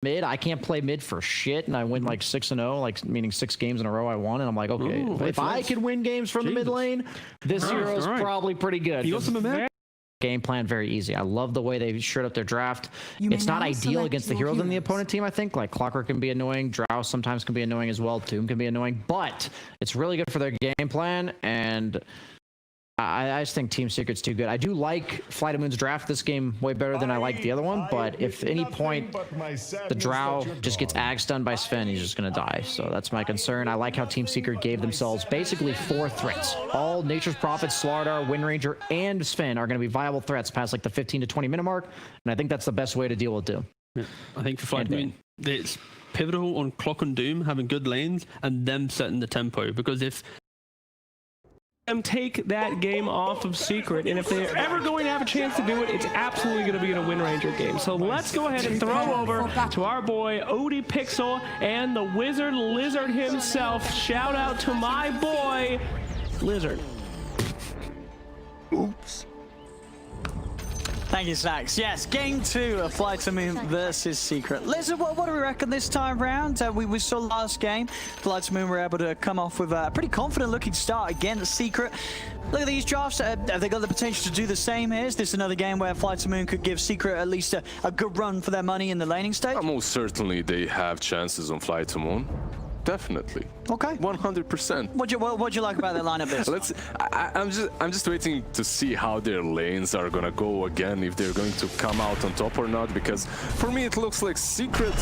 mid. I can't play mid for shit, and I win like 6-0, like meaning 6 games in a row I won, and I'm like, okay, if I can win games from the mid lane, this hero's probably pretty good. Game plan very easy. I love the way they shirt up their draft. It's not ideal against the heroes in the opponent team, I think. Like Clockwork can be annoying, Drow sometimes can be annoying as well, Tomb can be annoying, but it's really good for their game plan, and I just think Team Secret's too good. I do like Flight of Moon's draft this game way better than I like the other one, but if at any point the Drow just gets ag stunned by Sven, he's just going to die. So that's my concern. I like how Team Secret gave themselves basically 4 threats. All Nature's Prophet, Slardar, Wind Ranger, and Sven are going to be viable threats past like the 15 to 20 minute mark, and I think that's the best way to deal with Doom. Yeah, I think for Flight of Moon, it's pivotal on Clock and Doom having good lanes and them setting the tempo, because if take that game off of Secret, and if they're ever going to have a chance to do it, it's absolutely going to be in a Wind Ranger game. So let's go ahead and throw over to our boy Odie Pixel and the Wizard Lizard himself. Shout out to my boy Lizard. Oops. Thank you, Snacks. Yes, game 2 of Flight of Moon versus Secret. Lizard, what do we reckon this time round? We saw last game, Flight of Moon were able to come off with a pretty confident looking start against Secret. Look at these drafts. Have they got the potential to do the same here? Is this another game where Flight of Moon could give Secret at least a good run for their money in the laning stage? Most certainly they have chances on Flight of Moon. Definitely. Okay. 100%. What'd you like about their lineup this? I'm just waiting to see how their lanes are gonna go again, if they're going to come out on top or not, because for me it looks like Secret,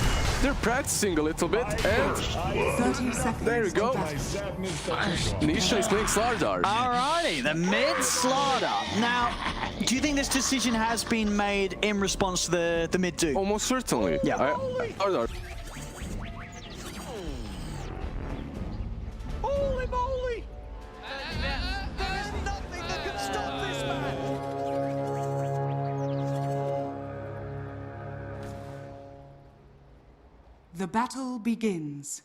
they're practicing a little bit, and 30 seconds. there we go. Nisha is playing Slardar. Alrighty, the mid Slardar. Now, do you think this decision has been made in response to the mid Doom? Almost certainly. Yeah. Slardar. Holy moly! There is nothing that can stop this man! The battle begins.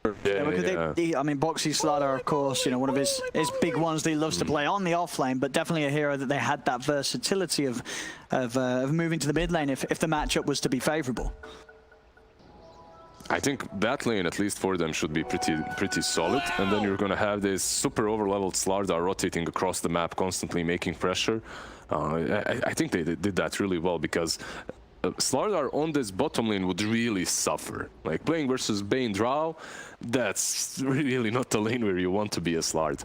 I mean, Boxy Slardar, of course, you know, one of his big ones that he loves to play on the off lane, but definitely a hero that they had that versatility of moving to the mid lane if the matchup was to be favorable. I think that lane, at least for them, should be pretty solid, and then you're gonna have this super overleveled Slardar rotating across the map, constantly making pressure. I think they did that really well, because Slardar on this bottom lane would really suffer. Like playing versus Bane Drow, that's really not the lane where you want to be a Slard.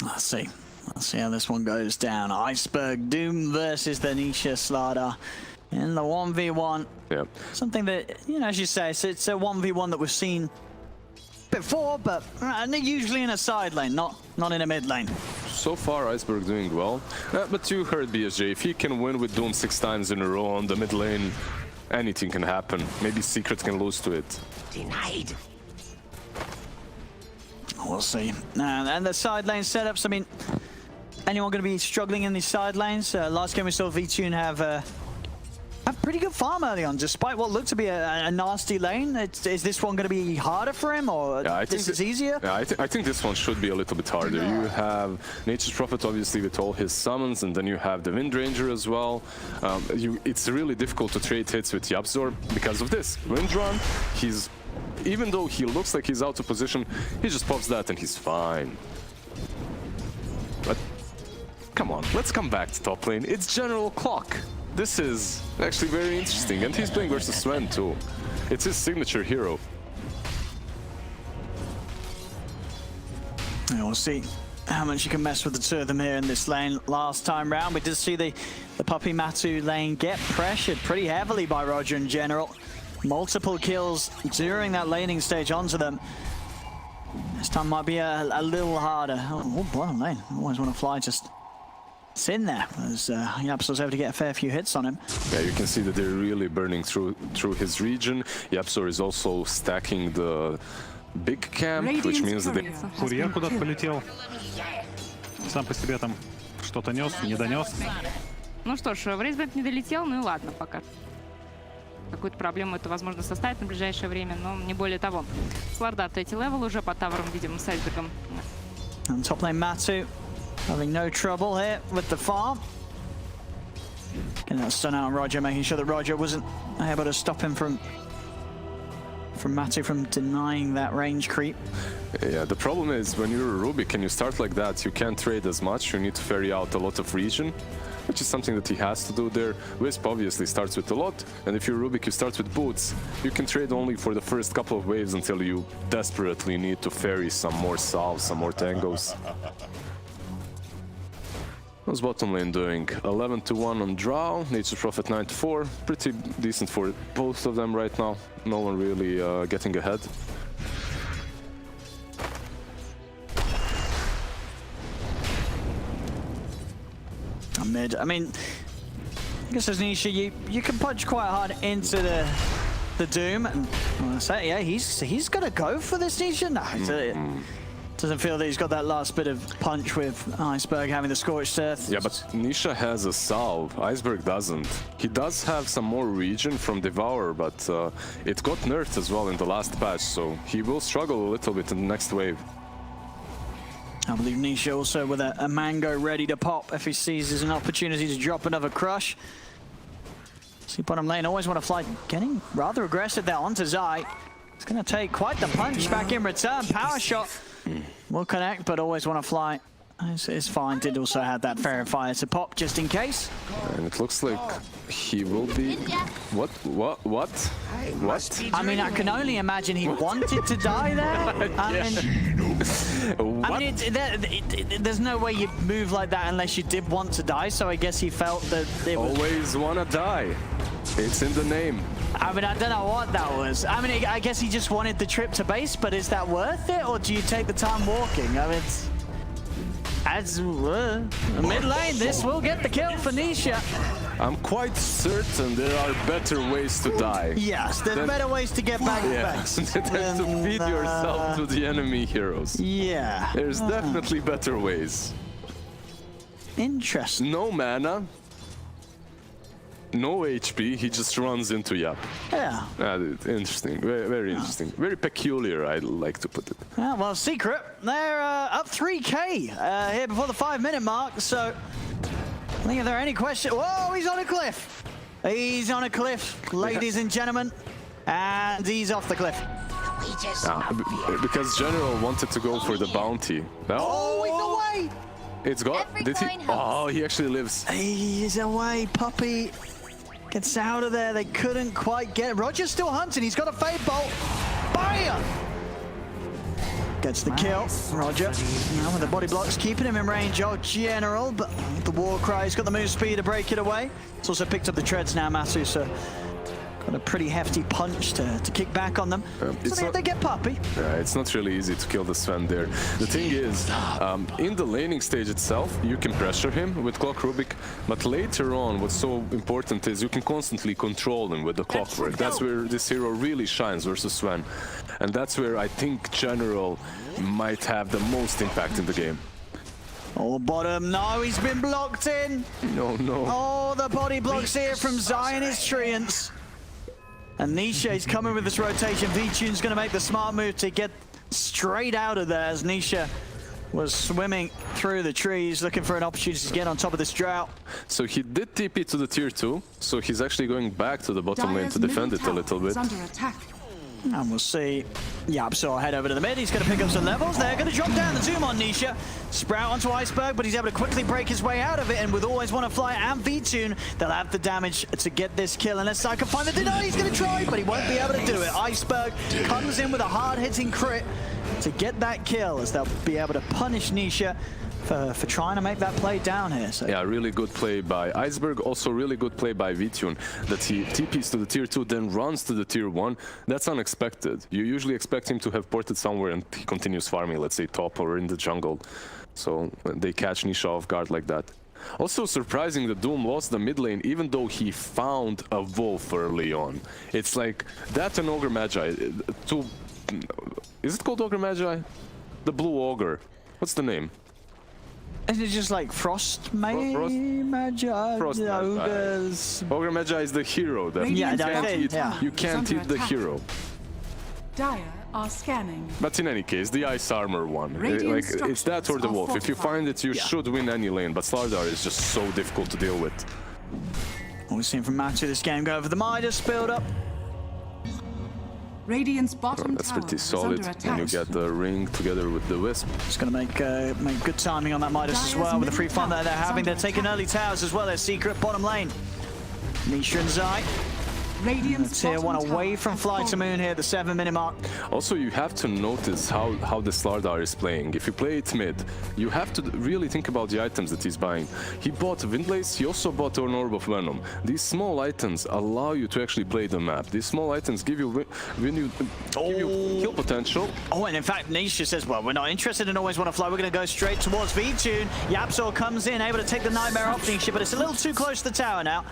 Let's see how this one goes down. Iceberg Doom versus the Nisha Slardar. In the 1v1, something that, you know, as you say, it's a 1v1 that we've seen before, but usually in a side lane, not in a mid lane. So far, Iceberg doing well, but you heard BSJ, if he can win with Doom 6 times in a row on the mid lane, anything can happen. Maybe Secret can lose to it. Denied. We'll see. And the side lane setups, I mean, anyone going to be struggling in these side lanes? Last game we saw V-Tune have pretty good farm early on, despite what looked to be a nasty lane. Is this one going to be harder for him, or this is easier? Yeah, I think this one should be a little bit harder. You have Nature's Prophet, obviously, with all his summons, and then you have the Wind Ranger as well. It's really difficult to trade hits with Yapzor because of this. Wind Run, even though he looks like he's out of position, he just pops that and he's fine. But come on, let's come back to top lane. It's General Clock. This is actually very interesting, and he's playing versus Sven too. It's his signature hero. Yeah, we'll see how much you can mess with the two of them here in this lane. Last time round, we did see the Puppy Matu lane get pressured pretty heavily by Roger and General. Multiple kills during that laning stage onto them. This time might be a little harder. Oh, bottom lane. I always want to fly just... It's in there, as Yapsor's able to get a fair few hits on him. Yeah, you can see that they're really burning through his region. Yapsor is also stacking the big camp, which means that they... Курьер куда-то полетел. Сам по себе там что-то нес, не донес. Ну что ж, в Рейсбэнд не долетел, ну и ладно пока. Какую-то проблему это, возможно, составит на ближайшее время, но не более того. Сларда третий левел уже по таверам, видимо, с Айсбергом. And top lane Matu. having no trouble here with the farm. Getting that stun out on Roger, making sure that Roger wasn't able to stop him from Matu from denying that range creep. Yeah, the problem is when you're a Rubik and you start like that, you can't trade as much. You need to ferry out a lot of region, which is something that he has to do there. Wisp obviously starts with a lot, and if you're Rubik, you start with boots. You can trade only for the first couple of waves until you desperately need to ferry some more salves, some more tangos. What's bottom lane doing? 11-1 on Drow, Nature's Prophet 9-4. Pretty decent for both of them right now. No one really getting ahead. Mid. I mean, I guess as Nisha, you can punch quite hard into the Doom. And I say, yeah, he's gonna go for this Nisha. No, doesn't feel that he's got that last bit of punch with Iceberg having the Scorched Earth. Yeah, but Nisha has a salve. Iceberg doesn't. He does have some more region from Devour, but it got nerfed as well in the last patch, so he will struggle a little bit in the next wave. I believe Nisha also with a mango ready to pop if he sees there's an opportunity to drop another crush. See bottom lane, always want to fly, getting rather aggressive there onto Zai. It's going to take quite the punch back in return. Power shot will connect, but always want to fly. It's fine. Did also have that Fairy Fire to pop just in case. And it looks like he will be... What? I mean, I can only imagine he wanted to die there. I mean, there's no way you'd move like that unless you did want to die, so I guess he felt that it was... Always wanna die. It's in the name. I mean, I don't know what that was. I mean, I guess he just wanted the trip to base, but is that worth it, or do you take the time walking? I mean, as mid lane, this will get the kill for Nisha. I'm quite certain there are better ways to die. Yes, there's better ways to get back to base. Than to feed yourself to the enemy heroes. Yeah. There's definitely better ways. Interesting. No mana. No HP, he just runs into Yap. Yeah. Interesting, very interesting. Very peculiar, I'd like to put it. Yeah, well, Secret, they're up 3k here before the 5-minute mark, so I think if there are any questions... Whoa, he's on a cliff! He's on a cliff, ladies and gentlemen, and he's off the cliff. Because General wanted to go for the bounty. Oh, he's away! It's gone. Did he? Oh, he actually lives. He's away, Puppey. Gets out of there. They couldn't quite get it. Roger's still hunting. He's got a Fade Bolt. Fire! Gets the kill. Roger. Now with the body blocks, keeping him in range of General, but the war cry, he's got the move speed to break it away. It's also picked up the treads now, Matu, so got a pretty hefty punch to kick back on them. So they get Puppey. Yeah, it's not really easy to kill the Sven there. The thing is, in the laning stage itself, you can pressure him with Clock Rubik, but later on, what's so important is you can constantly control him with the Clockwork. That's where this hero really shines versus Sven. And that's where I think General might have the most impact in the game. Oh, bottom. No, he's been blocked in. No. Oh, the body blocks here from Zionist Treants. And Nisha is coming with this rotation. V-Tune's going to make the smart move to get straight out of there as Nisha was swimming through the trees, looking for an opportunity to get on top of this drought. So he did TP to the tier 2, so he's actually going back to the bottom lane to defend it a little bit. And we'll see. Yep, so I'll head over to the mid. He's going to pick up some levels. They're going to drop down the zoom on Nisha. Sprout onto Iceberg, but he's able to quickly break his way out of it. And with Always Want to Fly and V-Tune, they'll have the damage to get this kill. Unless I can find the deny, he's going to try, but he won't be able to do it. Iceberg comes in with a hard-hitting crit to get that kill, as they'll be able to punish Nisha for trying to make that play down here. So. Yeah, really good play by Iceberg, also really good play by V-Tune, that he TPs to the tier 2, then runs to the tier 1. That's unexpected. You usually expect him to have ported somewhere and he continues farming, let's say top or in the jungle. So they catch Nisha off guard like that. Also surprising that Doom lost the mid lane even though he found a wolf early on. It's like that and Ogre Magi. Is it called Ogre Magi? The blue Ogre. What's the name? Is it just like Frost Magi? Frost Ogres. Ogre Magi is the hero. That you can't eat the hero. Dire are scanning. But in any case, the ice armor one, like it's that or the wolf. If you find it, you should win any lane. But Slardar is just so difficult to deal with. What we've seen from Matu this game, go over the Midas, build up. Radiant's bottom That's tower pretty is solid. under And attack. you get the ring together with the Wisp. It's going to make good timing on that Midas as well with the free fun that they're having. They're taking early towers as well as Secret bottom lane. Nisha and Zai. Radiant's Tier 1 bottom away tower from has Fly to fallen. Moon here at the 7-minute mark. Also, you have to notice how the Slardar is playing. If you play it mid, you have to really think about the items that he's buying. He bought Windlace, he also bought an Orb of Venom. These small items allow you to actually play the map. These small items give you kill potential. Oh, and in fact, Nisha says, well, we're not interested in Always Wanna Fly. We're going to go straight towards V-Tune. Yapzor comes in, able to take the Nightmare off Nisha, but it's a little too close to the tower now.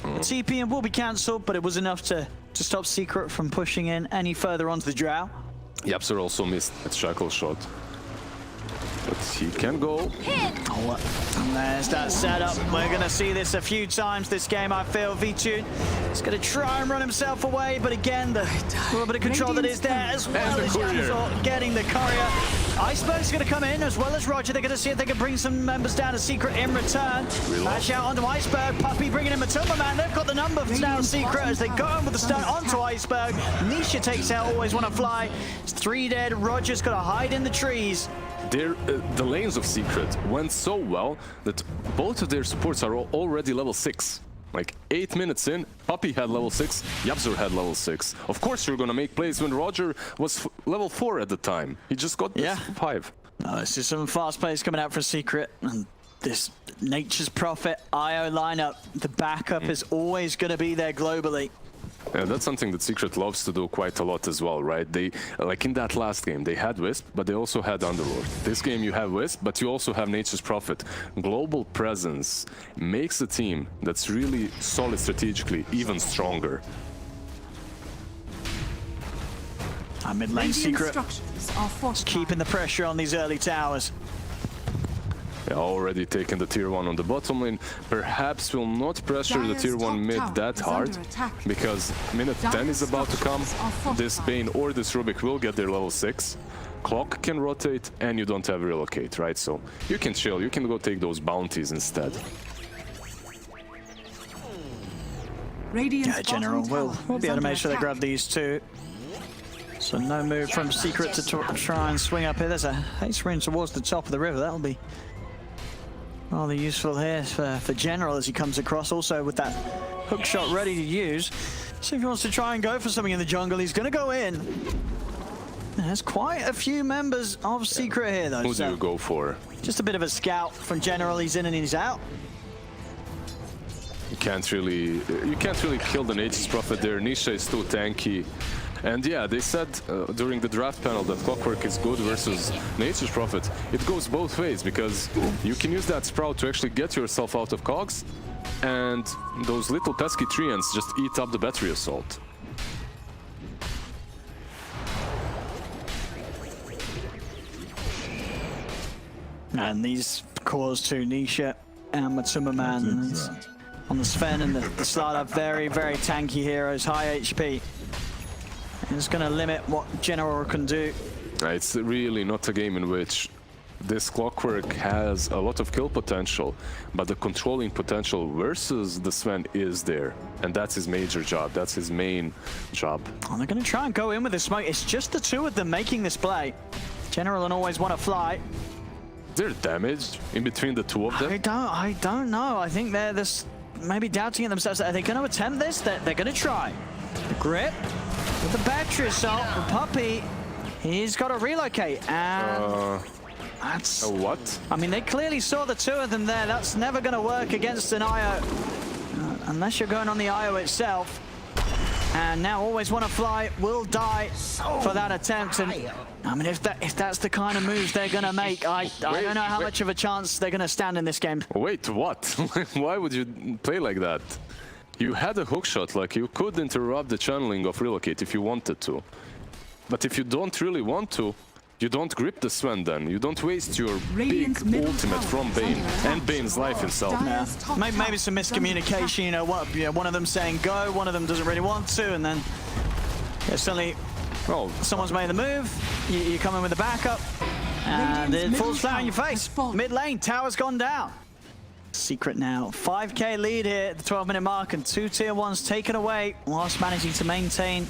The TP will be cancelled, but it was enough to stop Secret from pushing in any further onto the Drow. Yapzor also missed that shackle shot. But he can go. Oh, and there's that setup. We're going to see this a few times this game, I feel. V-Tune is going to try and run himself away, but again, the little bit of control that is there, as well as Yapzor getting the courier. Iceberg's going to come in, as well as Roger. They're going to see if they can bring some members down to Secret in return. Lash out onto Iceberg. Puppey bringing in Matuma, man. They've got the numbers now, Secret, as they go in with the stun onto Iceberg. Nisha takes out Always Wanna Fly. It's 3 dead. Roger's got to hide in the trees. The lanes of Secret went so well that both of their supports are already level 6. Like 8 minutes in, Puppey had level 6, Yapzor had level 6. Of course you're gonna make plays when Roger was level 4 at the time. He just got 5. This is some fast plays coming out for Secret. And this Nature's Prophet IO lineup, the backup is always going to be there globally. Yeah, that's something that Secret loves to do quite a lot as well, right? They, like in that last game, they had Wisp, but they also had Underlord. This game you have Wisp, but you also have Nature's Prophet. Global presence makes a team that's really solid strategically even stronger. Our mid lane Secret Structures are fortified. keeping the pressure on these early towers. Yeah, already taken the tier 1 on the bottom lane. Perhaps will not pressure the Dire's tier 1 top mid tower that is hard, under attack. because minute 10 is about to come. structures are This fortified. Bane or this Rubik will get their level 6. Clock can rotate and you don't have relocate, right? So you can chill, you can go take those bounties instead. Radiant's General bottom will tower be is able to under make sure they attack. grab these two. So no move from Secret to try and swing up here. There's a haste rune towards the top of the river. That'll be rather useful here for General as he comes across. Also with that hook shot ready to use. See if he wants to try and go for something in the jungle. He's going to go in. There's quite a few members of Secret here though. Who do So you go for? just a bit of a scout from General. He's in and he's out. You can't really kill the Nature's Prophet there. Nisha is too tanky. And yeah, they said during the draft panel that Clockwork is good versus Nature's Prophet. It goes both ways, because you can use that Sprout to actually get yourself out of cogs, and those little pesky treants just eat up the battery assault. And these cores to Nisha and Matsuma Man on the Sven and the Slardar, very, very tanky heroes, high HP. It's going to limit what General can do. It's really not a game in which this Clockwork has a lot of kill potential, but the controlling potential versus the Sven is there. And that's his major job, that's his main job. Oh, they're going to try and go in with the smoke. It's just the two of them making this play. General and Always Wanna Fly. They're damaged in between the two of them. I don't know. I think they're this maybe doubting in themselves. Are they going to attempt this? They're going to try. The grip with the battery assault. The Puppey, he's got to relocate. And that's A what? I mean, they clearly saw the two of them there. That's never going to work against an IO unless you're going on the IO itself. And now Always Wanna Fly will die for that attempt. And I mean, if that's the kind of moves they're going to make, I don't know how much of a chance they're going to stand in this game. Wait, what? Why would you play like that? You had a hookshot, like you could interrupt the channeling of relocate if you wanted to. But if you don't really want to, you don't grip the Sven then. You don't waste your big ultimate from Bane and Bane's life himself. Yeah. Maybe some miscommunication, you know, one of them saying go, one of them doesn't really want to, and then certainly Oh, Someone's made the move. You come in with the backup. And it falls flat on your face. Mid lane, tower's gone down. Secret now. 5k lead here at the 12-minute mark, and 2 tier 1s taken away whilst managing to maintain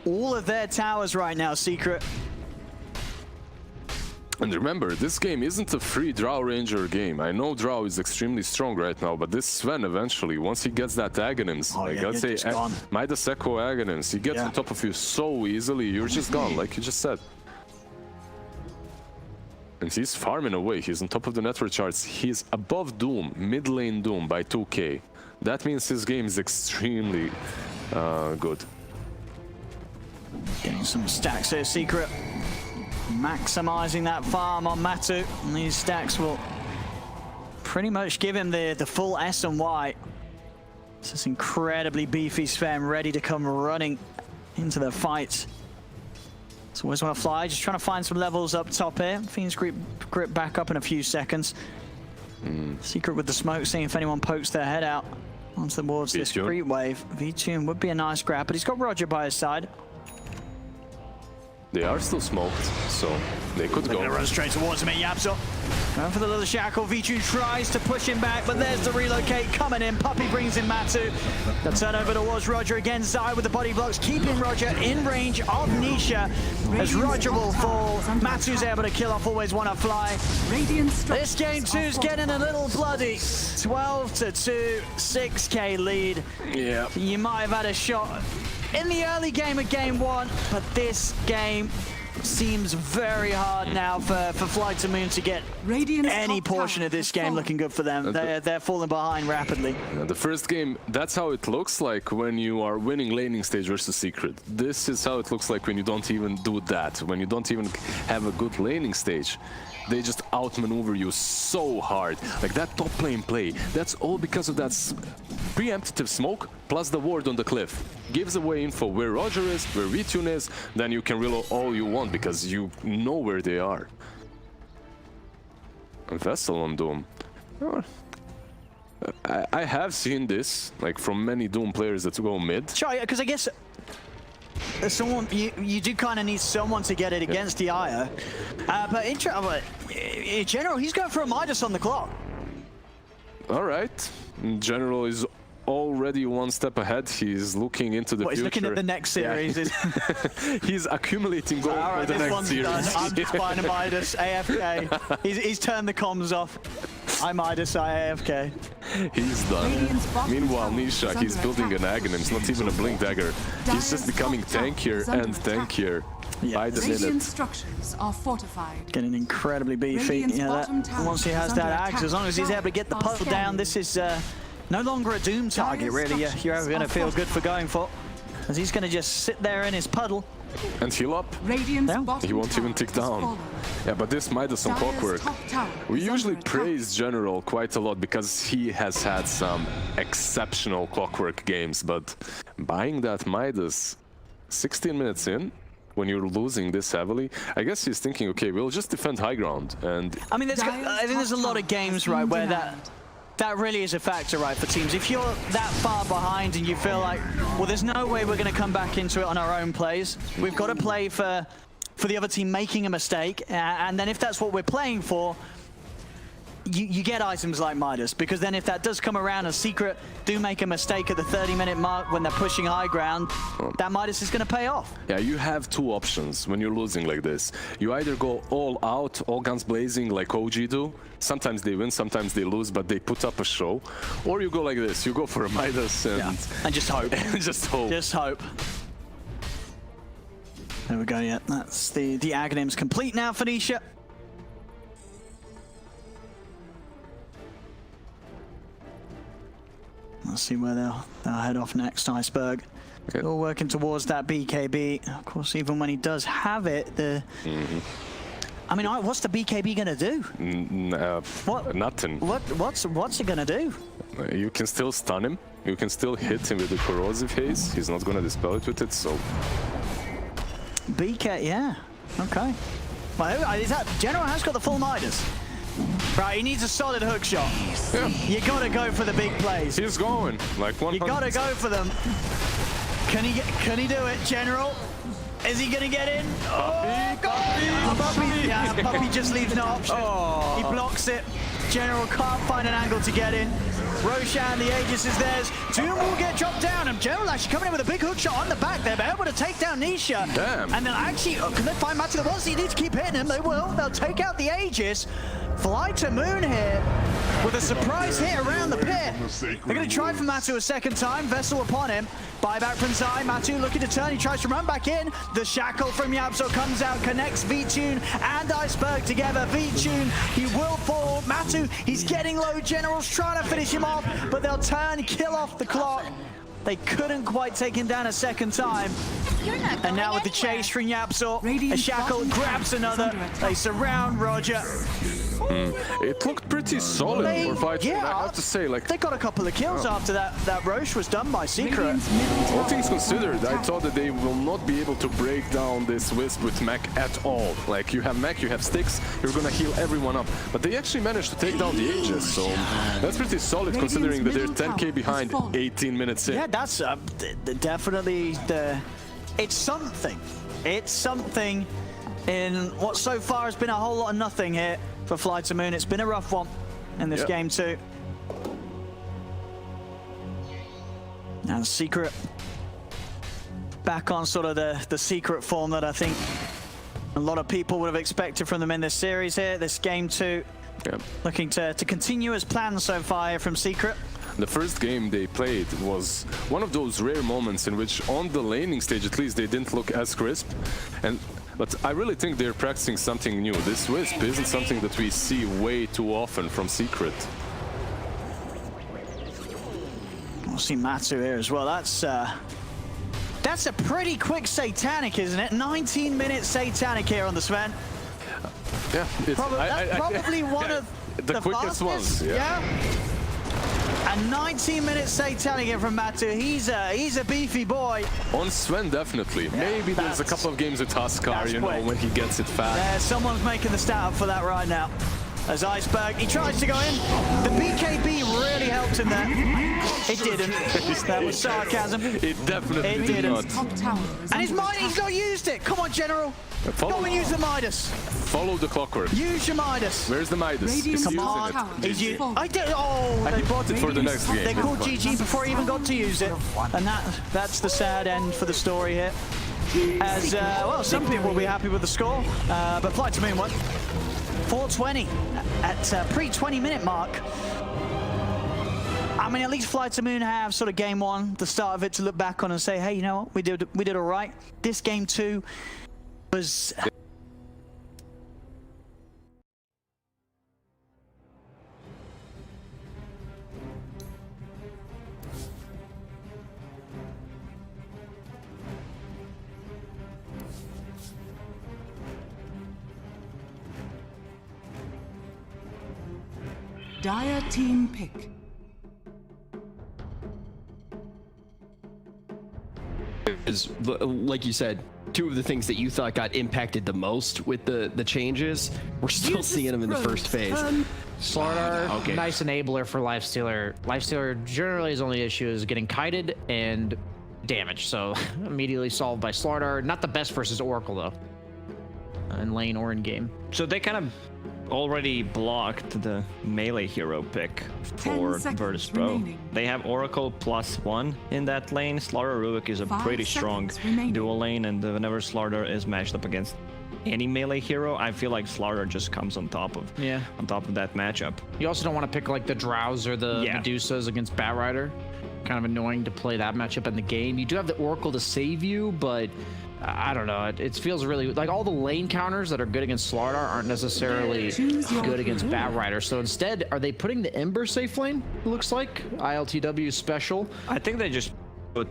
all of their towers right now, Secret. and remember, this game isn't a free Drow Ranger game. I know Drow is extremely strong right now, but this Sven eventually, once he gets that Aghanims, let's say Midas Echo Aghanims, he gets on top of you so easily, you're just gone, like you just said. And he's farming away. He's on top of the network charts. He's above Doom, mid lane Doom by 2k. That means his game is extremely good. Getting some stacks here, Secret. Maximizing that farm on Matu. And these stacks will pretty much give him the full S and Y. This is incredibly beefy Sven, ready to come running into the fight. So always want to fly, just trying to find some levels up top here. Fiend's grip back up in a few seconds. Secret with the smoke, seeing if anyone pokes their head out onto towards this creep wave. V-Tune would be a nice grab, but he's got Roger by his side. They are still smoked, so they could go. They're gonna run straight towards him at Yapso. Going for the little shackle. V-Tune tries to push him back, but there's the relocate coming in. Puppey brings in Matu. The turn over towards Roger again. Zai with the body blocks, keeping Roger in range of Nisha as Roger will fall. Matu's able to kill off Always Wanna Fly. This game 2's getting a little bloody. 12-2, 6k lead. Yeah. You might have had a shot in the early game of game 1, but this game seems very hard now for Flight to Moon to get any portion of this game looking good for them. They're falling behind rapidly. The first game, that's how it looks like when you are winning laning stage versus Secret. This is how it looks like when you don't even do that, when you don't even have a good laning stage. They just outmaneuver you so hard. Like that top lane play, that's all because of that preemptive smoke plus the ward on the cliff. Gives away info where Roger is, where V-Tune is, then you can reload all you want because you know where they are. Vessel on Doom. I have seen this, like from many Doom players that go mid. Sure, because I guess someone you do kind of need someone to get it against the Io. But in general, he's going for a Midas on the clock. All right. General is already one step ahead. He's looking into the future. He's looking at the next series. Yeah. He's accumulating gold for the next series. Done. I'm just buying a Midas, AFK. He's turned the comms off. I Midas, I AFK. He's done. Meanwhile, Nisha, he's building an Aghanim. It's not even a Blink Dagger. He's just becoming tankier and tankier by the minute. Structures are fortified. Getting incredibly beefy. Yeah, once he has that axe, as long as he's able to get the puzzle down, this is no longer a Doom target, really. You're ever going to feel good for going for. As he's going to just sit there in his puddle. And heal up. He won't even tick down. Yeah, but this Midas on Clockwork, we usually praise General quite a lot because he has had some exceptional Clockwork games, but buying that Midas 16 minutes in, when you're losing this heavily, I guess he's thinking, okay, we'll just defend high ground. And I mean, I think there's a lot of games, right, where that really is a factor, right, for teams. If you're that far behind and you feel like, well, there's no way we're going to come back into it on our own plays. We've got to play for the other team making a mistake. And then if that's what we're playing for, you get items like Midas. Because then if that does come around and Secret do make a mistake at the 30-minute mark when they're pushing high ground, that Midas is going to pay off. Yeah, you have two options when you're losing like this. You either go all out, all guns blazing like OG do. Sometimes they win, sometimes they lose, but they put up a show. Or you go like this, you go for a Midas and just hope. Just hope. Just hope. There we go, yeah. That's the Aghanim's complete now for Nisha. Let's see where they'll head off next, Iceberg. All working towards that BKB. Of course, even when he does have it, I mean, what's the BKB gonna do? What? Nothing. What's it gonna do? You can still stun him. You can still hit him with the corrosive haze. He's not gonna dispel it with it, so... BK, yeah. Okay. Well, is that General has got the full Midas. Right, he needs a solid hook shot. Yeah. You gotta go for the big plays. He's going like 100. You gotta go for them. Can he do it, General? Is he gonna get in? Puppy. Yeah, Puppy just leaves no option. He blocks it. General can't find an angle to get in. Roshan, the Aegis is theirs. Doom will get dropped down, and General actually coming in with a big hook shot on the back there, but able to take down Nisha. Damn. And then actually, can they find Matthew? They need to keep hitting him. They will. They'll take out the Aegis. Fly to Moon here with a surprise hit around the pit. They're going to try for Matu a second time. Vessel upon him. Buyback from Zai. Matu looking to turn. He tries to run back in. The shackle from Yabso comes out, connects V-Tune and Iceberg together. V-Tune, he will fall. Matu, he's getting low. General's trying to finish him off, but they'll turn, kill off the clock. They couldn't quite take him down a second time. And now with the chase from Yapsor, a shackle grabs another. They surround Roger. It looked pretty solid for fighting. Yeah, I have to say, like, they got a couple of kills after that Roche was done by Secret. all things considered, I thought that they will not be able to break down this Wisp with mech at all. Like, you have mech, you have sticks, you're gonna heal everyone up. But they actually managed to take down the Aegis, so that's pretty solid considering that they're 10k behind 18 minutes in. Yeah, that's definitely it's something. It's something in what so far has been a whole lot of nothing here for Fly to Moon. It's been a rough one in this game too. And Secret back on sort of the Secret form that I think a lot of people would have expected from them in this series here. This game too, looking to continue as planned so far here from Secret. The first game they played was one of those rare moments in which on the laning stage at least they didn't look as crisp. But I really think they're practicing something new. This Wisp isn't something that we see way too often from Secret. We'll see Matsu here as well. That's a pretty quick Satanic, isn't it? 19 minutes Satanic here on the Sven. Yeah, it's probably one of the quickest ones. Yeah. A 19-minute Satanic here from Matu. He's a beefy boy. On Sven, definitely. Yeah, maybe there's a couple of games with Huskar, you know, when he gets it fast. Someone's making the stat up for that right now. As Iceberg, he tries to go in. The BKB really helped him there. It didn't. That was sarcasm. It definitely did not. And his Midas, he's not used it. Come on, General. Go and use the Midas. Follow the clockwork. Use your Midas. Where's the Midas? Come on. I did. Oh, he bought it for the next game. They called GG before he even got to use it. And that's the sad end for the story here. As, well, some people will be happy with the score. But Fly to Moon won. 4:20 at pre-20-minute mark. I mean, at least Fly to Moon have sort of game one, the start of it, to look back on and say, hey, you know what, we did all right. This game two was... Dire team pick. Is, like you said, two of the things that you thought got impacted the most with the changes, we're still seeing them in the first phase. Slardar, nice enabler for Lifestealer. Lifestealer generally his only issue is getting kited and damage, so immediately solved by Slardar. Not the best versus Oracle though, in lane or in game. So they kind of already blocked the melee hero pick for Virtus Pro. They have Oracle +1 in that lane. Slardar Ruik is a pretty strong dual lane, and whenever Slardar is matched up against any melee hero, I feel like Slardar just comes on top of that matchup. You also don't want to pick like the Drows or the Medusas against Batrider. Kind of annoying to play that matchup in the game. You do have the Oracle to save you, but I don't know. It feels really like all the lane counters that are good against Slardar aren't necessarily good against Batrider. So instead, are they putting the Ember safe lane? It looks like ILTW special. I think they just put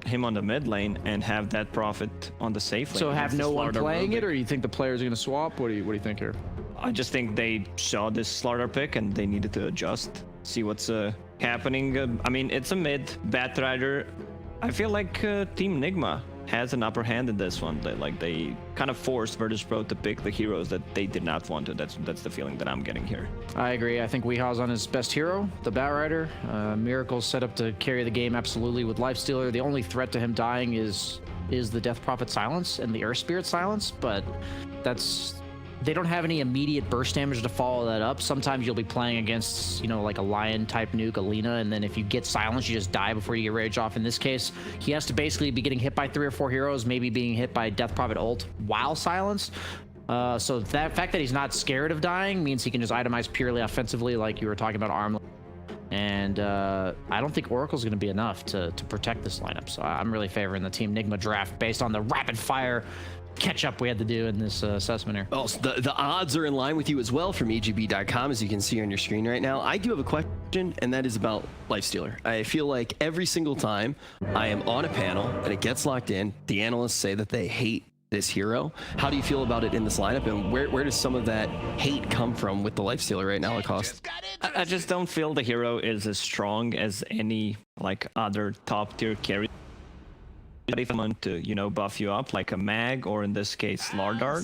him on the mid lane and have that profit on the safe lane. So have no one playing it, or you think the players are going to swap? What do you think here? I just think they saw this Slardar pick and they needed to adjust, see what's happening. I mean, it's a mid Batrider. I feel like Team Nigma has an upper hand in this one. They kind of forced Virtus.pro to pick the heroes that they did not want to. That's the feeling that I'm getting here. I agree. I think Weeha's on his best hero, the Batrider. Miracle's set up to carry the game absolutely with Lifestealer. The only threat to him dying is the Death Prophet silence and the Earth Spirit silence, but they don't have any immediate burst damage to follow that up. Sometimes you'll be playing against, you know, like a lion type nuke, Alina, and then if you get silence, you just die before you get rage off. In this case, he has to basically be getting hit by 3 or 4 heroes, maybe being hit by Death Prophet ult while silenced. So that fact that he's not scared of dying means he can just itemize purely offensively, like you were talking about Arm. And I don't think Oracle's going to be enough to protect this lineup. So I'm really favoring the Team Nigma draft based on the rapid fire catch up we had to do in this assessment here. Well, so the odds are in line with you as well from EGB.com, as you can see on your screen right now. I do have a question, and that is about Lifestealer. I feel like every single time I am on a panel and it gets locked in, the analysts say that they hate this hero. How do you feel about it in this lineup, and where does some of that hate come from with the Lifestealer right now, Lacoste? I just don't feel the hero is as strong as any like other top tier carry. If I'm to, you know, buff you up like a mag, or in this case Lardard,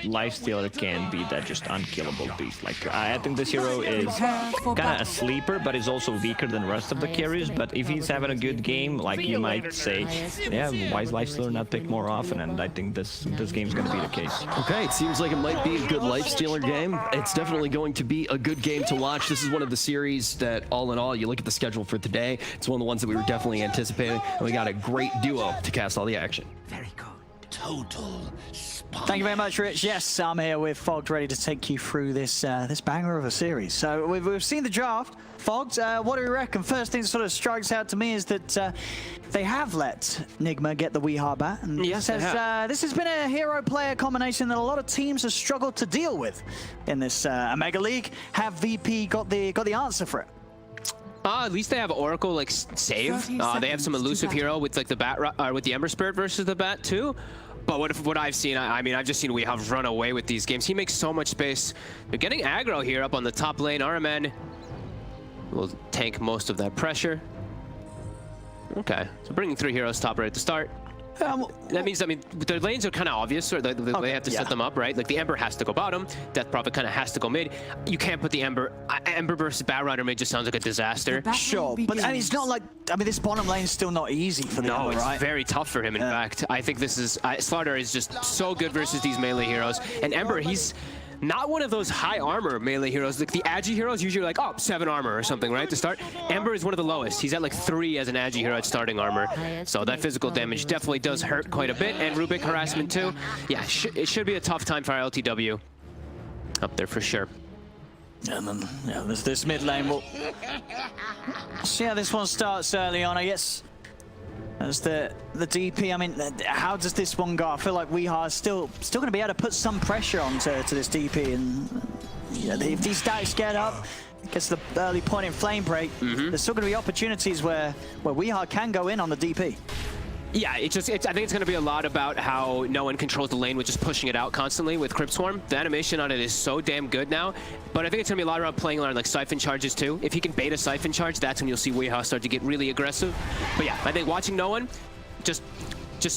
Lifestealer can be that just unkillable beast. Like I think this hero is kind of a sleeper, but is also weaker than the rest of the carries. But if he's having a good game, like you might say, yeah, why is Lifestealer not picked more often? And I think this game's going to be the case. Okay, it seems like it might be a good Lifestealer game. It's definitely going to be a good game to watch. This is one of the series that, all in all, you look at the schedule for today, it's one of the ones that we were definitely anticipating, and we got a great duo to cast all the action. Very good. Total spot. Thank you very much, Rich. Yes, I'm here with Fogged, ready to take you through this this banger of a series. So we've seen the draft. Fogged, what do we reckon? First thing that sort of strikes out to me is that they have let Nigma get the Weeha bat. And yes, this has been a hero-player combination that a lot of teams have struggled to deal with in this Mega League. Have VP got the answer for it? At least they have Oracle like save. They have some elusive hero with like the with the Ember Spirit versus the Bat too. But what I've seen, I mean, I've just seen Weeha run away with these games. He makes so much space. They're getting aggro here up on the top lane. RMN will tank most of that pressure. Okay, so bringing 3 heroes top right at the start. That means, I mean, the lanes are kind of obvious, or they have to set them up, right? Like the Ember has to go bottom, Death Prophet kind of has to go mid. You can't put the Ember versus Batrider mid just sounds like a disaster. Sure, but I mean, it's not like, I mean, this bottom lane is still not easy for the Ember, right? It's very tough for him, in fact. I think this is, Slardar is just so good versus these melee heroes. And Ember, he's not one of those high armor melee heroes. Like the Agi heroes usually like, oh, 7 armor or something, right, to start. Ember is one of the lowest. He's at like 3 as an Agi hero at starting armor. So that physical damage definitely does hurt quite a bit. And Rubik harassment too. Yeah, it should be a tough time for our LTW. Up there for sure. And then, yeah, there's this mid lane. We'll see how this one starts early on, I guess. As the DP, I mean, how does this one go? I feel like Weeha is still going to be able to put some pressure onto this DP, and yeah, if these stacks get up, gets the early point in Flame Break, there's still going to be opportunities where Weeha can go in on the DP. Yeah, I think it's going to be a lot about how no one controls the lane with just pushing it out constantly with Crypt Swarm. The animation on it is so damn good now, but I think it's going to be a lot around playing around like Siphon Charges too. If he can bait a Siphon Charge, that's when you'll see Weeha start to get really aggressive. But yeah, I think watching no one, just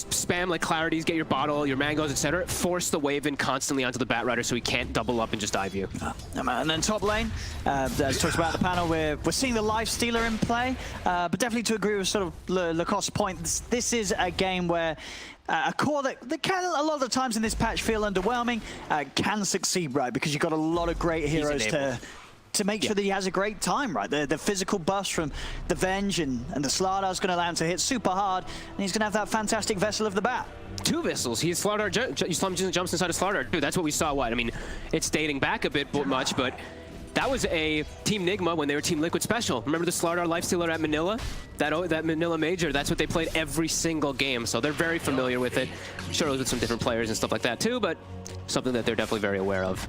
spam like Clarities, get your bottle, your mangoes, etc. Force the wave in constantly onto the Batrider so he can't double up and just dive you. And then top lane, as talked about the panel, we're seeing the Lifestealer in play, but definitely to agree with sort of Lacoste's point, this is a game where a core that can, a lot of the times in this patch, feel underwhelming, can succeed, right? Because you've got a lot of great heroes to make sure that he has a great time, right? The physical burst from the Venge and the Slardar is going to allow him to hit super hard, and he's going to have that fantastic Vessel of the Bat. 2 Vessels. He's Slardar jumps inside of Slardar. Dude, that's what we saw. What? I mean, it's dating back a bit much, but that was a Team Nigma when they were Team Liquid Special. Remember the Slardar Lifestealer at Manila? That Manila Major, that's what they played every single game, so they're very familiar with it. I'm sure it was with some different players and stuff like that too, but something that they're definitely very aware of.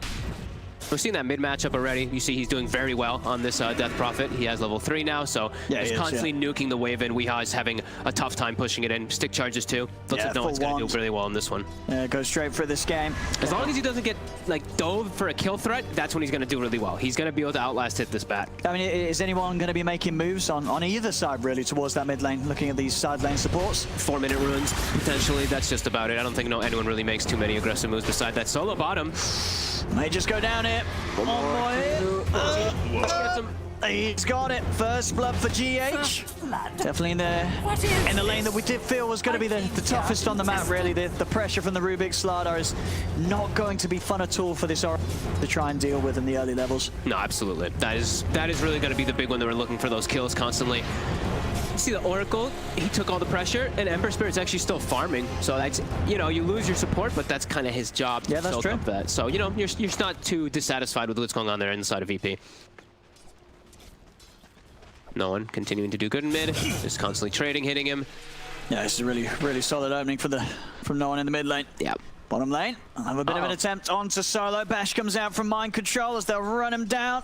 We've seen that mid matchup already. You see he's doing very well on this Death Prophet. He has level 3 now, so he's constantly nuking the wave in. Weehaw is having a tough time pushing it in. Stick charges too. Looks like no one's going to do really well in this one. Go straight for this game. As long as he doesn't get like dove for a kill threat, that's when he's going to do really well. He's going to be able to outlast hit this bat. I mean, is anyone going to be making moves on either side really towards that mid lane, looking at these side lane supports? 4-minute runes, potentially. That's just about it. I don't think anyone really makes too many aggressive moves beside that. Solo bottom. May just go down here. He's got it. First blood for GH. Definitely in the lane that we did feel was going to be the toughest on the map, really. The pressure from the Rubik Slardar is not going to be fun at all for this Oracle to try and deal with in the early levels. No, absolutely. That is really going to be the big one that we're looking for, those kills constantly. See the Oracle, he took all the pressure, and Ember Spirit's actually still farming. So that's, you know, you lose your support, but that's kind of his job. Yeah, that's true. That. So, you know, you're not too dissatisfied with what's going on there inside of VP. No one continuing to do good in mid, just constantly trading, hitting him. Yeah, this is a really solid opening from no one in the mid lane. Yeah. Bottom lane, have a bit of an attempt onto Solo. Bash comes out from Mind Control as they'll run him down.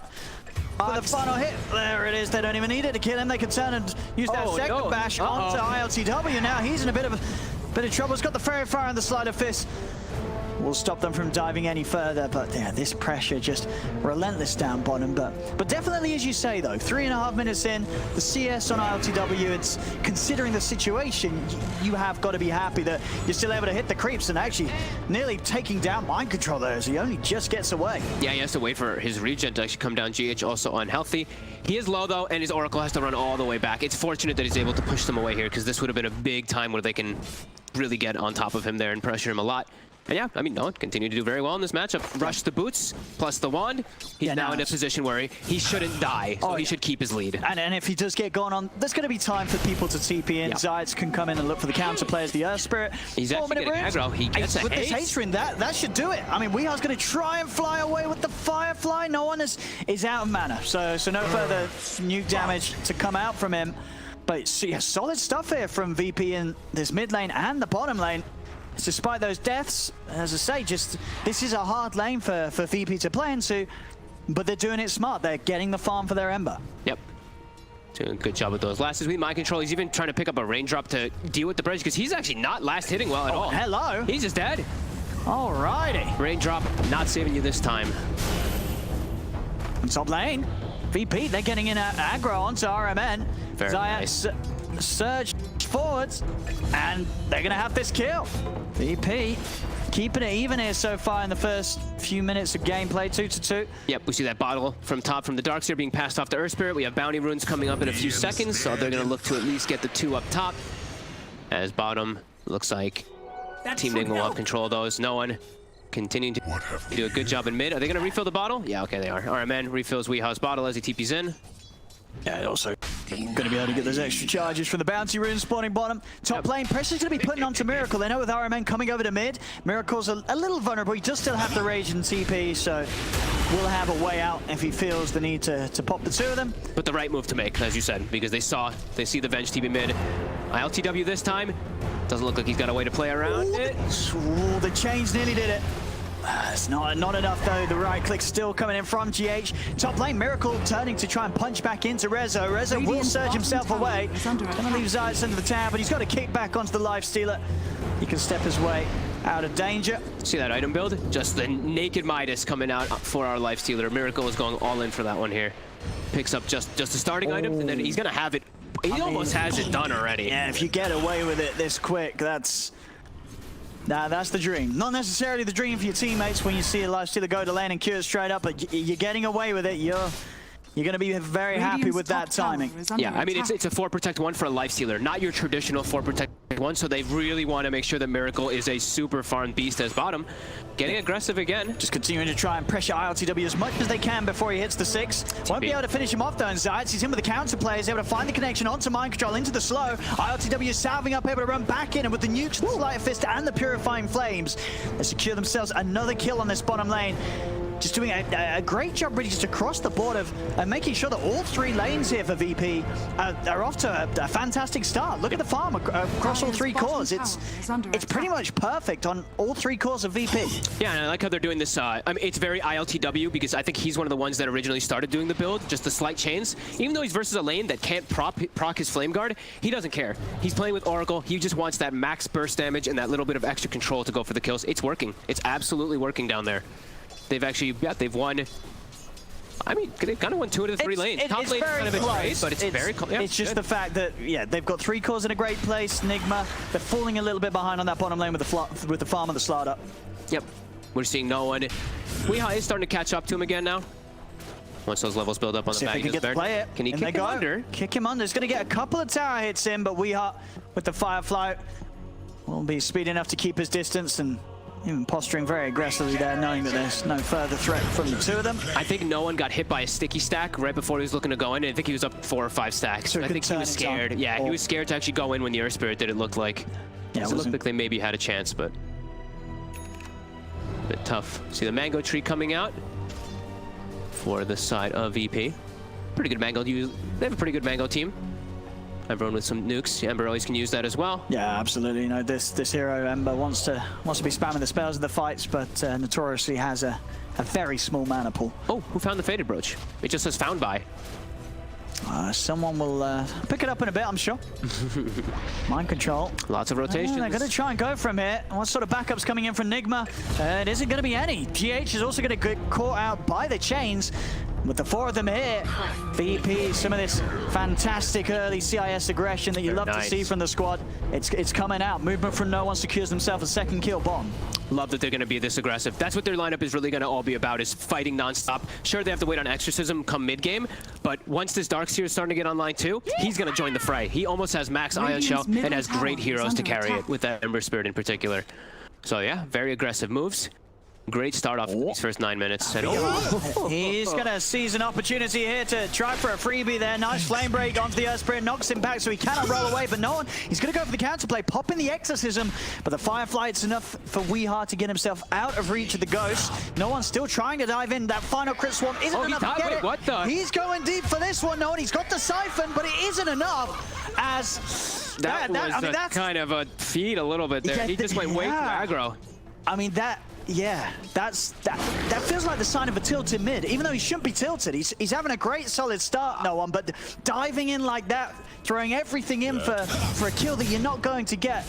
For the final hit, there it is. They don't even need it to kill him. They can turn and use that second bash onto ILTW. Now he's in a bit of trouble. He's got the Fairy Fire and the Sleight of Fist. Will stop them from diving any further, but yeah, this pressure just relentless down bottom. But definitely, as you say though, 3.5 minutes in, the CS on ILTW, it's considering the situation, you have got to be happy that you're still able to hit the creeps and actually nearly taking down Mind Control there as he only just gets away. Yeah, he has to wait for his regen to actually come down. GH also unhealthy. He is low though, and his Oracle has to run all the way back. It's fortunate that he's able to push them away here, because this would have been a big time where they can really get on top of him there and pressure him a lot. And yeah, I mean, no one continued to do very well in this matchup. Rush the boots, plus the wand. He's now in a position where he shouldn't die, so he should keep his lead. And if he does get going on, there's going to be time for people to TP in. Yep. Zayats can come in and look for the counter players, the Earth Spirit. He's actually getting aggro. He gets with this haste ring, that should do it. I mean, Weeha's going to try and fly away with the Firefly. No one is out of mana, so no further nuke damage to come out from him. But yeah, solid stuff here from VP in this mid lane and the bottom lane. Despite those deaths, as I say, this is a hard lane for VP to play into, but they're doing it smart. They're getting the farm for their Ember. Yep. Doing a good job with those. Last is with Mind Control. He's even trying to pick up a raindrop to deal with the bridge, because he's actually not last hitting well at all. Hello. He's just dead. Alrighty. Raindrop not saving you this time. Top lane. VP, they're getting in aggro onto RMN. Very nice. Surge forwards, and they're gonna have this kill. VP keeping it even here so far in the first few minutes of gameplay, 2-2. Yep, we see that bottle from top from the Darkseer being passed off to Earth Spirit. We have bounty runes coming up in a few seconds, so they're gonna look to at least get the 2 up top. As bottom looks like Team Nigma will have control of those. No one continuing to do a good job in mid. Are they gonna refill the bottle? Yeah, okay, they are. RMN refills Weeha's bottle as he TPs in. Yeah, also going to be able to get those extra charges from the bounty rune spawning bottom. Top lane, pressure's going to be putting onto Miracle. They know with RMN coming over to mid, Miracle's a little vulnerable. He does still have the rage and TP, so will have a way out if he feels the need to pop the 2 of them. But the right move to make, as you said, because they see the Venge TP mid. ILTW this time. Doesn't look like he's got a way to play around it. Ooh, the chains nearly did it. It's not enough though. The right click still coming in from GH. Top lane, Miracle turning to try and punch back into Rezo. Rezo will surge himself away. Gonna leave Zayats under the tower, but he's got to kick back onto the Lifestealer. He can step his way out of danger. See that item build? Just the naked Midas coming out for our Lifestealer. Miracle is going all in for that one here. Picks up just the starting item, and then he's gonna have it. He almost has it done already. Yeah, if you get away with it this quick, that's the dream. Not necessarily the dream for your teammates when you see a Lifestealer go to lane and cure straight up, but you're getting away with it. You're going to be very happy with that timing. Yeah, I mean, it's a 4 protect 1 for a Lifestealer, not your traditional 4 protect 1, so they really want to make sure that Miracle is a super farm beast as bottom. Getting aggressive again. Just continuing to try and pressure ILTW as much as they can before he hits the 6. Won't be able to finish him off though, and Zayats, he's in with the counter play, he's able to find the connection onto Mind Control, into the slow. ILTW is salving up, able to run back in, and with the nukes, the Sleight of Fist, and the Purifying Flames, they secure themselves another kill on this bottom lane. just doing a great job really just across the board of making sure that all 3 lanes here for VP are off to a fantastic start. Look at the farm across all 3 cores. It's pretty much perfect on all 3 cores of VP. Yeah, and I like how they're doing this. I mean, it's very ILTW because I think he's one of the ones that originally started doing the build, just the slight chains. Even though he's versus a lane that can't proc his Flame Guard, he doesn't care. He's playing with Oracle. He just wants that max burst damage and that little bit of extra control to go for the kills. It's working. It's absolutely working down there. They've actually, yeah, they've won. I mean, they kind of won 2 out of the 3 lanes. Top lane kind of a trade, but it's very close. It's just the fact that, yeah, they've got 3 cores in a great place. Nigma, they're falling a little bit behind on that bottom lane with the farm and the slaughter. Yep, we're seeing no one. Weeha is starting to catch up to him again now. Once those levels build up on the back, can he kick him under? Kick him under. He's going to get a couple of tower hits in, but Weeha with the Firefly will be speed enough to keep his distance and even posturing very aggressively there, knowing that there's no further threat from the 2 of them. I think no one got hit by a sticky stack right before he was looking to go in. I think he was up 4 or 5 stacks. So I think he was scared. Yeah, he was scared to actually go in when the Earth Spirit did, it looked like. Yeah, so it looked like they maybe had a chance, but a bit tough. See the Mango Tree coming out for the side of VP. Pretty good Mango. They have a pretty good Mango team. Everyone with some nukes. Ember always can use that as well. Yeah, absolutely. You know, this hero Ember wants to be spamming the spells in the fights, but notoriously has a very small mana pool. Oh, who found the Faded Brooch? It just says found by. Someone will pick it up in a bit, I'm sure. Mind control. Lots of rotations. They're going to try and go from here. What sort of backups coming in from Nigma? It isn't going to be any. GH is also going to get caught out by the chains. With the 4 of them here, VP, some of this fantastic early CIS aggression that you love to see from the squad. It's coming out. Movement from no one secures themselves a 2nd kill bomb. Love that they're going to be this aggressive. That's what their lineup is really going to all be about, is fighting nonstop. Sure, they have to wait on Exorcism come mid-game, but once this Darkseer is starting to get online too, he's going to join the fray. He almost has max Ion Shell and has great heroes to carry it, with that Ember Spirit in particular. So yeah, very aggressive moves. Great start off these first 9 minutes. He's going to seize an opportunity here to try for a freebie there. Nice flame break onto the Earth Spirit, knocks him back so he cannot roll away, but no one. He's going to go for the counterplay, popping the Exorcism, but the Firefly, it's enough for Weeha to get himself out of reach of the Ghost. No one's still trying to dive in. That final crit swarm isn't enough to get it. What the? He's going deep for this one, no one. He's got the Siphon, but it isn't enough as... That was kind of a feed a little bit there. Yeah, he just went way too aggro. I mean, that feels like the sign of a tilted mid. Even though he shouldn't be tilted, he's having a great solid start, no one, but diving in like that, throwing everything in for a kill that you're not going to get,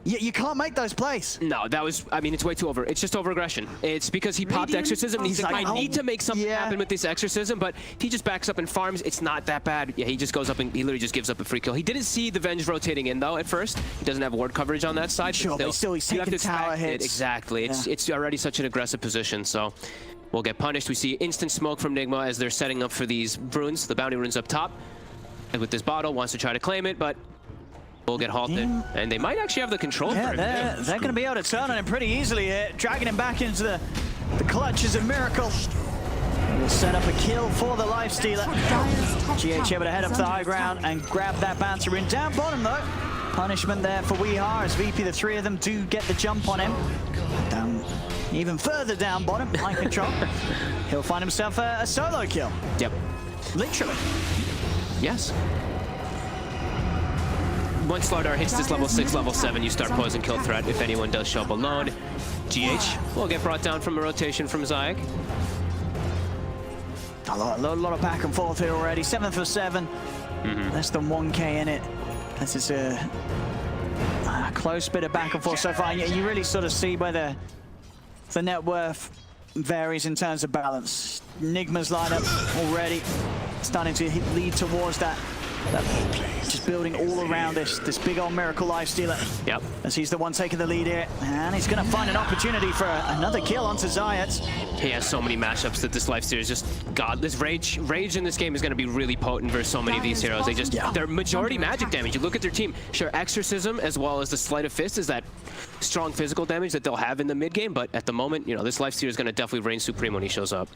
you can't make those plays. No, that was, I mean, it's way too over. It's just over-aggression. It's because he popped Exorcism, and he's like, I need to make something happen with this Exorcism, but he just backs up and farms. It's not that bad. Yeah, he just goes up and he literally just gives up a free kill. He didn't see the Venge rotating in, though, at first. He doesn't have ward coverage on that side. Sure, but still he's taking tower hits. Exactly. Yeah. It's already such an aggressive position, so we'll get punished. We see instant smoke from Nigma as they're setting up for these runes, the bounty runes up top. And with this bottle, wants to try to claim it, but will get halted, and they might actually have the control. Yeah, they're going to be able to turn on him pretty easily here, dragging him back into the clutches of Miracle. We'll set up a kill for the Lifestealer. GH able to head up to the high ground and grab that bounty rune. Down bottom though, punishment there for Weeha as VP, the 3 of them do get the jump on him. Down, even further down bottom, mind control. He'll find himself a solo kill. Yep. Literally. Yes. Once Slardar hits this level 6, level 7, you start posing kill threat if anyone does show up alone. GH will get brought down from a rotation from Zayak. A lot of back and forth here already. 7 for 7. Less than 1k in it. This is a close bit of back and forth so far. You really sort of see where the net worth varies in terms of balance. Nigma's lineup already starting to lead towards that just building all around this big old Miracle Lifestealer. Yep. As he's the one taking the lead here. And he's going to find an opportunity for another kill onto Zayat. He has so many matchups that this Lifestealer is just... God, this Rage in this game is going to be really potent versus so many of these heroes. They're majority magic damage. You look at their team. Sure, Exorcism as well as the Sleight of Fist is that strong physical damage that they'll have in the mid game. But at the moment, you know, this Lifestealer is going to definitely reign supreme when he shows up.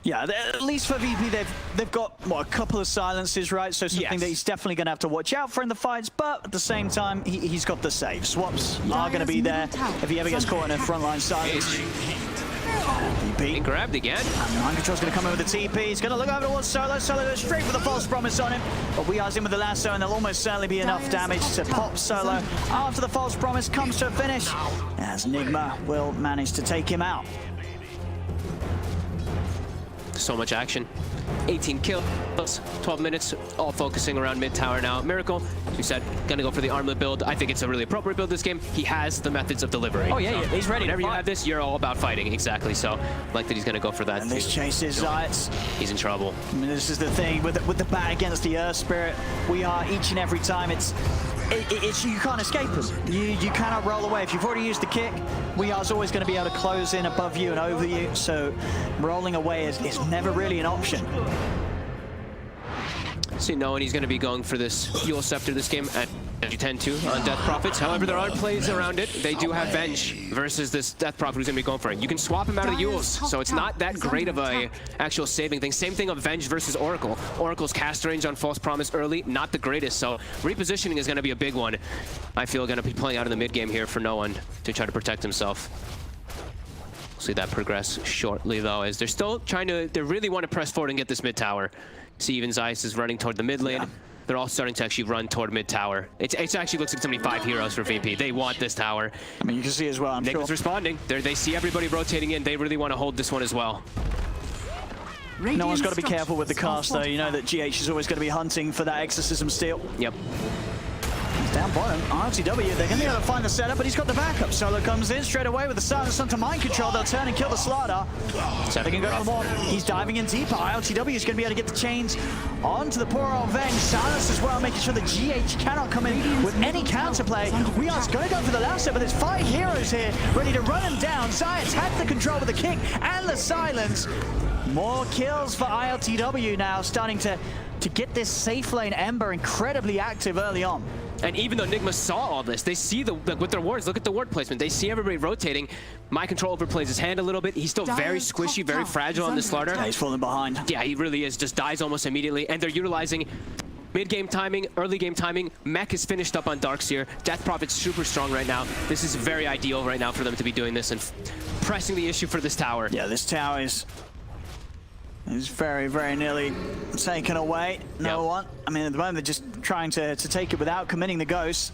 Yeah, at least for VP, they've got a couple of silences, right? So something that he's definitely going to have to watch out for in the fights. But at the same time, he's got the save. Swaps are going to be there if he ever gets caught in a frontline silence. VP. And grabbed again. And Mind Control's going to come in with the TP. He's going to look over towards Solo. Solo goes straight for the false promise on him. But we are in with the lasso, and there'll almost certainly be enough damage to pop Solo after the false promise comes to a finish, as Nigma will manage to take him out. So much action. 18 kills, 12 minutes, all focusing around mid tower now. Miracle, as we said, gonna go for the armlet build. I think it's a really appropriate build this game. He has the methods of delivery. Oh yeah, he's ready. Whenever you have this, you're all about fighting. Exactly. So, like that he's gonna go for that. And this chases Zayats. He's in trouble. I mean, this is the thing with the bat against the Earth Spirit. We are each and every time. It's you can't escape him. You cannot roll away. If you've already used the kick, Weehar's always going to be able to close in above you and over you. So rolling away is never really an option. See, knowing he's going to be going for this Fuel Scepter this game at 10-2 on Death Prophets. However, there are plays around it. They do have Venge versus this Death Prophet who's going to be going for it. You can swap him out of the Yules, so it's not that great of a actual saving thing. Same thing of Venge versus Oracle. Oracle's cast range on False Promise early, not the greatest, so repositioning is going to be a big one. I feel going to be playing out in the mid game here for no one to try to protect himself. We'll see that progress shortly, though, as they're still trying to, they really want to press forward and get this mid tower. See, even Zeiss is running toward the mid lane. Yeah. They're all starting to actually run toward mid tower. It actually looks like 75 heroes for VP. They want this tower. I mean, you can see as well, I'm Nigma's responding. They see everybody rotating in. They really want to hold this one as well. No one's got to be careful with the cast, though. You know that GH is always going to be hunting for that Exorcism steal. Yep. He's down bottom. RTW, they're going to be able to find the setup, but he's got the backup. Solo comes in straight away with the silence onto Mind Control. They'll turn and kill the Slardar. So they can go for more. He's diving in deeper. ILTW is going to be able to get the chains onto the poor old Venge. Silence as well, making sure the GH cannot come in with any counterplay. We are going to go for the lasso, but there's 5 heroes here ready to run him down. Zayats had the control with the kick and the silence. More kills for ILTW now, starting to get this safe lane Ember incredibly active early on. And even though Nigma saw all this, they see with their wards, look at the ward placement. They see everybody rotating. Mind Control overplays his hand a little bit. He's still very squishy, very fragile on this Slardar. Yeah, he's falling behind. Yeah, he really is. Just dies almost immediately. And they're utilizing mid-game timing, early game timing. Mech is finished up on Darkseer. Death Prophet's super strong right now. This is very ideal right now for them to be doing this and pressing the issue for this tower. Yeah, this tower is very, very nearly taken away. No one. I mean, at the moment, they're just trying to take it without committing the ghost.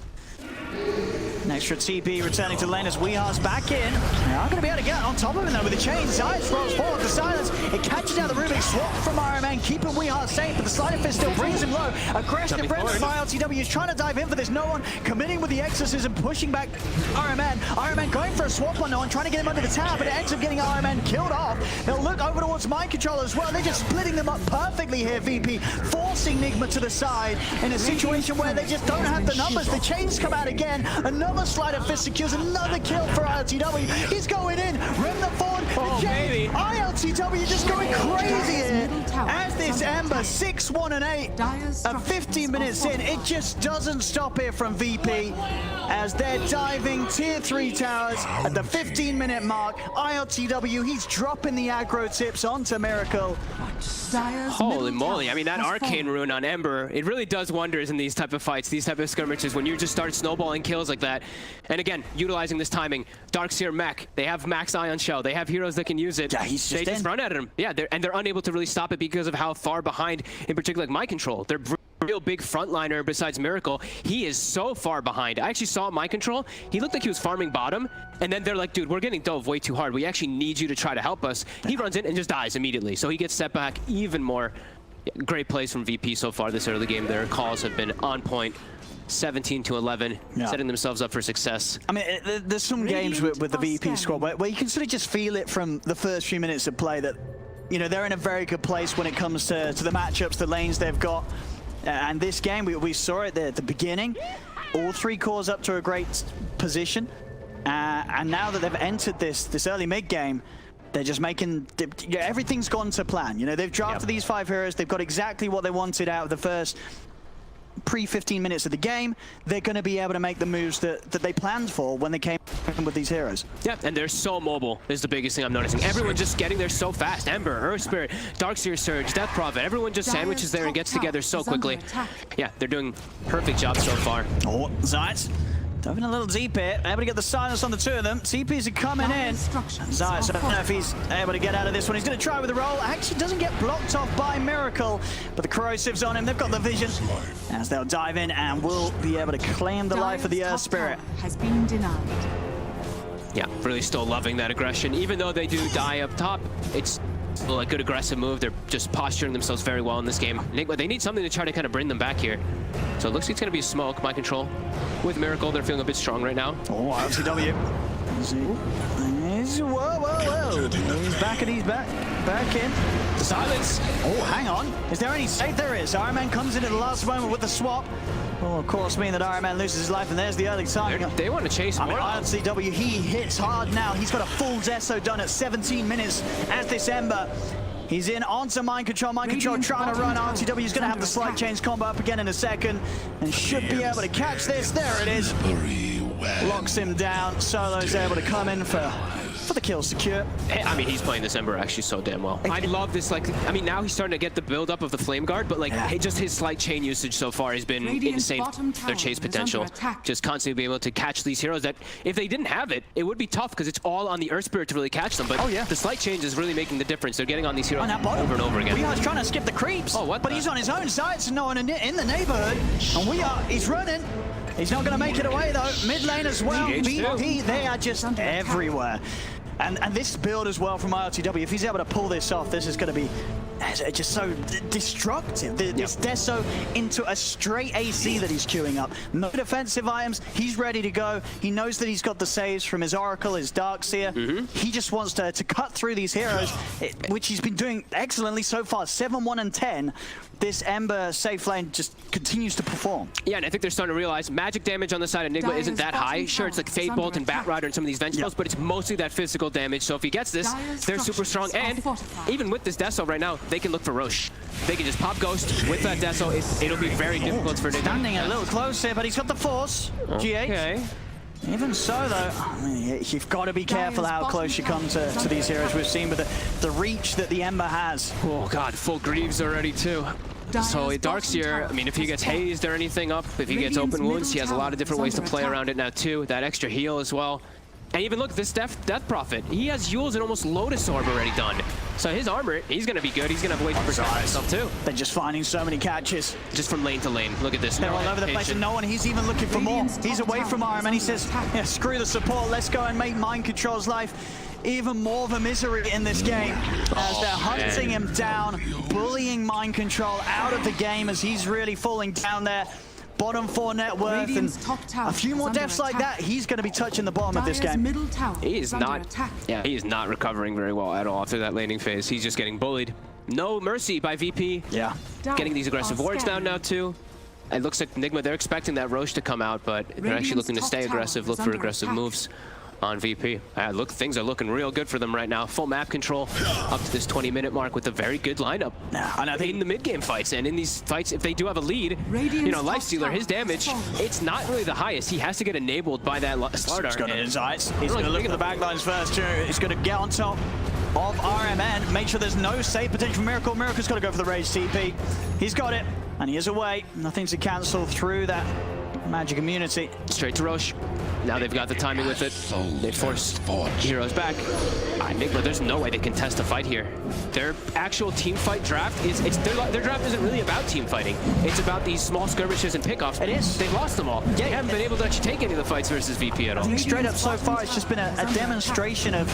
An extra TP returning to lane as Weehar's back in. They are going to be able to get on top of him, though, with the chain. Zayats rolls forward. The silence. It catches out the Rubik. Swap from Iron Man, keeping Weehar safe, but the Sleight of Fist still brings him low. Aggressive rep from ILTW. He's trying to dive in for this. No one committing with the Exorcism, pushing back Iron Man. Iron Man going for a swap on no one, trying to get him under the tower, but it ends up getting Iron Man killed off. They'll look over towards Mind Control as well. They're just splitting them up perfectly here, VP, forcing Nigma to the side in a situation where they just don't have the numbers. The chains come out again. Another Sleight of Fist secures another kill for ILTW. He's going in. Remnant forward. Baby. ILTW just going crazy here. As this Ember 6-1 and 8 at 15 minutes in, it just doesn't stop here from VP as they're diving tier 3 towers at the 15-minute mark. ILTW, he's dropping the aggro tips onto Miracle. Holy moly, I mean, that Arcane Rune on Ember, it really does wonders in these type of fights, these type of skirmishes, when you just start snowballing kills like that. And again, utilizing this timing, Darkseer Mech, they have max Ion Shell, they have heroes that can use it. Yeah, they just run at him. Yeah, they're unable to really stop it because of how far behind, in particular, like Mind Control. They're real big frontliner besides Miracle. He is so far behind. I actually saw Mind Control. He looked like he was farming bottom, and then they're like, dude, we're getting dove way too hard. We actually need you to try to help us. He runs in and just dies immediately. So he gets set back even more. Great plays from VP so far this early game. Their calls have been on point. 17-11, setting themselves up for success. I mean, there's some games with the VP squad where you can sort of just feel it from the first few minutes of play that, you know, they're in a very good place when it comes to the matchups, the lanes they've got. And this game, we saw it there at the beginning. All 3 cores up to a great position. And now that they've entered this early mid game, they're just making, everything's gone to plan. You know, they've drafted these 5 heroes. They've got exactly what they wanted out of the first pre-15 minutes of the game. They're going to be able to make the moves that they planned for when they came with these heroes. Yeah, and they're so mobile is the biggest thing I'm noticing. Everyone just getting there so fast. Ember, Earth Spirit, Darkseer Surge, Death Prophet, everyone just sandwiches there and gets together so quickly. Yeah, they're doing a perfect job so far. Oh, Zayats Diving a little deep here, able to get the silence on the two of them. TPs are coming in. Zayas, I don't know if he's able to get out of this one. He's going to try with the roll. Actually doesn't get blocked off by Miracle, but the corrosive's on him. They've got the vision as they'll dive in and will be able to claim the life of the Earth Spirit. Has been denied. Yeah, really still loving that aggression. Even though they do die up top, it's still a good aggressive move. They're just posturing themselves very well in this game. Nigma, they need something to try to kind of bring them back here. So it looks like it's going to be a smoke, mind control. With Miracle, they're feeling a bit strong right now. Oh, LCW. Whoa. He's back and he's back in. Silence. Oh, hang on. Is there any safe? There is. Iron Man comes in at the last moment with the swap. Will of course mean that Iron Man loses his life, and there's the early timing. They want to chase more. LCW, he hits hard now. He's got a full Deso done at 17 minutes as this Ember. He's in onto mind control trying to run. RTW is going to have the slight change combo up again in a second and should be able to catch this. There it is. Locks him down. Solo's able to come in for the kill secure. I mean, he's playing this Ember actually so damn well. I love this, like, I mean, now he's starting to get the build up of the Flame Guard, but like, just his slight chain usage so far has been insane. Their chase potential, just constantly being able to catch these heroes that, if they didn't have it, it would be tough because it's all on the Earth Spirit to really catch them. But the slight change is really making the difference. They're getting on these heroes over and over again. WeHeart's trying to skip the creeps. Oh, what? But he's on his own side, so no one in the neighborhood. And he's running. He's not going to make it away though. Mid lane as well. VP, they are just everywhere. And this build as well from RTW, if he's able to pull this off, this is going to be just so destructive. This Deso into a straight AC that he's queuing up. No defensive items. He's ready to go. He knows that he's got the saves from his Oracle, his Darkseer. He just wants to cut through these heroes, which he's been doing excellently so far. 7-1 and 10. This Ember safe lane just continues to perform. Yeah, and I think they're starting to realize magic damage on the side of Nigma isn't that high. Sure, it's like Fate Bolt and Batrider and some of these Venge spells, but it's mostly that physical damage. So if he gets this, they're super strong. And even with this Deso right now, they can look for Roche. They can just pop Ghost with that Deso. It'll be very difficult for Nigma. Standing a little close here, but he's got the Force. GH. Even so, though, I mean, you've got to be careful how close you come to these heroes. We've seen with the reach that the Ember has. Oh, God, full Greaves already, too. So Darkseer, I mean, if he gets hazed or anything up, if he gets open wounds, he has a lot of different ways to play around it now, too. That extra heal as well. And even look, this Death Prophet, he has Yules and almost Lotus Orb already done. So his armor, he's going to be good. He's going to have ways to protect himself, too. They're just finding so many catches. Just from lane to lane. Look at this. They're all over the place, and no one, he's even looking for more. He's away from Iron Man. He says, yeah, screw the support. Let's go and make Mind Control's life even more of a misery in this game as they're hunting him down, bullying Mind Control out of the game as he's really falling down there. Bottom 4 net worth, and a few more deaths like that, he's going to be touching the bottom of this game. He is not, he is not recovering very well at all after that laning phase. He's just getting bullied. No mercy by VP. Yeah. Getting these aggressive wards down now too. It looks like Nigma, they're expecting that Roche to come out, but they're actually looking to stay aggressive, look for aggressive moves on VP. Look, things are looking real good for them right now. Full map control up to this 20-minute mark with a very good lineup. And I think in the mid-game fights and in these fights, if they do have a lead, you know, Lifestealer, his damage, it's not really the highest. He has to get enabled by that Slardar. He's going to look at the backlines first, too. He's going to get on top of RMN, make sure there's no save potential for Miracle. Miracle's got to go for the Rage TP. He's got it, and he is away. Nothing to cancel through that magic immunity. Straight to Roche. Now they've got the timing with it. They forced heroes back. Nigma, there's no way they can test a fight here. Their actual team fight draft is, their draft isn't really about team fighting. It's about these small skirmishes and pickoffs. It is. They've lost them all. Yeah, they haven't been able to actually take any of the fights versus VP at all. I think straight up so far, it's just been a demonstration of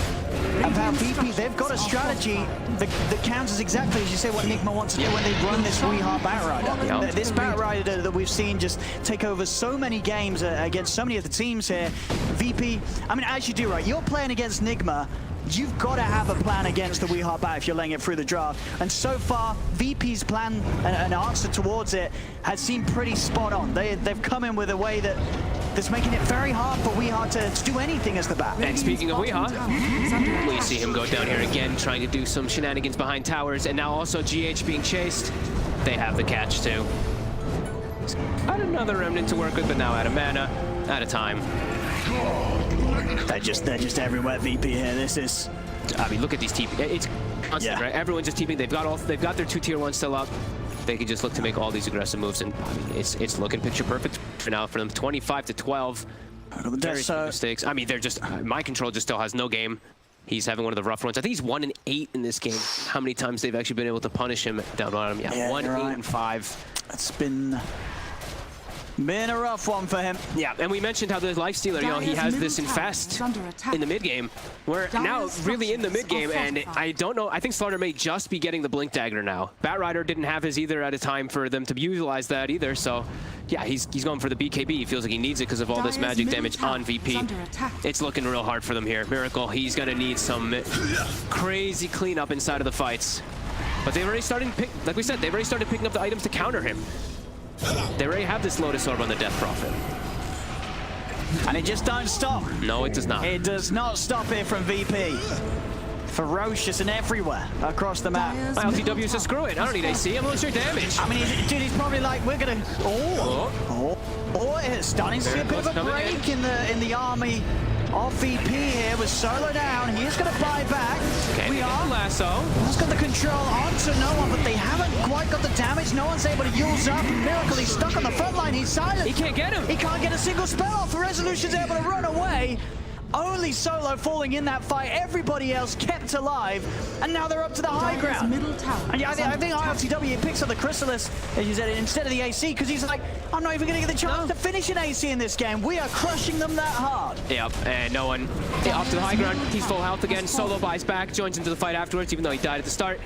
how VP, they've got a strategy that counters exactly, as you say, what Nigma wants to do when they run this Weehar Batrider. This Batrider that we've seen just take over so many games against so many of the teams here. VP, I mean, as you do, right, you're playing against Nigma, you've got to have a plan against the Weehar Bat if you're laying it through the draft. And so far, VP's plan and answer towards it has seemed pretty spot on. They've come in with a way that's making it very hard for Weehar to do anything as the Bat. And speaking of Weehar, we see him go down here again, trying to do some shenanigans behind towers, and now also GH being chased. They have the catch too. He's got another remnant to work with, but now out of mana, out of time. They're just everywhere, VP here. This is, I mean, look at these TP. It's constant, right? Everyone's just TPing. They've got their 2 tier 1s still up. They can just look to make all these aggressive moves, and I mean, it's looking picture perfect for now for them. 25-12. Very few mistakes. I mean, they're just my control just still has no game. He's having one of the rough runs. I think he's 1 and 8 in this game. How many times they've actually been able to punish him down bottom? Yeah, 1, 8, and 5. It's been a rough one for him. Yeah, and we mentioned how the Lifestealer, you know, he has this infest in the mid game. We're now really in the mid game, and I don't know. I think Slaughter may just be getting the Blink Dagger now. Batrider didn't have his either at a time for them to utilize that either. So, yeah, he's going for the BKB. He feels like he needs it because of all this magic damage on VP. It's looking real hard for them here. Miracle, he's gonna need some crazy cleanup inside of the fights. But they've already started, like we said, they've already started picking up the items to counter him. They already have this Lotus Orb on the Death Prophet. And it just don't stop. No, it does not. It does not stop here from VP. Ferocious and everywhere across the map. My LTW says screw it. I don't need AC. I'm your damage. I mean, dude, he's probably like, we're gonna. It's starting to see a bit of a break in the army of VP here with Solo down. He is going to buy back. Okay, we are lasso. He's got the control onto no one, but they haven't quite got the damage. No one's able to use up. Miracle, he's stuck on the front line. He's silent. He can't get him. He can't get a single spell off. Resolution's able to run away. Only Solo falling in that fight. Everybody else kept alive, and now they're up to the high ground. And yeah, I think ILTW picks up the Chrysalis, as you said, instead of the AC, because he's like, I'm not even going to get the chance to finish an AC in this game. We are crushing them that hard. Yep, and no one up to the high ground. He's full health again. Solo buys back, joins into the fight afterwards, even though he died at the start.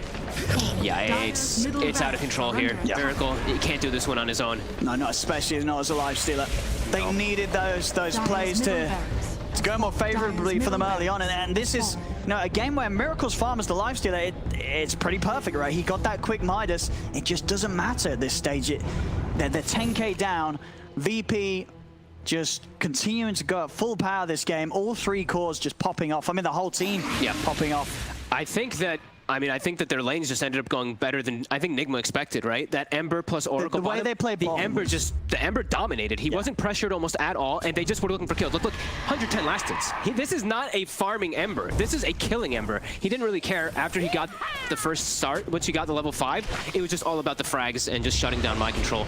Yeah, it's out of control here. Yeah. Miracle, he can't do this one on his own. No, not especially not as a Lifestealer. They needed those plays to go more favorably for them early on, and this is, you know, a game where Miracle's farm as the Lifestealer, it's pretty perfect, right? He got that quick Midas. It just doesn't matter at this stage. They're 10k down. VP just continuing to go at full power this game. All 3 cores just popping off. I mean, the whole team popping off. I think that their lanes just ended up going better than I think Nigma expected, right? That Ember plus Oracle. The way they played the Ember dominated. He wasn't pressured almost at all, and they just were looking for kills. Look, 110 last hits. This is not a farming Ember. This is a killing Ember. He didn't really care after he got the first start. Once he got the level 5, it was just all about the frags and just shutting down my control.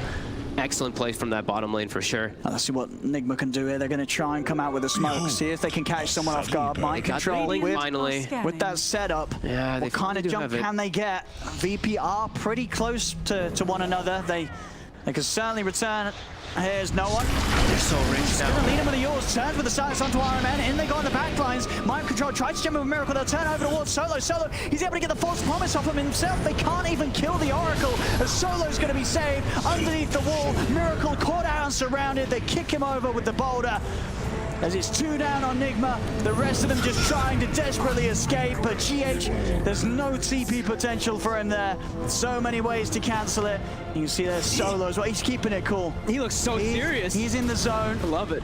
Excellent play from that bottom lane for sure. Let's see what Nigma can do here. They're going to try and come out with a smoke, see if they can catch someone off guard. Mind control with that setup. Yeah, what kind of jump can they get? VP are pretty close to one another. They can certainly return. Here's no one. They're so rich now. Gonna lead him with the yours. Turns with the silence onto Iron Man. In they go on the back lines. Mind control tries to jump with Miracle. They'll turn over towards Solo. Solo, he's able to get the false promise off him himself. They can't even kill the Oracle, as Solo's gonna be saved underneath the wall. Miracle caught out and surrounded. They kick him over with the boulder. As it's 2 down on Nigma, the rest of them just trying to desperately escape, but GH, there's no TP potential for him there. So many ways to cancel it. You can see there's Solo as well. He's keeping it cool. He looks so serious. He's in the zone. I love it.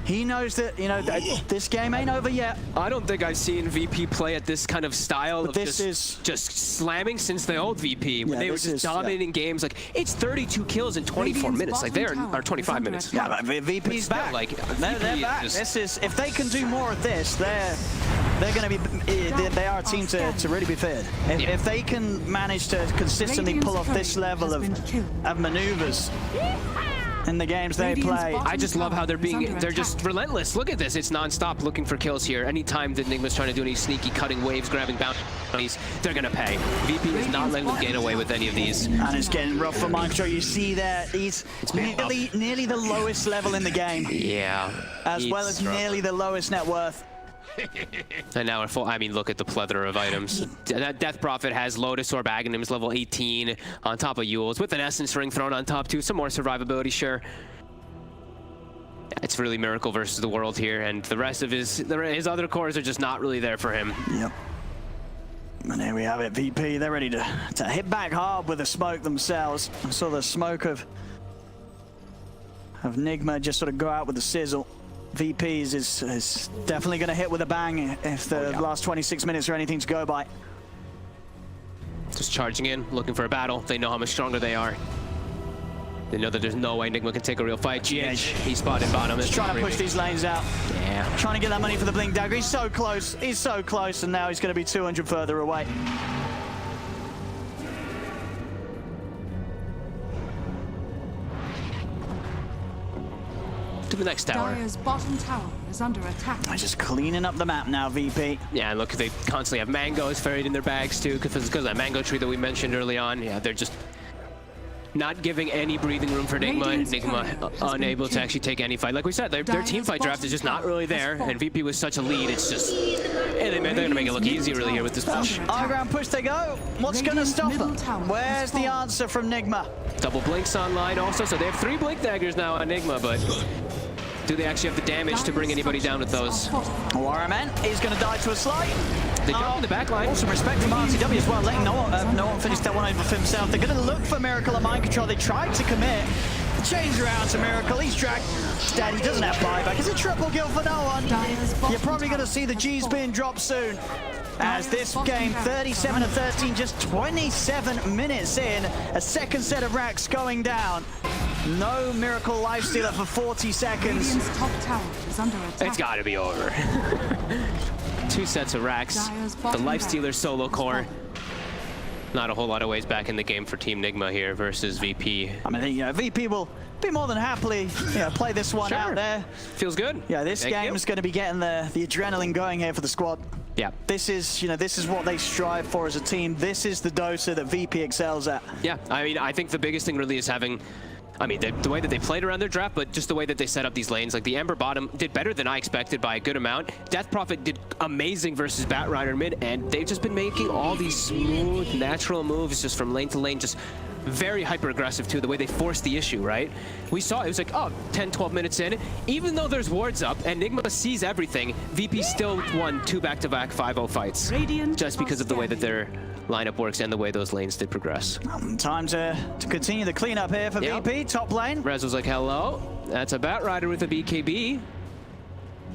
He knows that, you know, this game ain't over yet. I don't think I've seen VP play at this kind of style but of just slamming since the old VP. When they were just dominating games. Like, it's 32 kills in 24 minutes. Like, they are 25 minutes. Yeah, but VP's back. Like, they're back. This is, if they can do more of this, they're going to be, they are a team to really be feared. If they can manage to consistently pull off this level of maneuvers in the games they play. I just love how they're just relentless. Look at this, it's non-stop looking for kills here. Anytime that Nigma's trying to do any sneaky cutting waves, grabbing bounties, they're gonna pay. VP is not letting them gain away with any of these. And it's getting rough for Mindcontrol. You see there, he's nearly the lowest level in the game. Yeah. As well as nearly the lowest net worth. And now, I mean, look at the plethora of items. That Death Prophet has Lotus Orb Aghanims level 18 on top of Yules, with an Essence Ring thrown on top too. Some more survivability, sure. It's really Miracle versus the world here, and the rest of his other cores are just not really there for him. Yep. And there we have it, VP. They're ready to hit back hard with the smoke themselves. I saw the smoke of Nigma just sort of go out with the sizzle. VP's is definitely going to hit with a bang if the last 26 minutes are anything to go by. Just charging in, looking for a battle. They know how much stronger they are. They know that there's no way Nigma can take a real fight. GH, he's spotted bottom. He's trying to push these lanes out. Yeah. Trying to get that money for the Blink Dagger. He's so close. He's so close, and now he's going to be 200 further away. to the next tower. Dire's bottom tower is under attack. They're just cleaning up the map now, VP. Yeah, and look, they constantly have mangoes buried in their bags too, because of that mango tree that we mentioned early on. Yeah, they're just not giving any breathing room for Nigma. Nigma unable to actually take any fight. Like we said, their team fight draft is just not really there, and VP with such a lead, it's just... they're going to make it look easy really here with this push. High ground push they go. What's going to stop them? Where's the answer from Nigma? Double blinks online also, so they have 3 blink daggers now on Nigma, but do they actually have the damage to bring anybody down with those? Warman is going to die to a slide. They go in the back line. Also respect from RTW as well, letting no one finish that one over for himself. They're going to look for Miracle and Mind Control. They tried to commit. Change around to Miracle. He's dragged. Instead, he doesn't have buyback. It's a triple kill for no one. You're probably going to see the G's being dropped soon. As this game, 37-13, just 27 minutes in, a second set of racks going down. No Miracle Lifestealer for 40 seconds. Top tower is under attack. It's got to be over. 2 sets of racks. The Lifestealer solo core. Not a whole lot of ways back in the game for Team Nigma here versus VP. I mean, VP will be more than happily play this one out there. Feels good. Yeah, this game is going to be getting the adrenaline going here for the squad. Yeah. This is what they strive for as a team. This is the Dota that VP excels at. Yeah, I mean, I think the biggest thing really is having, I mean, the way that they played around their draft, but just the way that they set up these lanes. Like the Ember bottom did better than I expected by a good amount. Death Prophet did amazing versus Batrider mid, and they've just been making all these smooth, natural moves just from lane to lane, just very hyper-aggressive too, the way they forced the issue, right? We saw it was like, 10, 12 minutes in, even though there's wards up and Nigma sees everything, VP still won 2 back-to-back 5-0 fights. Just because of the way that their lineup works and the way those lanes did progress. Time to continue the cleanup here for VP, top lane. Rez was like, hello, that's a Batrider with a BKB,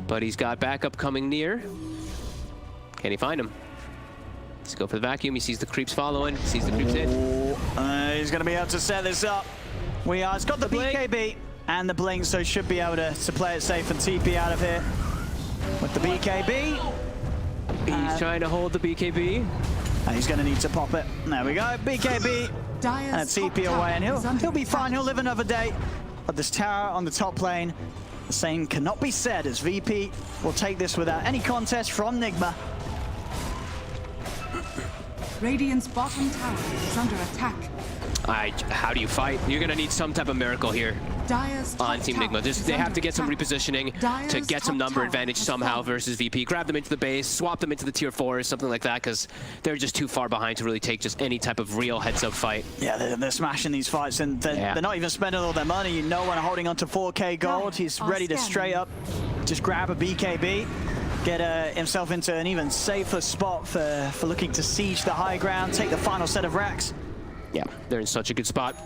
but he's got backup coming near. Can he find him? Let's go for the vacuum. He sees the creeps following, sees the creeps in. He's going to be able to set this up. He's got the BKB and the blink, so should be able to play it safe and TP out of here. With the BKB. He's trying to hold the BKB. And he's going to need to pop it. There we go, BKB. And a TP away, and he'll be fine. He'll live another day. But this tower on the top lane, the same cannot be said, as VP will take this without any contest from Nigma. Radiant's bottom tower is under attack. How do you fight? You're going to need some type of miracle here on Team Nigma. They have to get some repositioning to get some number advantage somehow versus VP. Grab them into the base, swap them into the tier 4s, something like that, because they're just too far behind to really take just any type of real heads-up fight. Yeah, they're smashing these fights, and they're not even spending all their money. No one holding on to 4K gold. He's ready to straight up just grab a BKB. Get himself into an even safer spot for looking to siege the high ground, take the final set of racks. Yeah, they're in such a good spot.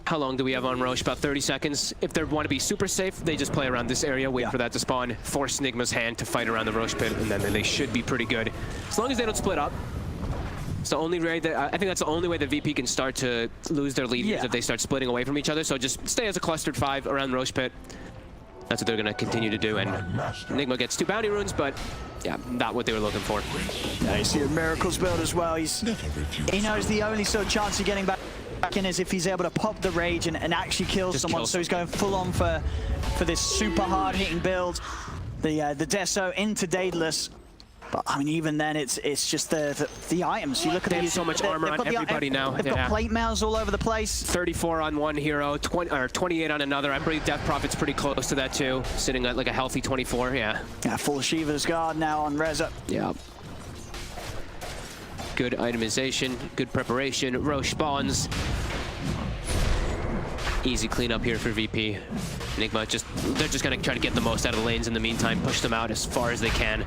How long do we have on Roche? About 30 seconds. If they want to be super safe, they just play around this area, wait for that to spawn, force Nigma's hand to fight around the Roche pit, and then they should be pretty good. As long as they don't split up. It's the only way that, I think that's the only way that VP can start to lose their lead is if they start splitting away from each other. So just stay as a clustered 5 around Roche pit. That's what they're going to continue to do, and Nigma gets 2 bounty runes, but yeah, not what they were looking for. Yeah, you see a Miracles build as well. He knows the only sort of chance of getting back in is if he's able to pop the rage and actually kill someone. So he's going full on for this super hard hitting build. The Deso into Daedalus. But I mean, even then, it's just the items. You look at they have so much armor on everybody now. They've got plate mails all over the place. 34 on one hero, 28 on another. I believe Death Prophet's pretty close to that too, sitting at like a healthy 24. Yeah. Yeah, full Shiva's guard now on Reza. Yeah. Good itemization, good preparation. Roche spawns. Easy cleanup here for VP. Nigma they're just gonna try to get the most out of the lanes in the meantime, push them out as far as they can.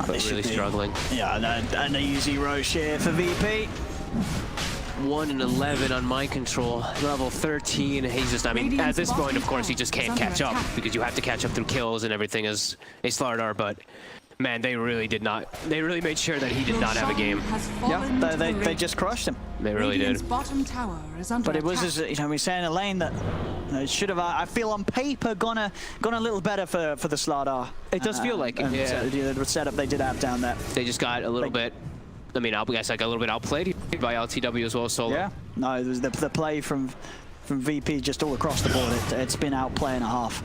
But really struggling. Yeah, an easy Roche here for VP. 1 and 11 on mind control, level 13. He's just, I mean, at this point, of course, he just can't catch up because you have to catch up through kills and everything as a Slardar, but man, they really did not. They really made sure that he did not have a game. Yeah, they just crushed him. They really did. Bottom tower is under but it was, we say in a lane that it should have. I feel on paper gone a little better for the Slardar. It does feel like it. Yeah. The setup they did have down there. They just got a little bit. I mean, I guess like a little bit outplayed by LTW as well. Solo. Yeah. No, it was the play from from VP just all across the board. It's been outplay and a half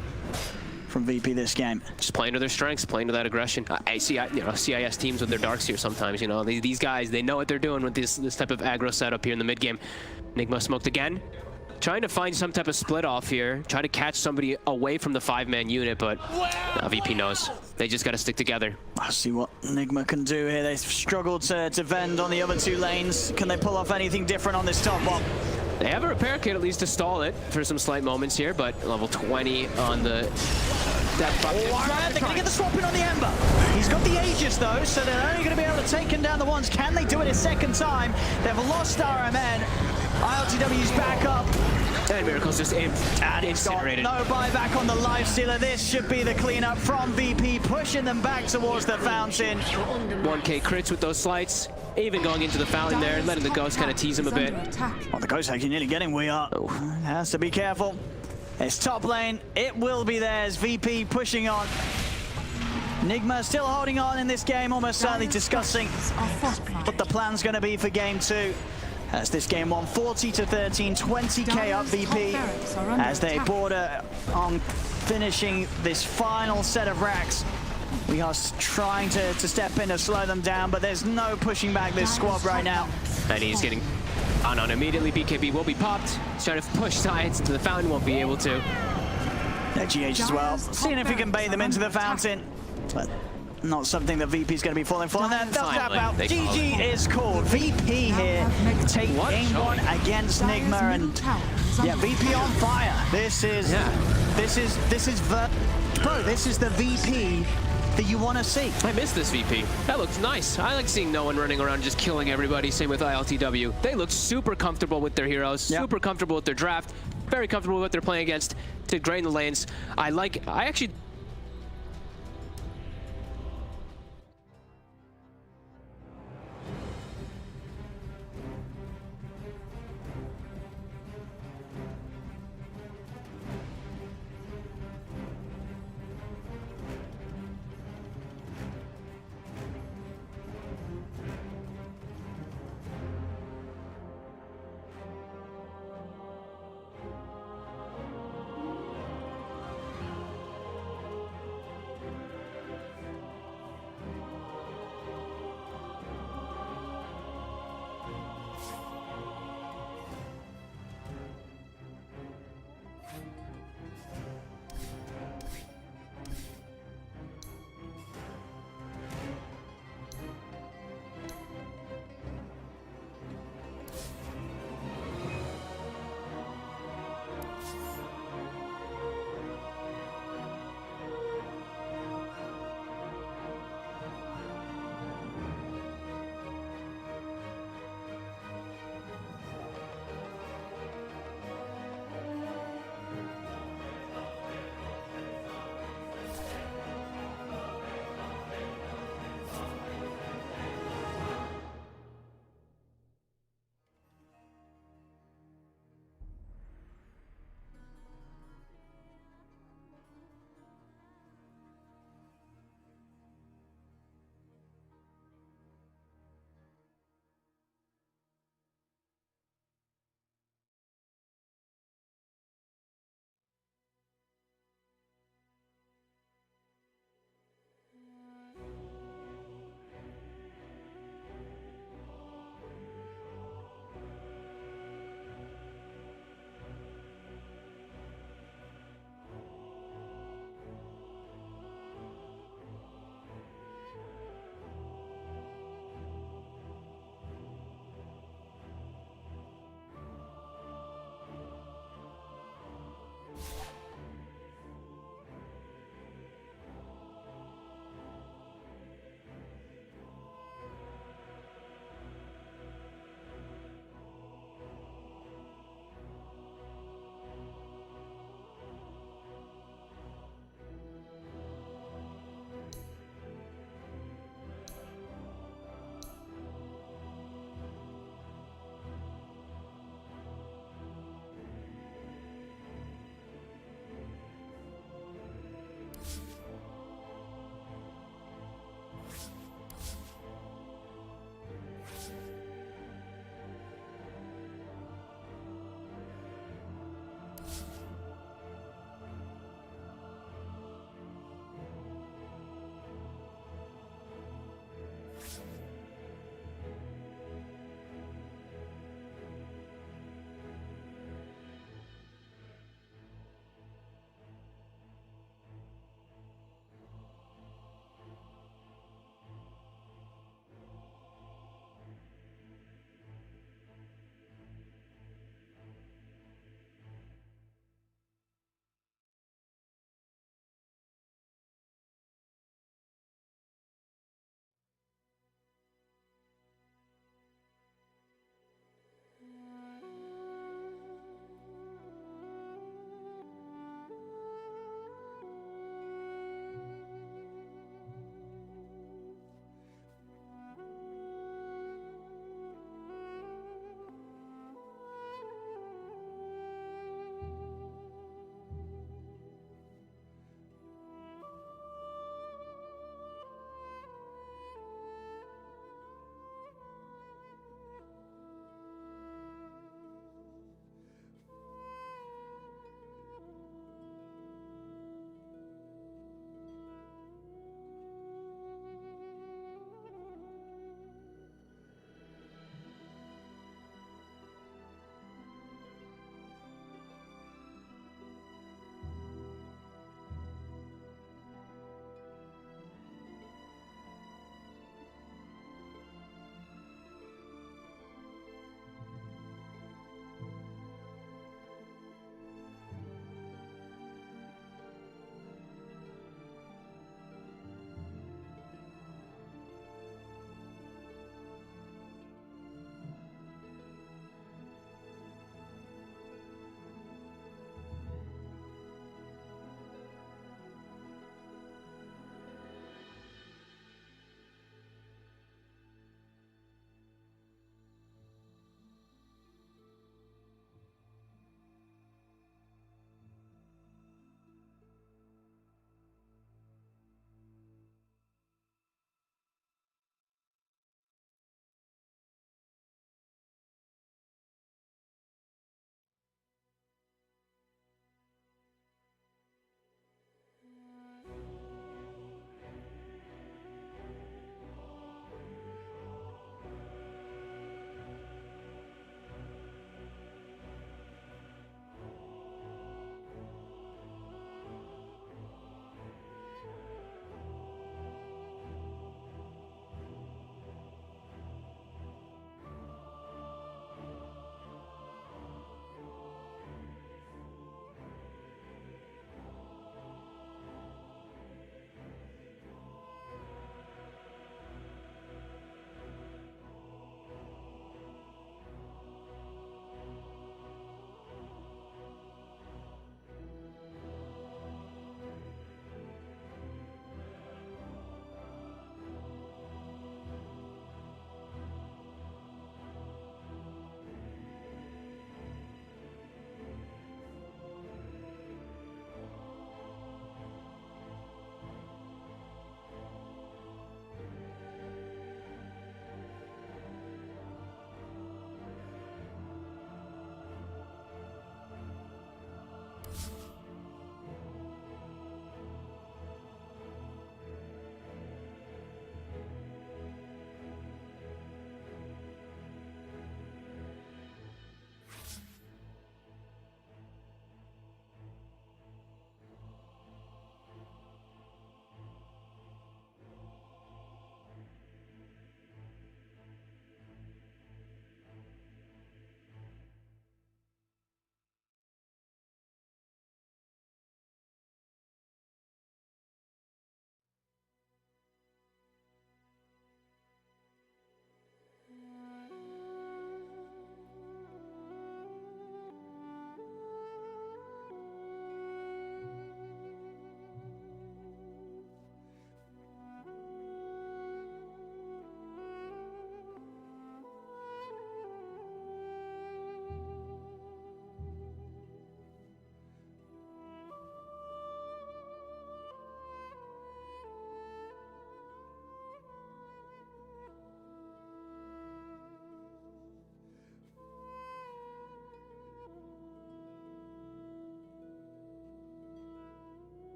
from VP this game. Just playing to their strengths, playing to that aggression. I see, CIS teams with their darks here sometimes. These guys, they know what they're doing with this type of aggro setup here in the mid game. Nigma smoked again. Trying to find some type of split off here. Try to catch somebody away from the 5-man unit, but VP knows. They just got to stick together. I'll see what Nigma can do here. They've struggled to vend on the other two lanes. Can they pull off anything different on this top one? They have a repair kit at least to stall it for some slight moments here, but level 20 on the... They're going to get the swap in on the Ember. He's got the Aegis though, so they're only going to be able to take him down the ones. Can they do it a second time? They've lost RMN. ILTW's back up. And Miracle's just incinerated. No buyback on the Lifestealer. This should be the cleanup from VP, pushing them back towards the fountain. 1k crits with those slights. Even going into the fountain there, letting the Ghost kind of tease him a bit. Well, the Ghost actually nearly getting We Are. Has to be careful. It's top lane. It will be theirs. VP pushing on. Nigma still holding on in this game, almost certainly discussing what the plan's going to be for game 2. As this game won 40-13, 20k up VP as they border on finishing this final set of racks. We are trying to step in to slow them down, but there's no pushing back this squad right now. And he's getting on immediately. BKB will be popped. He's trying to push sides into the fountain, won't be able to. GH as well, seeing if he can bait them into the fountain, but not something that VP's going to be falling for. And then they'll tap out. GG is called. VP here take game 1 against Nigma, and yeah, VP on fire. This is the VP that you want to see. I miss this VP. That looks nice. I like seeing no one running around just killing everybody. Same with ILTW. They look super comfortable with their heroes, super comfortable with their draft, very comfortable with what they're playing against to drain the lanes. I actually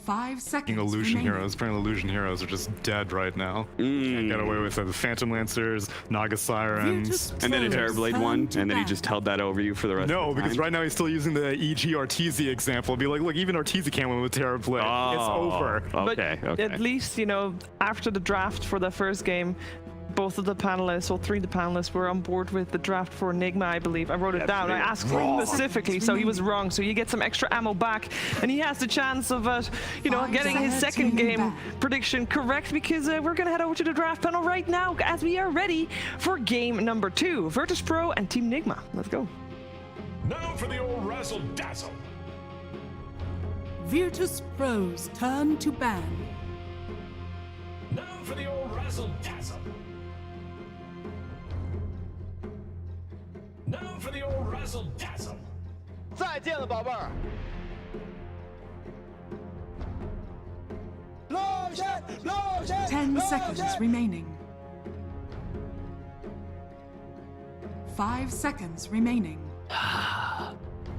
5 seconds Illusion remaining. heroes, playing illusion heroes are just dead right now. Can't get away with it. The Phantom Lancers, Naga Sirens, and then a Terrorblade one, and then he just held that over you for the rest of the time. No, because right now he's still using the EG Arteezy example. Be like, look, even Arteezy can't win with Terrorblade. It's over. Okay, But at least, you know, after the draft for the first game, both of the panelists, or 3 of the panelists, were on board with the draft for Nigma, I believe. I wrote it down. I asked him specifically, so he was wrong. So you get some extra ammo back, and he has the chance of, you know, getting his second game prediction correct, because we're going to head over to the draft panel right now as we are ready for game number 2. Virtus Pro and Team Nigma. Let's go. Now for the old razzle-dazzle. Virtus Pro's turn to ban. Now for the old razzle-dazzle. Now for the old razzle-dazzle. 再见了，宝贝儿。10 seconds remaining. 5 seconds remaining.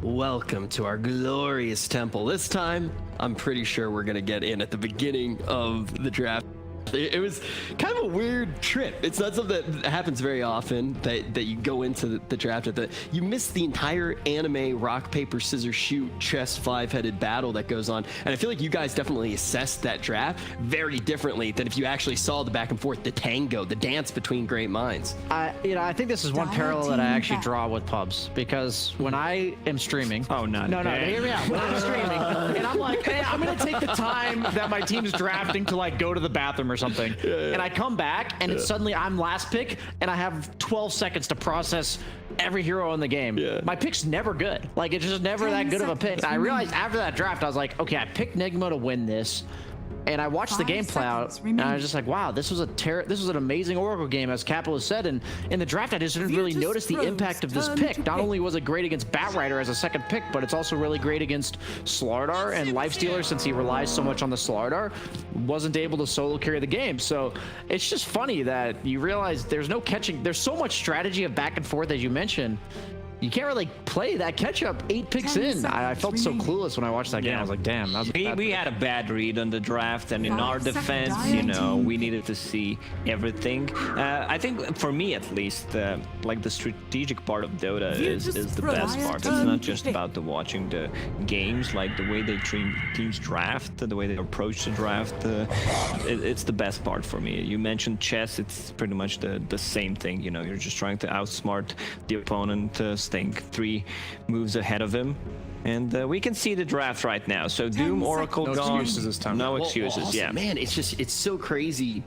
Welcome to our glorious temple. This time, I'm pretty sure we're gonna get in at the beginning of the draft. It was kind of a weird trip. It's not something that happens very often, that you go into the draft at you miss the entire anime rock, paper, scissors, shoot, chess, 5-headed battle that goes on. And I feel like you guys definitely assessed that draft very differently than if you actually saw the back and forth, the tango, the dance between great minds. I think this is one parallel that I actually draw with pubs, because when I am streaming, no, hear me out. When I'm streaming, and I'm like, hey, I'm gonna take the time that my team's drafting to like go to the bathroom or something, and I come back and it's suddenly I'm last pick and I have 12 seconds to process every hero in the game. My pick's never good. Like, it's just never that good of a pick. And I realized after that draft, I was like, okay, I picked Nigma to win this. And I watched the game play out, and I was just like, wow, this was an amazing Oracle game, as Capitalist said. And in the draft, I just didn't really notice the impact of this pick. Not only was it great against Batrider as a second pick, but it's also really great against Slardar and Lifestealer, since he relies so much on the Slardar. Wasn't able to solo carry the game. So it's just funny that you realize there's no catching. There's so much strategy of back and forth, as you mentioned. You can't really play that catch-up 8 picks in. I felt so clueless when I watched that game. I was like, damn. We had a bad read on the draft, and in our defense, you know, we needed to see everything. I think, for me at least, like the strategic part of Dota is the best part. It's not just about the watching the games, like the way they teams draft, the way they approach the draft. It's the best part for me. You mentioned chess. It's pretty much the same thing. You know, you're just trying to outsmart the opponent, staying 3 moves ahead of him. And we can see the draft right now. So Doom, Oracle no gone. excuses this time. No excuses, awesome. yeah. Man, it's so crazy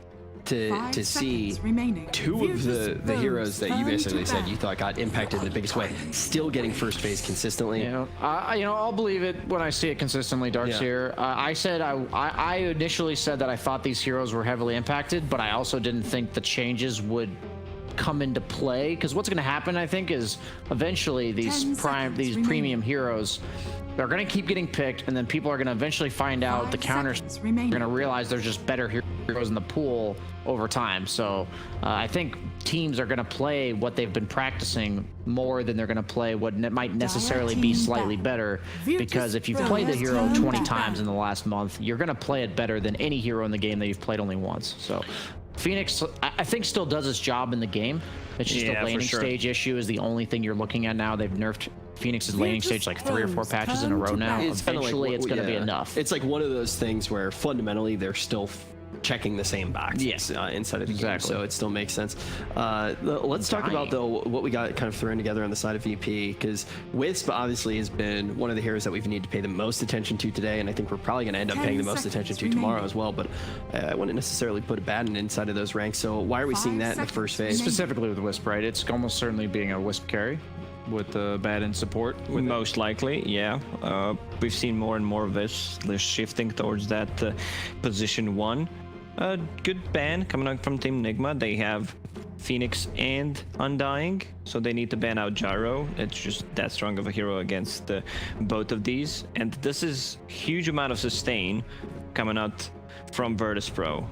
to see remaining. 2 of the heroes that you basically said you thought got impacted in the biggest way still getting first phase consistently. I'll believe it when I see it consistently. Darkseer. I initially said that I thought these heroes were heavily impacted, but I also didn't think the changes would come into play, because what's going to happen, I think, is eventually these premium heroes, they're going to keep getting picked, and then people are going to eventually find out the counters. They're going to realize there's just better heroes in the pool over time. So I think teams are going to play what they've been practicing more than they're going to play what might necessarily be slightly better, because if you've played the hero 20 times in the last month, you're going to play it better than any hero in the game that you've played only once. So Phoenix, I think, still does its job in the game. It's just the laning stage issue is the only thing you're looking at now. They've nerfed Phoenix's laning stage like 3 or 4 patches in a row now. Eventually, it's going to be enough. It's like one of those things where fundamentally they're still checking the same boxes inside of the game, so it still makes sense. Let's talk about, though, what we got kind of thrown together on the side of VP, because Wisp obviously has been one of the heroes that we've needed to pay the most attention to today, and I think we're probably going to end up paying the most attention to tomorrow as well, but I wouldn't necessarily put a Batten inside of those ranks. So why are we seeing that in the first phase? Specifically with Wisp, right? It's almost certainly being a Wisp carry with the Batten support. Most likely, yeah. We've seen more and more of this. They're shifting towards that position 1. A good ban coming out from Team Nigma. They have Phoenix and Undying, so they need to ban out Gyro. It's just that strong of a hero against both of these. And this is huge amount of sustain coming out from Virtus Pro.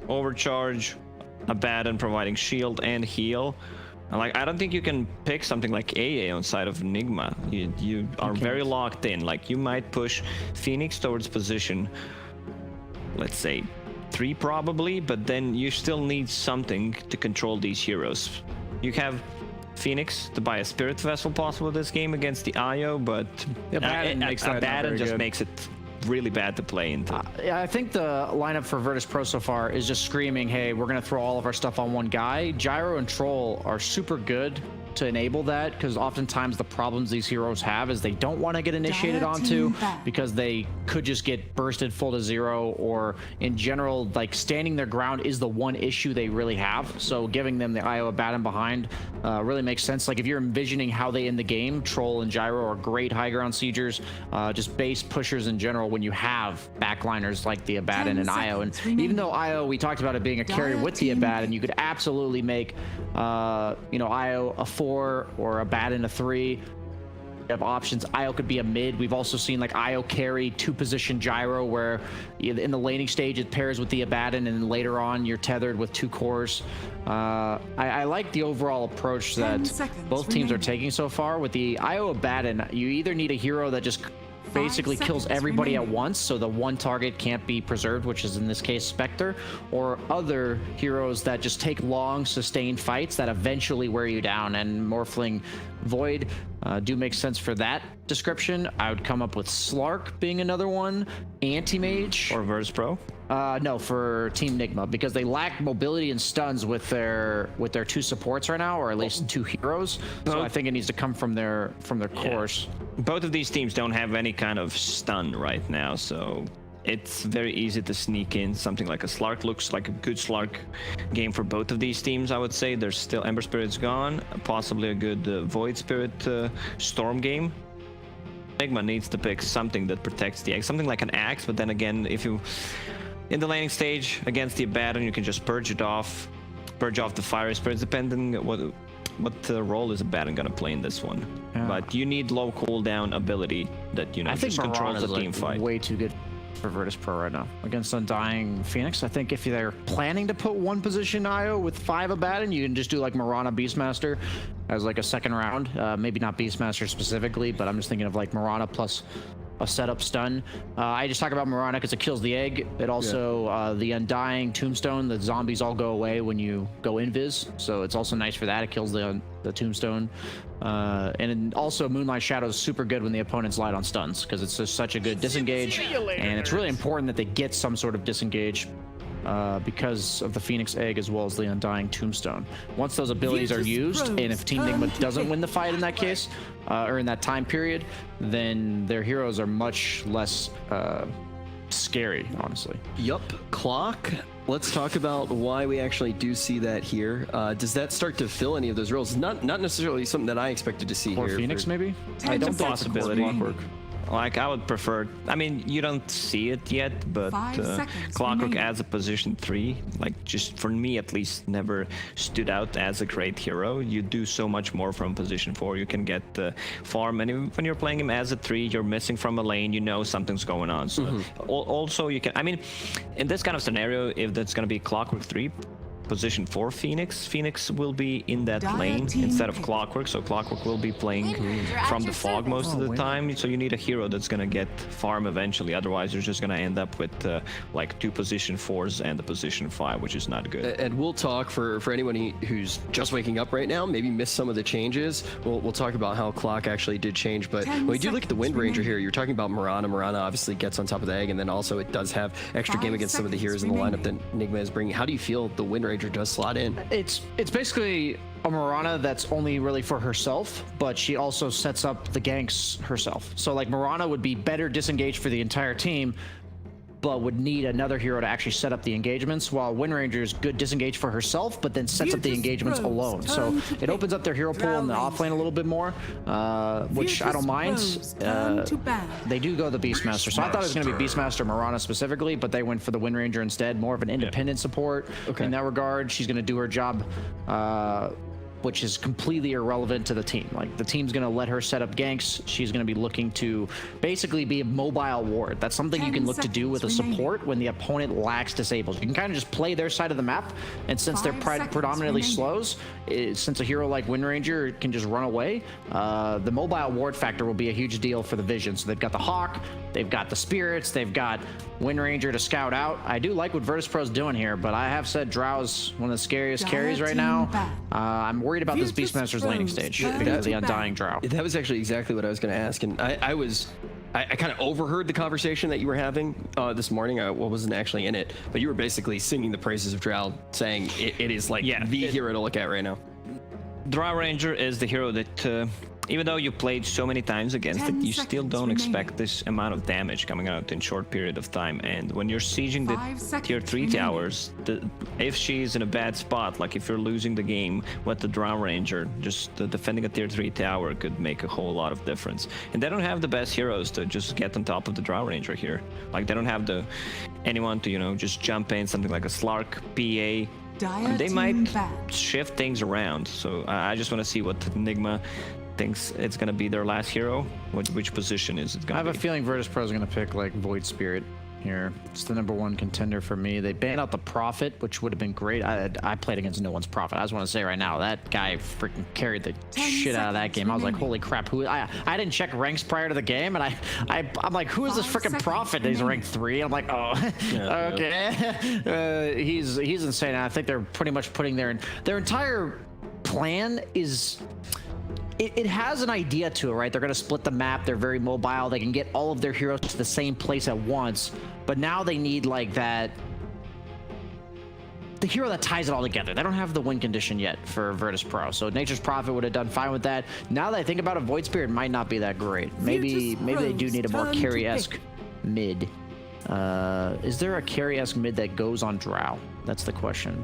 Overcharge, Abaddon providing shield and heal. Like, I don't think you can pick something like AA on side of Nigma. You are very locked in. Like, you might push Phoenix towards position, let's say 3 probably, but then you still need something to control these heroes. You have Phoenix to buy a Spirit Vessel possible this game against the IO, but Abaddon makes it really bad to play into. Yeah, I think the lineup for Virtus Pro so far is just screaming, hey, we're going to throw all of our stuff on one guy. Gyro and Troll are super good to enable that, because oftentimes the problems these heroes have is they don't want to get initiated onto because they could just get bursted full to 0, or in general, like, standing their ground is the one issue they really have. So giving them the IO Abaddon behind really makes sense. Like, if you're envisioning how they end the game, Troll and Gyro are great high ground siegers, just base pushers in general when you have backliners like the Abaddon and IO. And even though IO, we talked about it being a carry with the Abaddon, you could absolutely make IO a 4 or Abaddon a 3. You have options. IO could be a mid. We've also seen like IO carry 2-position Gyro, where in the laning stage it pairs with the Abaddon, and then later on you're tethered with 2 cores. I like the overall approach that both teams are taking so far. With the IO Abaddon, you either need a hero that just basically kills everybody at once, so the one target can't be preserved, which is in this case Spectre, or other heroes that just take long sustained fights that eventually wear you down, and Morphling Void do make sense for that description. I would come up with Slark being another one, Anti-Mage. Or Virtus Pro? No, for Team Nigma, because they lack mobility and stuns with their 2 supports right now, or at least 2 heroes. So I think it needs to come from their cores. Both of these teams don't have any kind of stun right now, so it's very easy to sneak in. Something like a Slark looks like a good Slark game for both of these teams, I would say. There's still Ember Spirit's gone, possibly a good Void Spirit Storm game. Nigma needs to pick something that protects the egg, something like an axe, but then again, if you in the laning stage against the Abaddon, you can just purge off the Fire Spirits, depending what role is Abaddon gonna play in this one. But you need low cooldown ability that I think just controls the team fight. Way too good for Virtus Pro right now against Undying Phoenix. I think if they're planning to put 1-position IO with 5 Abaddon, you can just do like Mirana Beastmaster as like a second round. Maybe not Beastmaster specifically, but I'm just thinking of like Mirana plus a setup stun. I just talk about Mirana because it kills the egg. It also, the Undying Tombstone, the zombies all go away when you go invis, so it's also nice for that. It kills the Tombstone. And also Moonlight Shadow is super good when the opponent's light on stuns, because it's just such a good disengage, and it's really important that they get some sort of disengage because of the Phoenix Egg as well as the Undying Tombstone. Once those abilities are used, and if Team Nigma doesn't win the fight in that case, or in that time period, then their heroes are much less scary, honestly. Yup. Clock. Let's talk about why we actually do see that here. Does that start to fill any of those roles? Not necessarily something that I expected to see or here. Or Phoenix, maybe? I don't think possibility. Like, I would prefer, I mean, you don't see it yet, but Clockwork adds a position 3, like, just for me at least, never stood out as a great hero. You do so much more from position 4. You can get the farm, and when you're playing him as a 3, you're missing from a lane, you know something's going on. So also you can, I mean, in this kind of scenario, if that's going to be Clockwork 3, position 4 Phoenix will be in that lane instead of Clockwork, so Clockwork will be playing from the fog most of the time, so you need a hero that's gonna get farm eventually, otherwise you're just gonna end up with like 2 position 4s and a position 5, which is not good. And we'll talk for anyone who's just waking up right now, maybe missed some of the changes, we'll talk about how Clock actually did change, but when we do look at the Wind Ranger here, you're talking about Mirana obviously gets on top of the egg, and then also it does have extra game against some of the heroes in the lineup that Nigma is bringing. How do you feel the Wind Ranger does slot in? It's basically a Mirana that's only really for herself, but she also sets up the ganks herself. So like Mirana would be better disengaged for the entire team, but would need another hero to actually set up the engagements, while Wind Ranger is good disengage for herself, but then sets up the engagements alone. So it opens up their hero pool in the offlane a little bit more, which I don't mind. They do go the Beastmaster, so I thought it was going to be Beastmaster Mirana specifically, but they went for the Wind Ranger instead, more of an independent support in that regard. She's going to do her job which is completely irrelevant to the team. Like, the team's going to let her set up ganks. She's going to be looking to basically be a mobile ward. That's something you can look to do with a support when the opponent lacks disables. You can kind of just play their side of the map, and since they're predominantly slows, since a hero like Wind Ranger can just run away, the mobile ward factor will be a huge deal for the Vision. So they've got the Hawk, they've got the Spirits, they've got Wind Ranger to scout out. I do like what Virtus.pro's doing here, but I have said Drow's one of the scariest carries right now. I'm worried about this Beastmaster's laning stage because of the Undying Drow. That was actually exactly what I was going to ask, and I kind of overheard the conversation that you were having this morning. I wasn't actually in it, but you were basically singing the praises of Drow, saying it is like the hero to look at right now. Drow Ranger is the hero that, even though you played so many times against it, you still don't expect this amount of damage coming out in short period of time. And when you're sieging the tier 3 towers, if she's in a bad spot, like if you're losing the game with the Drow Ranger, just defending a tier 3 tower could make a whole lot of difference. And they don't have the best heroes to just get on top of the Drow Ranger here. Like, they don't have anyone to, you know, just jump in, something like a Slark, PA. They might shift things around. So I just want to see what Nigma thinks it's going to be their last hero. Which position is it going to be? I have a feeling Virtus.pro is going to pick like Void Spirit here. It's the #1 contender for me. They banned out the Prophet, which would have been great. I played against no one's Prophet. I just want to say right now, that guy freaking carried the shit out of that game. I was like, holy crap, I didn't check ranks prior to the game, and I'm like, who is this freaking Prophet? He's ranked 3. I'm like, oh, okay. He's insane. I think they're pretty much putting their entire plan is... It has an idea to it, right? They're going to split the map. They're very mobile. They can get all of their heroes to the same place at once. But now they need like the hero that ties it all together. They don't have the win condition yet for Virtus.pro. So Nature's Prophet would have done fine with that. Now that I think about it, Void Spirit might not be that great. Maybe they do need a more carry-esque mid. Is there a carry-esque mid that goes on Drow? That's the question.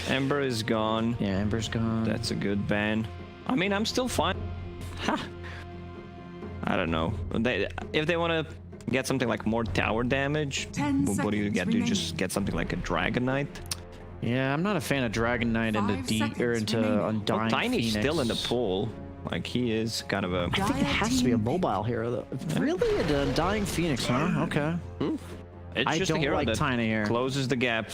Ember is gone. Yeah, Ember's gone. That's a good ban. I mean, I'm still fine. I don't know. If they want to get something like more tower damage, what do you get? Do you just get something like a Dragon Knight? Yeah, I'm not a fan of Dragon Knight into Undying well, Tiny's Phoenix. Still in the pool. Like, he is kind of a... I think it has to be a mobile hero, though. Really? An Undying Phoenix, huh? Okay. It's just I don't a hero like that Tiny here. Closes the gap,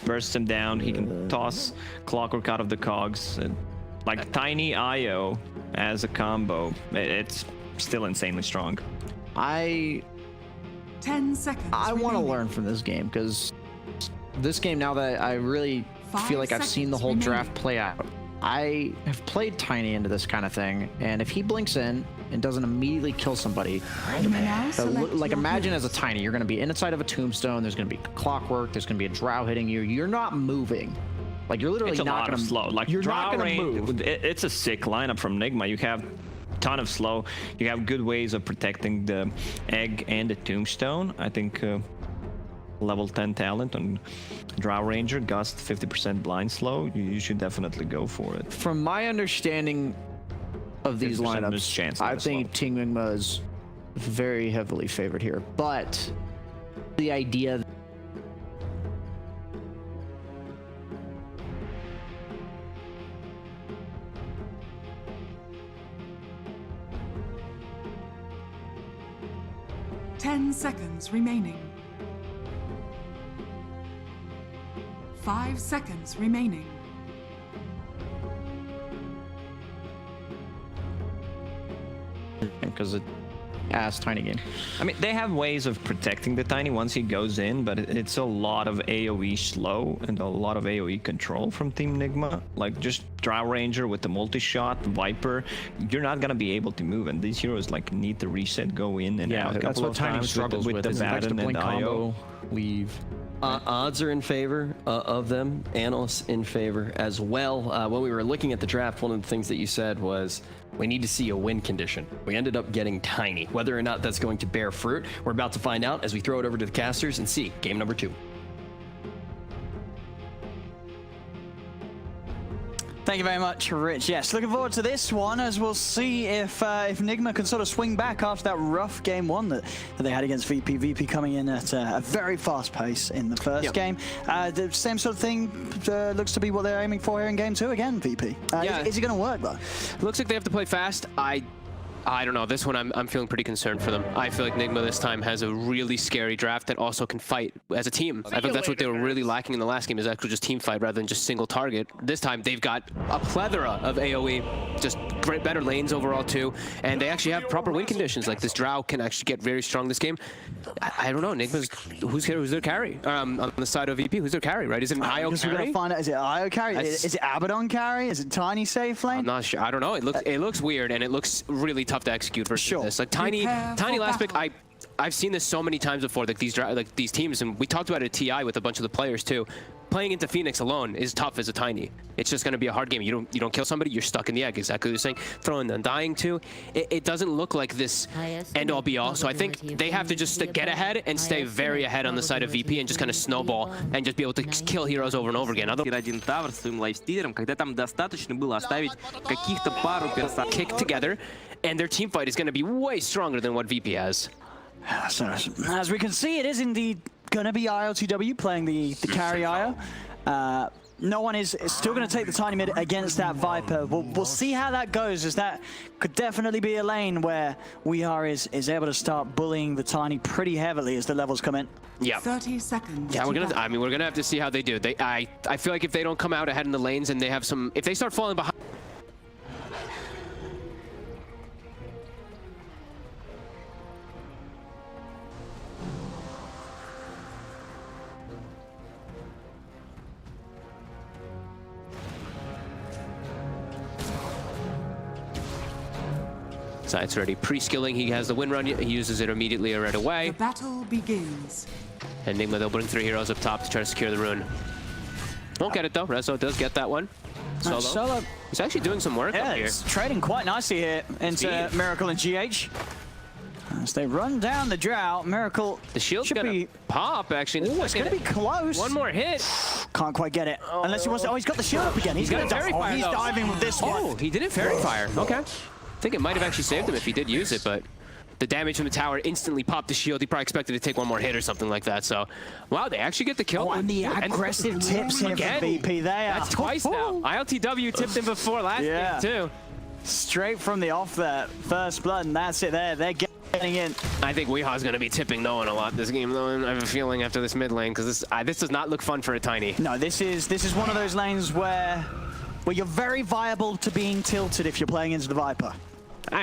bursts him down. He can toss Clockwork out of the cogs. Like, Tiny IO as a combo, it's still insanely strong. 10 seconds. I want to learn from this game, because this game, now that I really feel like I've seen the whole draft play out, I have played Tiny into this kind of thing, and if he blinks in and doesn't immediately kill somebody, like imagine as a Tiny, you're going to be inside of a tombstone, there's going to be Clockwork, there's going to be a Drow hitting you, you're not moving. Like, you're literally not going to slow. Like, you're not going to move. It's a sick lineup from Nigma. You have a ton of slow. You have good ways of protecting the egg and the tombstone. I think level 10 talent on Drow Ranger, Gust 50% blind slow. You should definitely go for it. From my understanding of these lineups, I think Team Nigma is very heavily favored here. But the idea... seconds remaining. 5 seconds remaining. Because it ass Tiny game. I mean, they have ways of protecting the Tiny once he goes in, but it's a lot of AoE slow and a lot of AoE control from Team Nigma. Like, just Drow Ranger with the multi-shot, Viper, you're not gonna be able to move, and these heroes like need to reset, go in and out a couple that's what of Tiny times struggles with the Baton and IO. Leave. Odds are in favor of them. Analysts in favor as well. When we were looking at the draft, one of the things that you said was we need to see a win condition. We ended up getting Tiny. Whether or not that's going to bear fruit, we're about to find out as we throw it over to the casters and see game number 2. Thank Thank you very much, Rich. Yes, looking forward to this one as we'll see if Nigma can sort of swing back after that rough game one that they had against VP. VP coming in at a very fast pace in the first game. The same sort of thing looks to be what they're aiming for here in game two again, VP. Is it going to work though? Looks like they have to play fast. I don't know. This one, I'm feeling pretty concerned for them. I feel like Nigma this time has a really scary draft that also can fight as a team. I think that's what they were really lacking in the last game, is actually just team fight rather than just single target. This time, they've got a plethora of AoE, just better lanes overall too, and they actually have proper win conditions. Like this Drow can actually get very strong this game. I don't know. Nigma's who's their carry? On the side of VP, who's their carry? Right? Is it an IO carry? We're gonna find out. Is it IO carry? Is it Abaddon carry? Is it Tiny safe lane? I'm not sure. I don't know. It looks weird, and it looks really tough to execute versus this. Like Tiny last pick. I've seen this so many times before. Like these teams, and we talked about it at TI with a bunch of the players too. Playing into Phoenix alone is tough as a Tiny. It's just going to be a hard game. You don't kill somebody, you're stuck in the egg. Exactly what you're saying. Throwing the Undying too. It doesn't look like this end all be all. So I think they have to just get ahead and stay very ahead on the side of VP and just kind of snowball and just be able to kill heroes over and over again. Один тавр своим лайфстилером, когда там достаточно было оставить каких-то пару персонажей. Kick together, and their team fight is going to be way stronger than what VP has. So, as we can see, it is indeed going to be IOTW playing the carry IO. No one is still going to take the Tiny mid against that Viper. We'll see how that goes, as that could definitely be a lane where WeHar is able to start bullying the Tiny pretty heavily as the levels come in. Yeah. 30 seconds. Yeah, we're gonna have to see how they do. I feel like if they don't come out ahead in the lanes and they have some, if they start falling behind. It's ready. Pre-skilling, he has the win run, he uses it immediately right away. The battle begins. And Nigma, they'll bring 3 heroes up top to try to secure the rune. Won't get it though. Rezo does get that one. Solo. He's actually doing some work up here. It's trading quite nicely here into Miracle and GH. As they run down the Drow, Miracle. The shield's gonna pop actually. Ooh, it's gonna be close. One more hit. Can't quite get it. Unless he wants to. Oh, he's got the shield up again. He's got a fairy fire. He's diving with this one. Oh, he didn't fairy fire. Okay. I think it might have actually saved him if he did use it, but the damage from the tower instantly popped the shield. He probably expected to take one more hit or something like that. So, wow, they actually get the kill. Oh, and the aggressive tips here from VP there. That's twice now. ILTW tipped him before last game too. Straight from the off there. First blood, and that's it there. They're getting in. I think WeHa's going to be tipping no one a lot this game, though. And I have a feeling after this mid lane, because this does not look fun for a Tiny. No, this is one of those lanes where you're very viable to being tilted if you're playing into the Viper.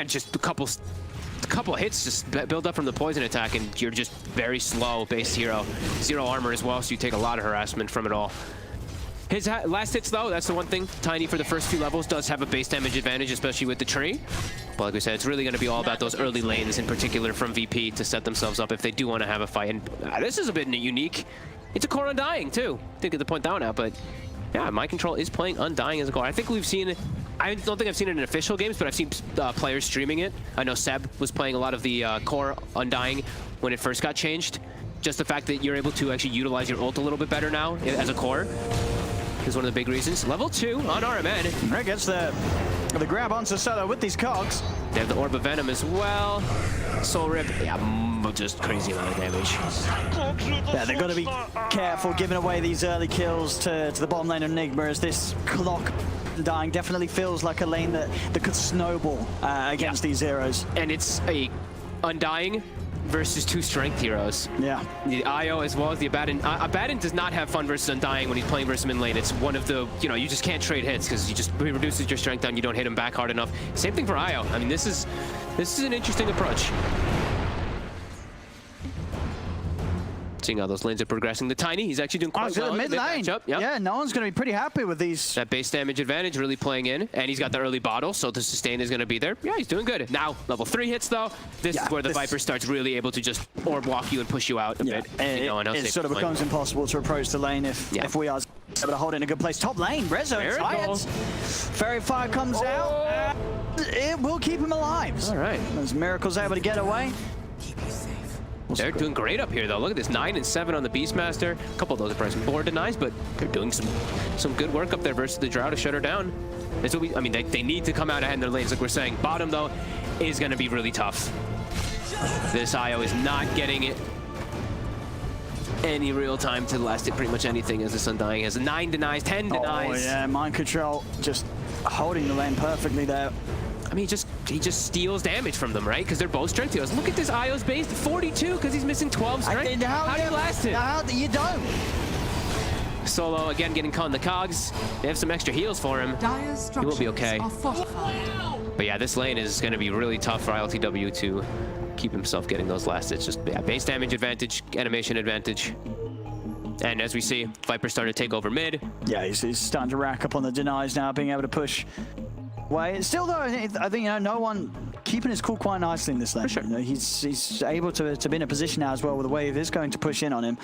Just a couple hits just build up from the poison attack, and you're just very slow base hero. 0 armor as well, so you take a lot of harassment from it all. His last hits, though, that's the one thing. Tiny, for the first few levels, does have a base damage advantage, especially with the tree. But like we said, it's really going to be all about those early lanes, in particular from VP, to set themselves up if they do want to have a fight. And this is a bit unique. It's a core Undying, too. Didn't get the point down out, but yeah, Mind Control is playing Undying as a core. I think we've seen, I don't think I've seen it in official games, but I've seen players streaming it. I know Seb was playing a lot of the core Undying when it first got changed. Just the fact that you're able to actually utilize your ult a little bit better now as a core is one of the big reasons. Level 2 on RMN. Rick gets the grab onto Solo with these cogs. They have the Orb of Venom as well. Soul Rip, yeah, just crazy amount of damage. Yeah, they've got to be careful giving away these early kills to the bottom lane of Nigma, as this clock dying definitely feels like a lane that could snowball against these heroes. And it's a Undying versus 2 strength heroes. Yeah. The IO as well as the Abaddon. Abaddon does not have fun versus Undying when he's playing versus him in lane. It's one of the, you just can't trade hits because he reduces your strength down, you don't hit him back hard enough. Same thing for IO. I mean, this is an interesting approach. Seeing how those lanes are progressing. The Tiny, he's actually doing quite well in the mid lane. Yep. Yeah, no one's going to be pretty happy with these. That base damage advantage really playing in, and he's got the early bottle, so the sustain is going to be there. Yeah, he's doing good. Now, level 3 hits, though. This is where the Viper starts really able to just orb walk you and push you out a bit. It sort of becomes impossible to approach the lane if we are able to hold it in a good place. Top lane, Rezo, Science. Fairy Fire comes out. It will keep him alive. All right. As Miracle's able to get away. They're doing great up here, though. Look at this, 9 and 7 on the Beastmaster. A couple of those are probably some board denies, but they're doing some good work up there versus the Drow to shut her down. That's what I mean, they need to come out ahead in their lanes, like we're saying. Bottom, though, is going to be really tough. This IO is not getting it any real time to last it pretty much anything, as this Undying has 9 denies, 10 denies. Oh, yeah, mind control just holding the lane perfectly there. I mean, he just steals damage from them, right? Because they're both strength heals. Look at this IO's base, 42, because he's missing 12 strength. How do you last it? How you don't? Solo, again, getting caught in the cogs. They have some extra heals for him. He will be okay. But yeah, this lane is going to be really tough for ILTW to keep himself getting those last hits. Just base damage advantage, animation advantage. And as we see, Viper's starting to take over mid. Yeah, he's starting to rack up on the denies now, being able to push away. Still, though, I think, no one keeping his cool quite nicely in this lane. For sure. He's able to be in a position now as well where the wave is going to push in on him.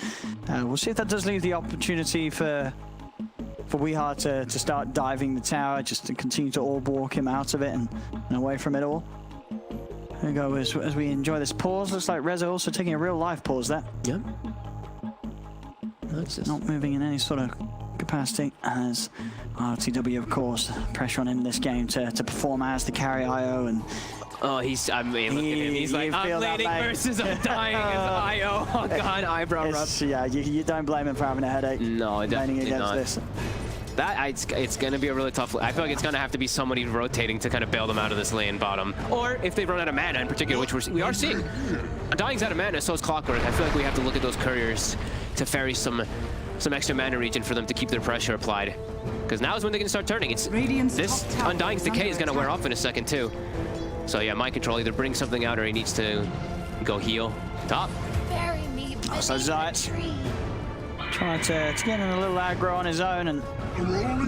We'll see if that does leave the opportunity for Weehar to start diving the tower, just to continue to orb walk him out of it and away from it all. There we go, as we enjoy this pause. Looks like Reza also taking a real life pause there. Yep. Not moving in any sort of capacity, as RTW, of course, pressure on him in this game to perform as the carry IO. And oh, I mean, look at him. He's like, I'm leading versus I'm dying as IO. Oh, God, eyebrow rub. Yeah, you don't blame him for having a headache. No, definitely not. This. It's going to be a really tough. I feel like it's going to have to be somebody rotating to kind of bail them out of this lane bottom. Or if they run out of mana in particular, which we are seeing. Undying's out of mana, so is Clockwork. I feel like we have to look at those couriers to ferry some extra mana region for them to keep their pressure applied. Because now is when they can start turning. This Undying's Decay is going to wear off in a second, too. So yeah, mind control, either bring something out or he needs to go heal. Top. So Zayat trying to get in a little aggro on his own, and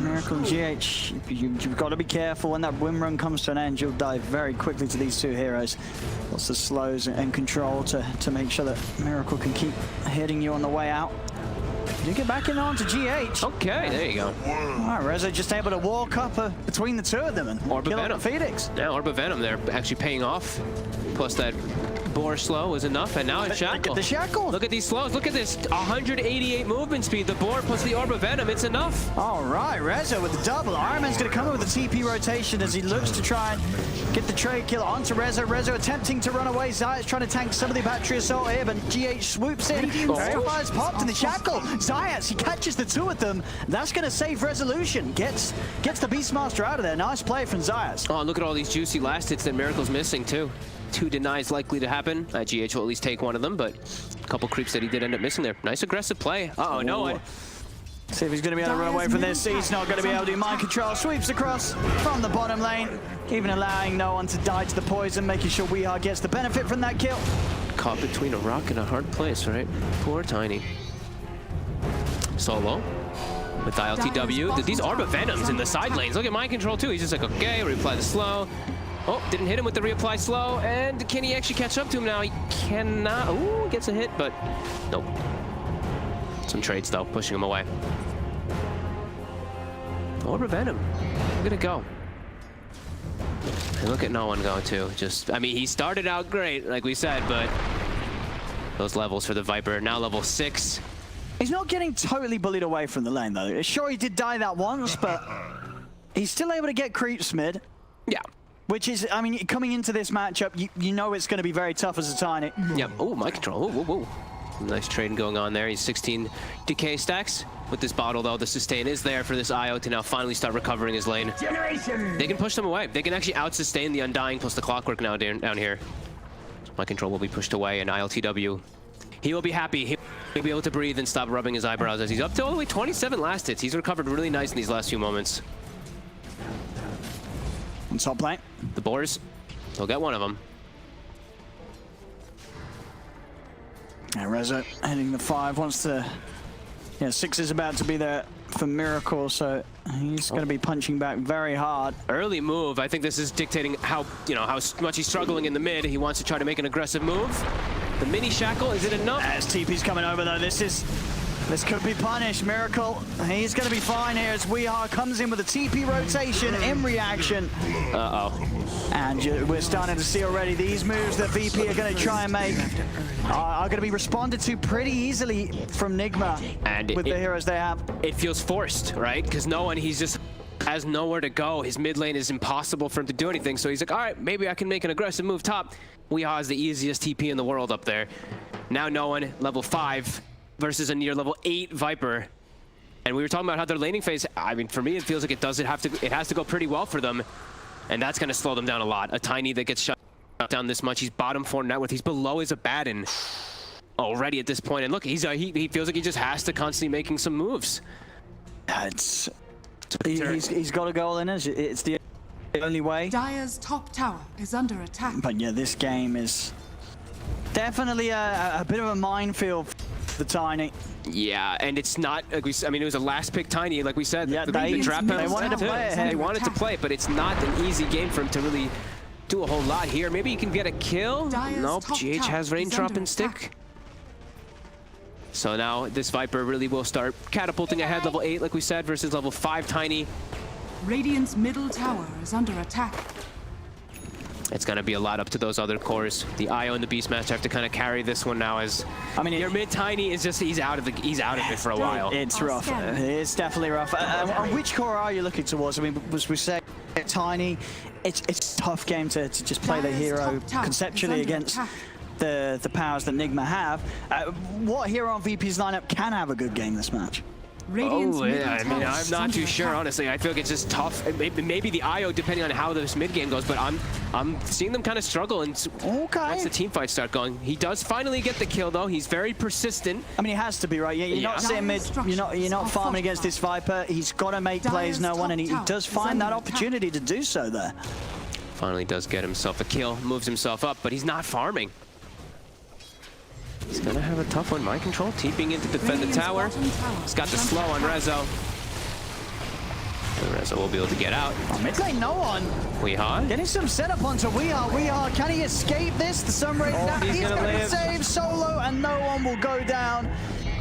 Miracle and GH, you've got to be careful when that win run comes to an end. You'll dive very quickly to these two heroes. Lots of slows and control to make sure that Miracle can keep hitting you on the way out. You get back in on to GH. Okay, there you go. All right, Reza just able to walk up between the two of them and Orb of kill Venom. Phoenix. Yeah, Orb of Venom, they're actually paying off. Plus that Boar slow was enough, and now it's Shackle. Look at the Shackle. Look at these slows. Look at this 188 movement speed. The Boar plus the Orb of Venom, it's enough. All right, Reza with the double. Iron Man's going to come in with the TP rotation as he looks to try and get the trade kill onto Reza. Reza attempting to run away. Zayat's trying to tank some of the battery assault here, but GH swoops in. Fire's popped in the Shackle. Zayat, he catches the two of them. That's going to save Resolution. Gets the Beastmaster out of there. Nice play from Zayat. Oh, look at all these juicy last hits that Miracle's missing, too. 2 denies likely to happen. GH will at least take one of them, but a couple creeps that he did end up missing there. Nice aggressive play. Uh-oh, no one. See if he's going to be able to run away from this. He's not going to be able to do mind control. Sweeps across from the bottom lane, even allowing no one to die to the poison, making sure Weehar gets the benefit from that kill. Caught between a rock and a hard place, right? Poor Tiny. Solo with ILTW. These Orb of Venoms in the side lanes. Look at mind control, too. He's just like, okay, reapply the slow. Oh, didn't hit him with the reapply slow, and can he actually catch up to him now? He cannot. Ooh, gets a hit, but nope. Some trades, though, pushing him away. Orb of Venom. Look at it go. And look at no one go, too. Just, I mean, he started out great, like we said, but those levels for the Viper, now level 6. He's not getting totally bullied away from the lane, though. Sure, he did die that once, but he's still able to get creeps mid. Yeah. Which is, I mean, coming into this matchup, you know it's going to be very tough as a Tiny. Yep. Oh, mind control. Whoa, whoa, whoa. Nice trade going on there. He's 16 decay stacks. With this bottle, though, the sustain is there for this IO to now finally start recovering his lane. They can push them away. They can actually out-sustain the Undying plus the Clockwork now down here. Mind control will be pushed away, and ILTW, he will be happy. He'll be able to breathe and stop rubbing his eyebrows as he's up to only 27 last hits. He's recovered really nice in these last few moments. On top lane. The Boars, he'll get one of them. And Reza hitting the 5, wants to... Yeah, 6 is about to be there for Miracle, so he's going to be punching back very hard. Early move. I think this is dictating how much he's struggling in the mid. He wants to try to make an aggressive move. The mini Shackle, is it enough? As TP's coming over, though, this is This could be punished. Miracle, he's going to be fine here as Weehaw comes in with a TP rotation in reaction. And we're starting to see already these moves that VP are going to try and make are going to be responded to pretty easily from Nigma and with the heroes they have. It feels forced, right? Because he just has nowhere to go. His mid lane is impossible for him to do anything. So he's like, all right, maybe I can make an aggressive move top. Weehaw is the easiest TP in the world up there. Now Noan, level 5. Versus a near level 8 Viper. And we were talking about how their laning phase, I mean, for me, it feels like it has to go pretty well for them. And that's going to slow them down a lot. A Tiny that gets shut down this much. He's bottom 4 net worth. He's below his Abaddon already at this point. And look, he feels like he just has to constantly making some moves. He's got to go all in. It's the only way. Dire's top tower is under attack. But yeah, this game is definitely a bit of a minefield. The Tiny. Yeah, and it's not like I mean, it was a last pick Tiny, like we said. Yeah, the trap they wanted to play it. They wanted to play, but it's not an easy game for him to really do a whole lot here. Maybe he can get a kill. Nope, GH has raindrop and stick. So now this Viper really will start catapulting ahead, level 8, like we said, versus level 5 Tiny. Radiant's middle tower is under attack. It's going to be a lot up to those other cores. The IO and the Beastmaster have to kind of carry this one now, as I mean, your mid Tiny is just he's out of it for a while. It's rough. It's definitely rough. Which core are you looking towards? I mean, as we say, Tiny, it's a tough game to just play the hero conceptually against the powers that Nigma have. What hero on VP's lineup can have a good game this match? Oh, yeah, I mean, I'm not too sure, honestly. I feel like it's just tough. Maybe the IO, depending on how this mid game goes, but I'm seeing them kind of struggle, and once the team fights start going. He does finally get the kill, though. He's very persistent. I mean, he has to be, right? You're not sitting mid, you're not farming against this Viper. He's got to make plays, no one, and he does find that opportunity to do so there. Finally does get himself a kill, moves himself up, but he's not farming. He's gonna have a tough one. Mind control, TPing in to defend the tower. He's got the slow on Rezo. And Rezo will be able to get out. Mid lane, no one. Weehaw. Getting some setup onto Weehaw. Weehaw, can he escape this? The Sunray, he's gonna save solo, and no one will go down.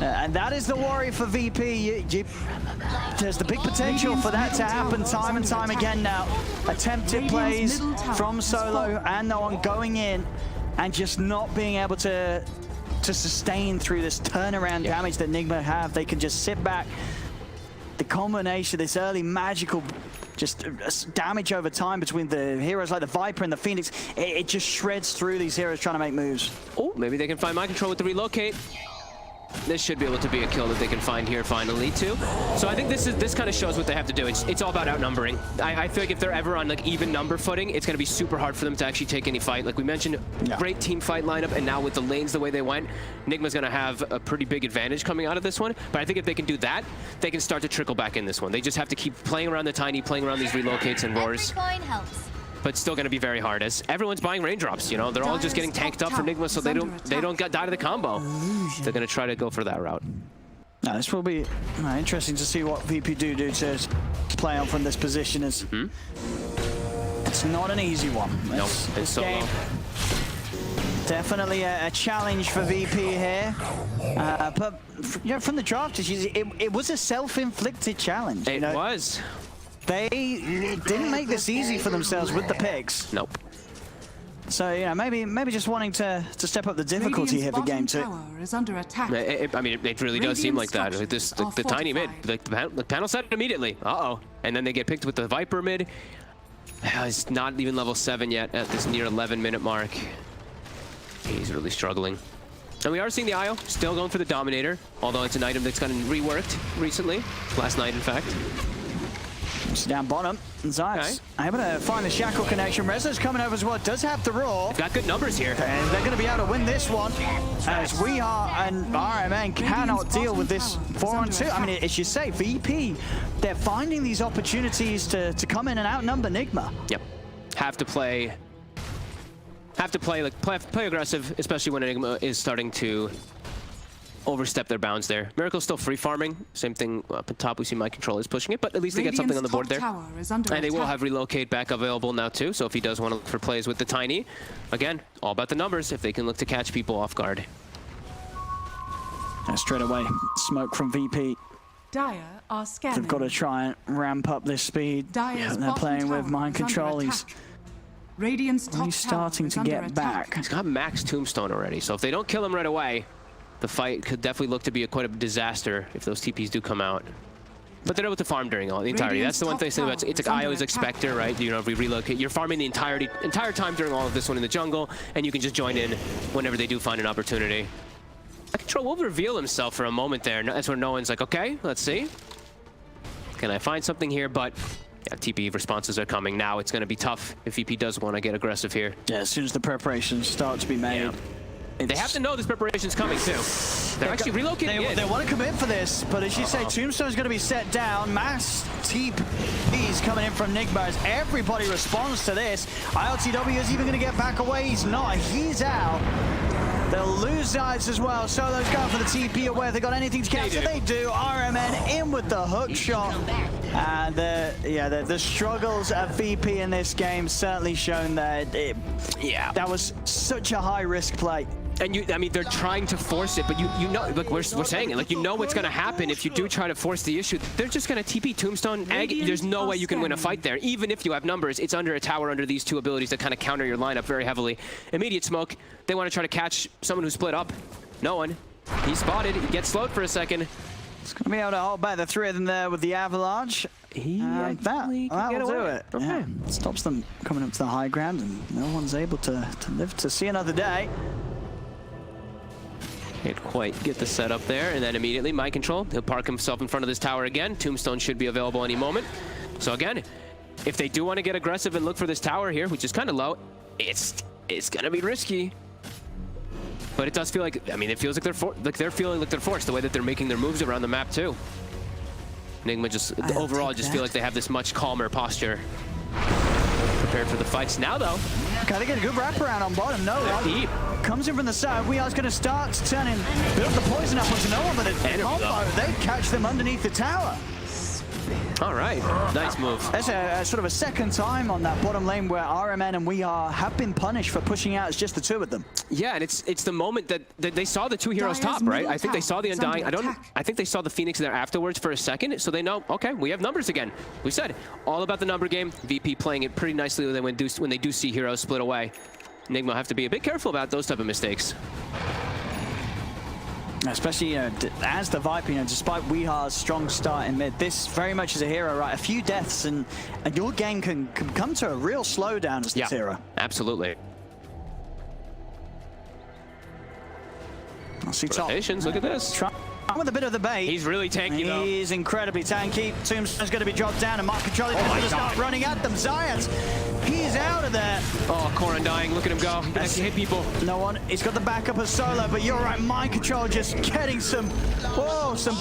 And that is the worry for VP. There's the big potential for that to happen time and time again now. Attempted plays from solo and no one going in, and just not being able to sustain through this turnaround damage that Nigma have. They can just sit back. The combination, this early magical just damage over time between the heroes like the Viper and the Phoenix, it just shreds through these heroes trying to make moves. Oh, maybe they can find mind control with the relocate. This should be able to be a kill that they can find here finally too. So I think this kind of shows what they have to do. It's all about outnumbering. I feel like if they're ever on like even number footing, it's going to be super hard for them to actually take any fight. Like we mentioned, great team fight lineup, and now with the lanes the way they went, Nigma's going to have a pretty big advantage coming out of this one. But I think if they can do that, they can start to trickle back in this one. They just have to keep playing around the Tiny, playing around these relocates and roars. But still going to be very hard, as everyone's buying raindrops. You know, they're all just getting tanked up for Nigma, so they don't die to the combo. They're going to try to go for that route. Now, this will be interesting to see what VP do to play on from this position. It's not an easy one. Nope, it's so low. Definitely a challenge for VP here. But you know, from the draft, it was a self-inflicted challenge. It was. They didn't make this easy for themselves with the picks. Nope. So, you know, maybe just wanting to step up the difficulty here for game 2. Is under attack. I mean, it really does seem like that. Like the Tiny mid, the panel set it immediately. And then they get picked with the Viper mid. He's not even level 7 yet at this near 11-minute mark. He's really struggling. And we are seeing the IO still going for the Dominator, although it's an item that's gotten reworked recently. Last night, in fact. It's down bottom. Zymes able to find the Shackle connection. Rezo's coming over as well. Does have the roar. Got good numbers here. And they're going to be able to win this one. As Weehaw and RMN cannot deal with this 4-on-2. I mean, as you say, VP, they're finding these opportunities to come in and outnumber Nigma. Yep. Have to play aggressive, especially when Nigma is starting to overstep their bounds there. Miracle's still free farming. Same thing up at top. We see my control is pushing it, but at least they get something on the board there. And they will have relocate back available now too. So if he does want to look for plays with the Tiny, again, all about the numbers. If they can look to catch people off guard. straight away. Smoke from VP. Dire are scanning. They've got to try and ramp up this speed. They're playing with mind control. He's starting to get back. He's got max tombstone already, so if they don't kill him right away, the fight could definitely look to be quite a disaster if those TPs do come out. But they're able to farm during the entirety. That's the one thing about it's like I always expect her, right? You know, if we relocate, you're farming the entire time during all of this one in the jungle, and you can just join in whenever they do find an opportunity. Control will reveal himself for a moment there. That's where no one's like, okay, let's see. Can I find something here? But yeah, TP responses are coming now. It's going to be tough if VP does want to get aggressive here. Yeah, as soon as the preparations start to be made. Yeah. They have to know this preparation's coming too. They're actually relocating They want to commit for this, but as you say, Tombstone's going to be set down. Mass TP's coming in from Nigma as everybody responds to this. ILTW is even going to get back away. He's not. He's out. They'll lose Zayas as well. Solo's going for the TP away. They got anything to capture? They do. RMN in with the hook shot. And the struggles of VP in this game certainly shown that that was such a high risk play. And I mean, they're trying to force it, but you know, like we're saying it, like you know what's going to happen if you do try to force the issue. They're just going to TP Tombstone, Egg. There's no way you can win a fight there. Even if you have numbers, it's under a tower under these two abilities that kind of counter your lineup very heavily. Immediate smoke. They want to try to catch someone who split up. No one. He's spotted. He gets slowed for a second. It's going to be able to hold back the three of them there with the avalanche. That'll do it. Okay. Yeah. Stops them coming up to the high ground, and no one's able to live to see another day. Can't quite get the setup there, and then immediately mind control. He'll park himself in front of this tower again. Tombstone should be available any moment. So again, if they do want to get aggressive and look for this tower here, which is kind of low, it's gonna be risky. But it does feel like, I mean, it feels like they're feeling like they're forced the way that they're making their moves around the map too. Nigma just overall just feel like they have this much calmer posture. Prepared for the fights now though. Gotta get a good wraparound on bottom. No, deep. Comes in from the side. We are going to start turning, build the poison up onto no one, but they catch them underneath the tower. All right, nice move. That's a sort of a second time on that bottom lane where RMN and We Are have been punished for pushing out as just the two of them. Yeah, and it's the moment that they saw the two heroes top, right? I think they saw the Undying. I think they saw the Phoenix there afterwards for a second, so they know, okay, we have numbers again. We said all about the number game. VP playing it pretty nicely when they do see heroes split away. Nigma have to be a bit careful about those type of mistakes. Especially, as the Viper, despite Weehar's strong start in mid, this very much is a hero, right? A few deaths and your game can come to a real slowdown as this hero. Absolutely. I'll see top. Look at this. With a bit of the bait. He's really tanky, though. He's incredibly tanky. Tombstone's going to be dropped down, and Mark Control is going to start running at them. Zayas, he's out of there. Oh, Core Undying, look at him go. He can actually hit people. No one. He's got the backup of Solo, but you're right. Mind Control just getting some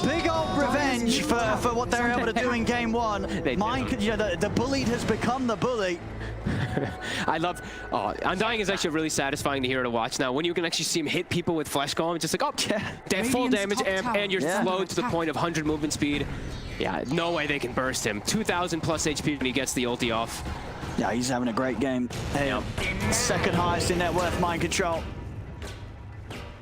big old revenge for what they were able to do in game one. The bullied has become the bully. Undying is actually really satisfying to hear to watch now. When you can actually see him hit people with Flash Golem, it's just like, they have full damage and you're slowed to the point of 100 movement speed. Yeah, no way they can burst him. 2,000 plus HP when he gets the ulti off. Yeah, he's having a great game. Second highest in net worth Mind Control.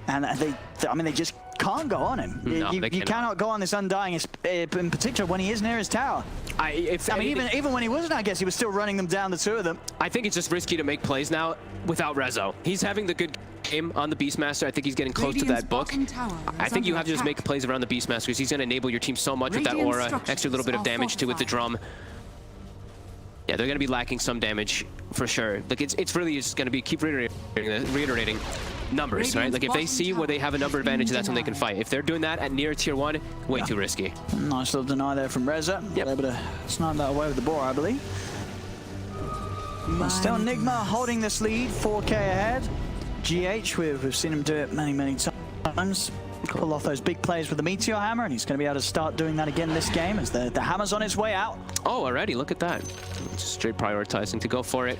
And they just can't go on him. No, you cannot go on this Undying, in particular when he is near his tower. Even when he wasn't, I guess he was still running them down, the two of them. I think it's just risky to make plays now without Rezo. He's having the good game on the Beastmaster. I think he's getting close to that book. I think you have to just make plays around the Beastmaster because he's going to enable your team so much with that aura, extra little bit of damage too with the drum. Yeah, they're going to be lacking some damage for sure. Like it's really just going to be keep reiterating numbers, right? Like if they see where they have a number advantage, that's when they can fight. If they're doing that at near tier 1, way too risky. Nice little deny there from Reza. Able to snipe that away with the boar, I believe. Still Nigma holding this lead, 4K ahead. GH, we've seen him do it many times. Pull off those big plays with the Meteor Hammer, and he's going to be able to start doing that again this game as the hammer's on its way out. Oh, already, look at that. Just straight prioritizing to go for it.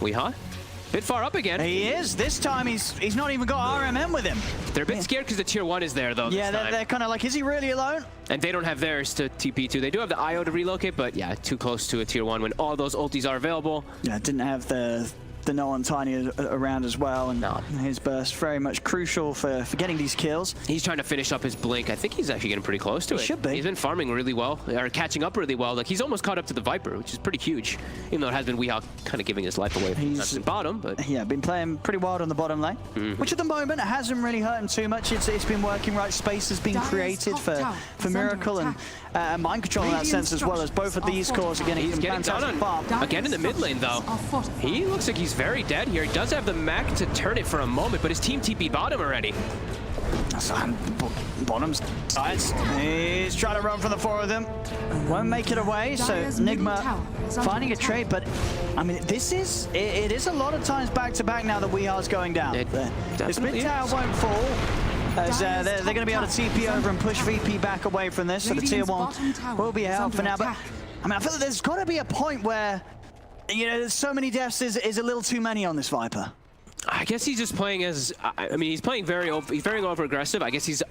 Weehaw. Bit far up again. He is. This time he's not even got RMM with him. They're a bit scared because the tier 1 is there though. Yeah, they're kind of like, is he really alone? And they don't have theirs to TP to. They do have the IO to relocate, but yeah, too close to a tier 1 when all those ultis are available. Yeah, didn't have the the no on Tiny around as well, and his burst very much crucial for getting these kills. He's trying to finish up his blink. I think he's actually getting pretty close to it. He should be. He's been farming really well, or catching up really well. Like, he's almost caught up to the Viper, which is pretty huge, even though it has been Weehawk kind of giving his life away from the bottom. But yeah, been playing pretty wild on the bottom lane, which at the moment hasn't really hurt him too much. It's been working right. Space has been created for Miracle and mind control in that sense, as well as both of these cores are getting fantastic farm. Again in the mid lane though, he looks like he's very dead here. He does have the mech to turn it for a moment, but his team TP bottom already. So, bottom's sides. He's trying to run from the four of them. Won't make it away, so Nigma finding a trade, but I mean, it is a lot of times back to back now that Weehar's going down. This mid tower won't fall, as they're going to be able to TP over and push VP back away from this, so the tier 1 will be out for now. But I mean, I feel like there's got to be a point where, you know, there's so many deaths is a little too many on this Viper. I guess he's just playing as, I mean, he's playing very over aggressive. I guess he's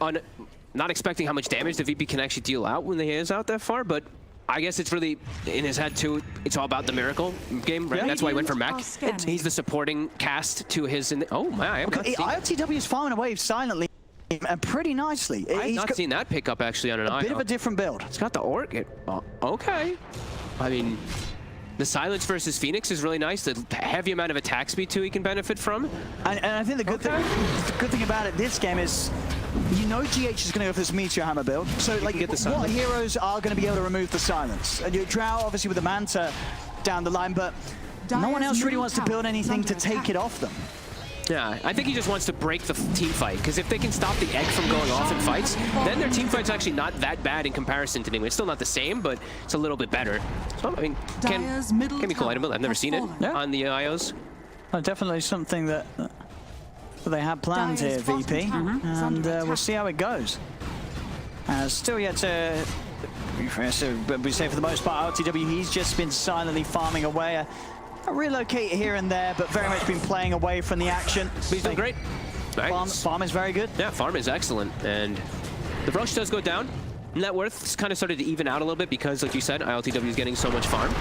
not expecting how much damage the VP can actually deal out when he is out that far, but I guess it's really in his head too. It's all about the Miracle game, right? That's why he went for mech. He's the supporting cast to his. Oh my! IOTW is farming away silently and pretty nicely. I've not seen that pick up actually on an a bit of a different build. It's got the orc. Okay. I mean, the silence versus Phoenix is really nice. The heavy amount of attack speed too he can benefit from. And I think the good thing about it this game is, you know, GH is going to go for this Meteor Hammer build. So like, what heroes are going to be able to remove the silence? And your Drow obviously with the Manta down the line, but no one else really wants to build anything to take it off them. Yeah, I think he just wants to break the team fight, because if they can stop the egg from going off in fights, then their team fight's actually not that bad in comparison to Nigma. It's still not the same, but it's a little bit better. So, I mean, can be cool item build. I've never seen it on the IOs. Well, definitely something that they have planned here, VP, and we'll see how it goes. Still yet to be safe for the most part. RTW, he's just been silently farming away. A relocate here and there, but very much been playing away from the action. But he's doing great. Nice. Farm is very good. Yeah, farm is excellent, and the rush does go down. Net worth kind of started to even out a little bit because, like you said, ILTW is getting so much farm.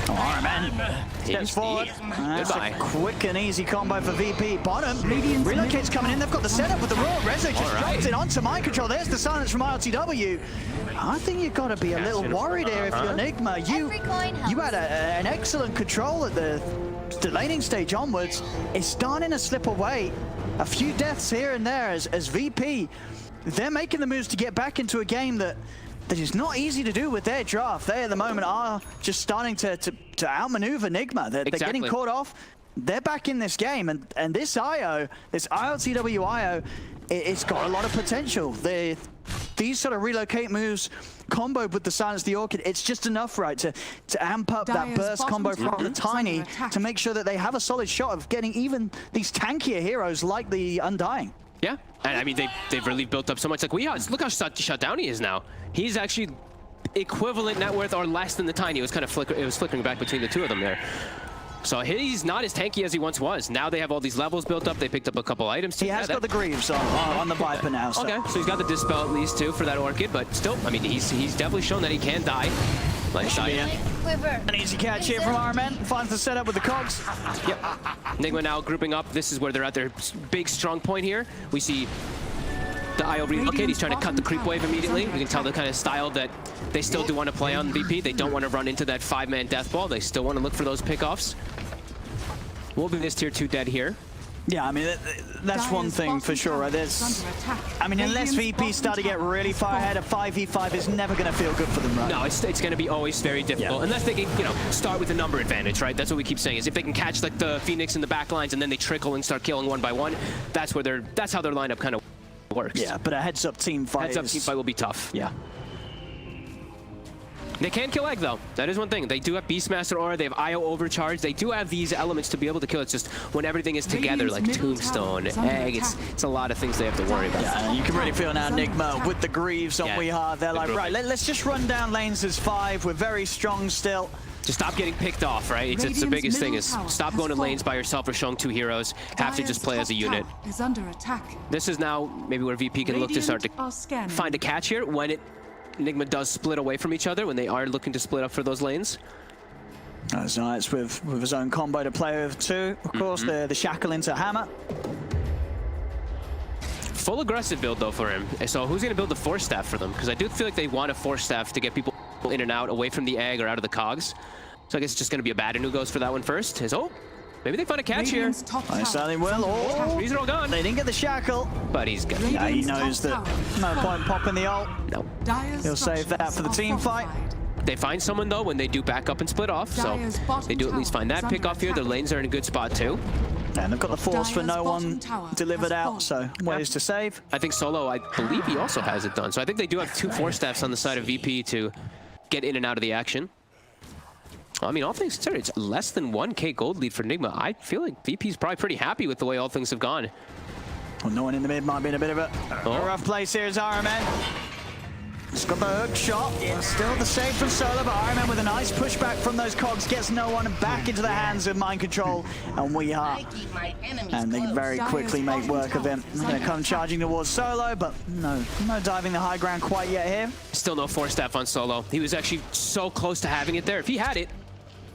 All right, man. Steps forward. That's a quick and easy combo for VP. Bottom. Relocate's coming in. They've got the setup with the Raw. Rezo just drops it onto mind control. There's the silence from ILTW. I think you've got to be a little worried here if you're Nigma. You had an excellent control at the laning stage onwards. It's starting to slip away. A few deaths here and there as VP. They're making the moves to get back into a game that is not easy to do with their draft. They at the moment are just starting to outmaneuver Nigma. They're getting caught off. They're back in this game, and this IO, this ILTW IO, it's got a lot of potential. These sort of relocate moves comboed with the silence the Orchid, it's just enough, right, to amp up that burst combo from the Tiny to make sure that they have a solid shot of getting even these tankier heroes like the Undying. Yeah, and I mean, they've really built up so much. Like, look how shut down he is now. He's actually equivalent net worth or less than the Tiny. It was kind of flickering back between the two of them there. So he's not as tanky as he once was. Now they have all these levels built up. They picked up a couple items too. He has got the Greaves on the Viper now. So. Okay, so he's got the Dispel at least too for that Orchid, but still, I mean, he's definitely shown that he can die. An easy catch here from our men. Finds the setup with the cogs. Yep. Nigma now grouping up. This is where they're at their big strong point here. We see the IO relocate. He's trying to cut the creep wave immediately. We can tell the kind of style that they still do want to play on VP. They don't want to run into that 5-man death ball. They still want to look for those pickoffs. We'll be this tier 2 dead here. Yeah, I mean, that's one thing for sure, right? I mean, unless VP start to get really far ahead, a 5v5 is never going to feel good for them, right? No, it's going to be always very difficult. Unless they can, you know, start with a number advantage, right? That's what we keep saying, is if they can catch, like, the Phoenix in the back lines and then they trickle and start killing one by one, that's how their lineup kind of works. Yeah, but a heads-up team fight will be tough. Yeah. They can kill Egg, though. That is one thing. They do have Beastmaster Aura. They have IO Overcharge. They do have these elements to be able to kill. It's just when everything is together, like Tombstone, Egg, it's a lot of things they have to worry about. Yeah, you can really feel now Nigma with the Greaves on Weehawk. They're like, right, let's just run down lanes as 5. We're very strong still. Just stop getting picked off, right? It's the biggest thing is stop going to lanes by yourself or showing 2 heroes. Have to just play as a unit. This is now maybe where VP can look to start to find a catch here when Nigma does split away from each other when they are looking to split up for those lanes. Zayats with his own combo to play with too. Of course, the shackle into hammer. Full aggressive build though for him. So who's going to build the force staff for them? Because I do feel like they want a force staff to get people in and out, away from the egg or out of the cogs. So I guess it's just going to be a Baden who goes for that one first. Maybe they find a catch here. I certainly will. Oh, these are all gone. They didn't get the shackle. But he's good. Yeah, he knows that no point popping the ult. No. He'll save that for the team fight. They find someone though when they do back up and split off. So they do at least find that pick off here. Their lanes are in a good spot too. And they've got the force for no one delivered out, so ways to save. I think Solo, I believe he also has it done. So I think they do have 2 force staffs on the side of VP to get in and out of the action. I mean, all things considered, it's less than 1k gold lead for Nigma. I feel like VP's probably pretty happy with the way all things have gone. Well, no one in the mid might be in a bit of a rough place here as Iron Man. He's got the hook shot. Still the save from Solo, but Iron Man with a nice pushback from those cogs gets no one back into the hands of Mind Control and WeHa. And they very quickly make work of him. They're going to come charging towards Solo, but no diving the high ground quite yet here. Still no force staff on Solo. He was actually so close to having it there. If he had it,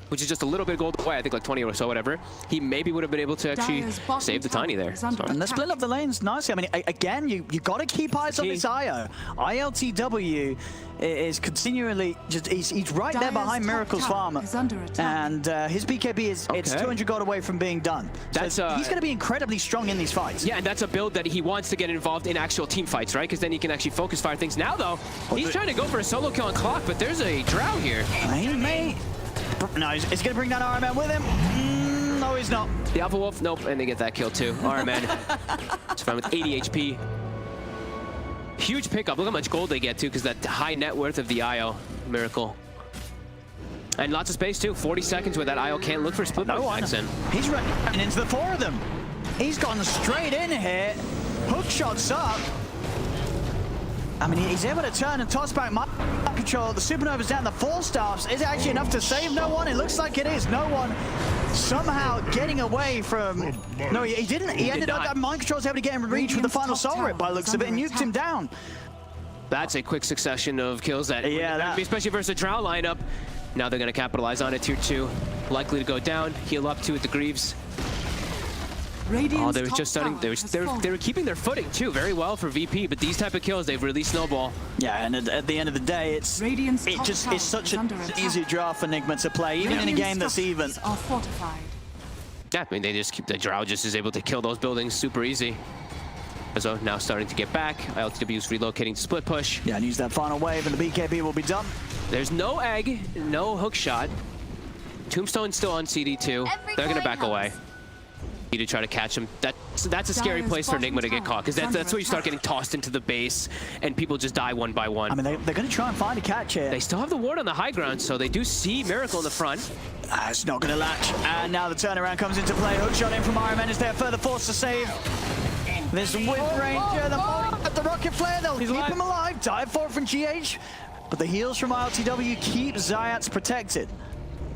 which is just a little bit of gold away, I think like 20 or so, whatever, he maybe would have been able to actually save the Tiny there. So. And they're splitting up the lanes nicely. I mean, again, you got to keep eyes on this IO. ILTW is continually just, he's right there behind Miracle's farm. And his BKB is, it's 200 gold away from being done. So he's going to be incredibly strong in these fights. Yeah, and that's a build that he wants to get involved in actual team fights, right? Because then he can actually focus fire things. Now, though, he's trying to go for a solo kill on Clock, but there's a Drow here. He may. No, he's going to bring down Iron Man with him. No, he's not. The Alpha Wolf, nope, and they get that kill too. Iron Man, it's fine with 80 HP. Huge pickup. Look how much gold they get too, because that high net worth of the IO Miracle. And lots of space too. 40 seconds where that IO can't look for split backs in. He's running into the 4 of them. He's gone straight in here. Hook shots up. I mean, he's able to turn and toss back Mind Control. The Supernova's down. The 4 staffs. Is it actually enough to save no one? It looks like it is. No one somehow getting away from... No, he didn't. He ended up... Mind Control's able to get him reach with the final soul rip by the looks of it and nuked him down. That's a quick succession of kills that... Yeah, especially versus a Drow lineup. Now they're going to capitalize on it. Tier 2 likely to go down. Heal up 2 at the Greaves. They were just starting. They were keeping their footing too, very well for VP. But these type of kills, they've really snowball. Yeah, and at the end of the day, it's such an easy draw for Nigma to play, even in a game that's even. Yeah, I mean they just keep the Drow just is able to kill those buildings super easy. So now starting to get back. ILTW's relocating to split push. Yeah, and use that final wave, and the BKB will be done. There's no egg, no hook shot. Tombstone's still on CD2. They're gonna back away. To try to catch him. That's a scary place for Nigma to get caught, because that's where you start getting tossed into the base and people just die one by one. I mean, they're going to try and find a catch here. They still have the ward on the high ground, so they do see Miracle in the front. It's not going to latch. And now the turnaround comes into play. Hookshot in from Iron Man. Is there further force to save? This Wind Ranger, the rocket flare, they'll keep him alive. Dive for it from GH. But the heals from ILTW keep Zayats protected.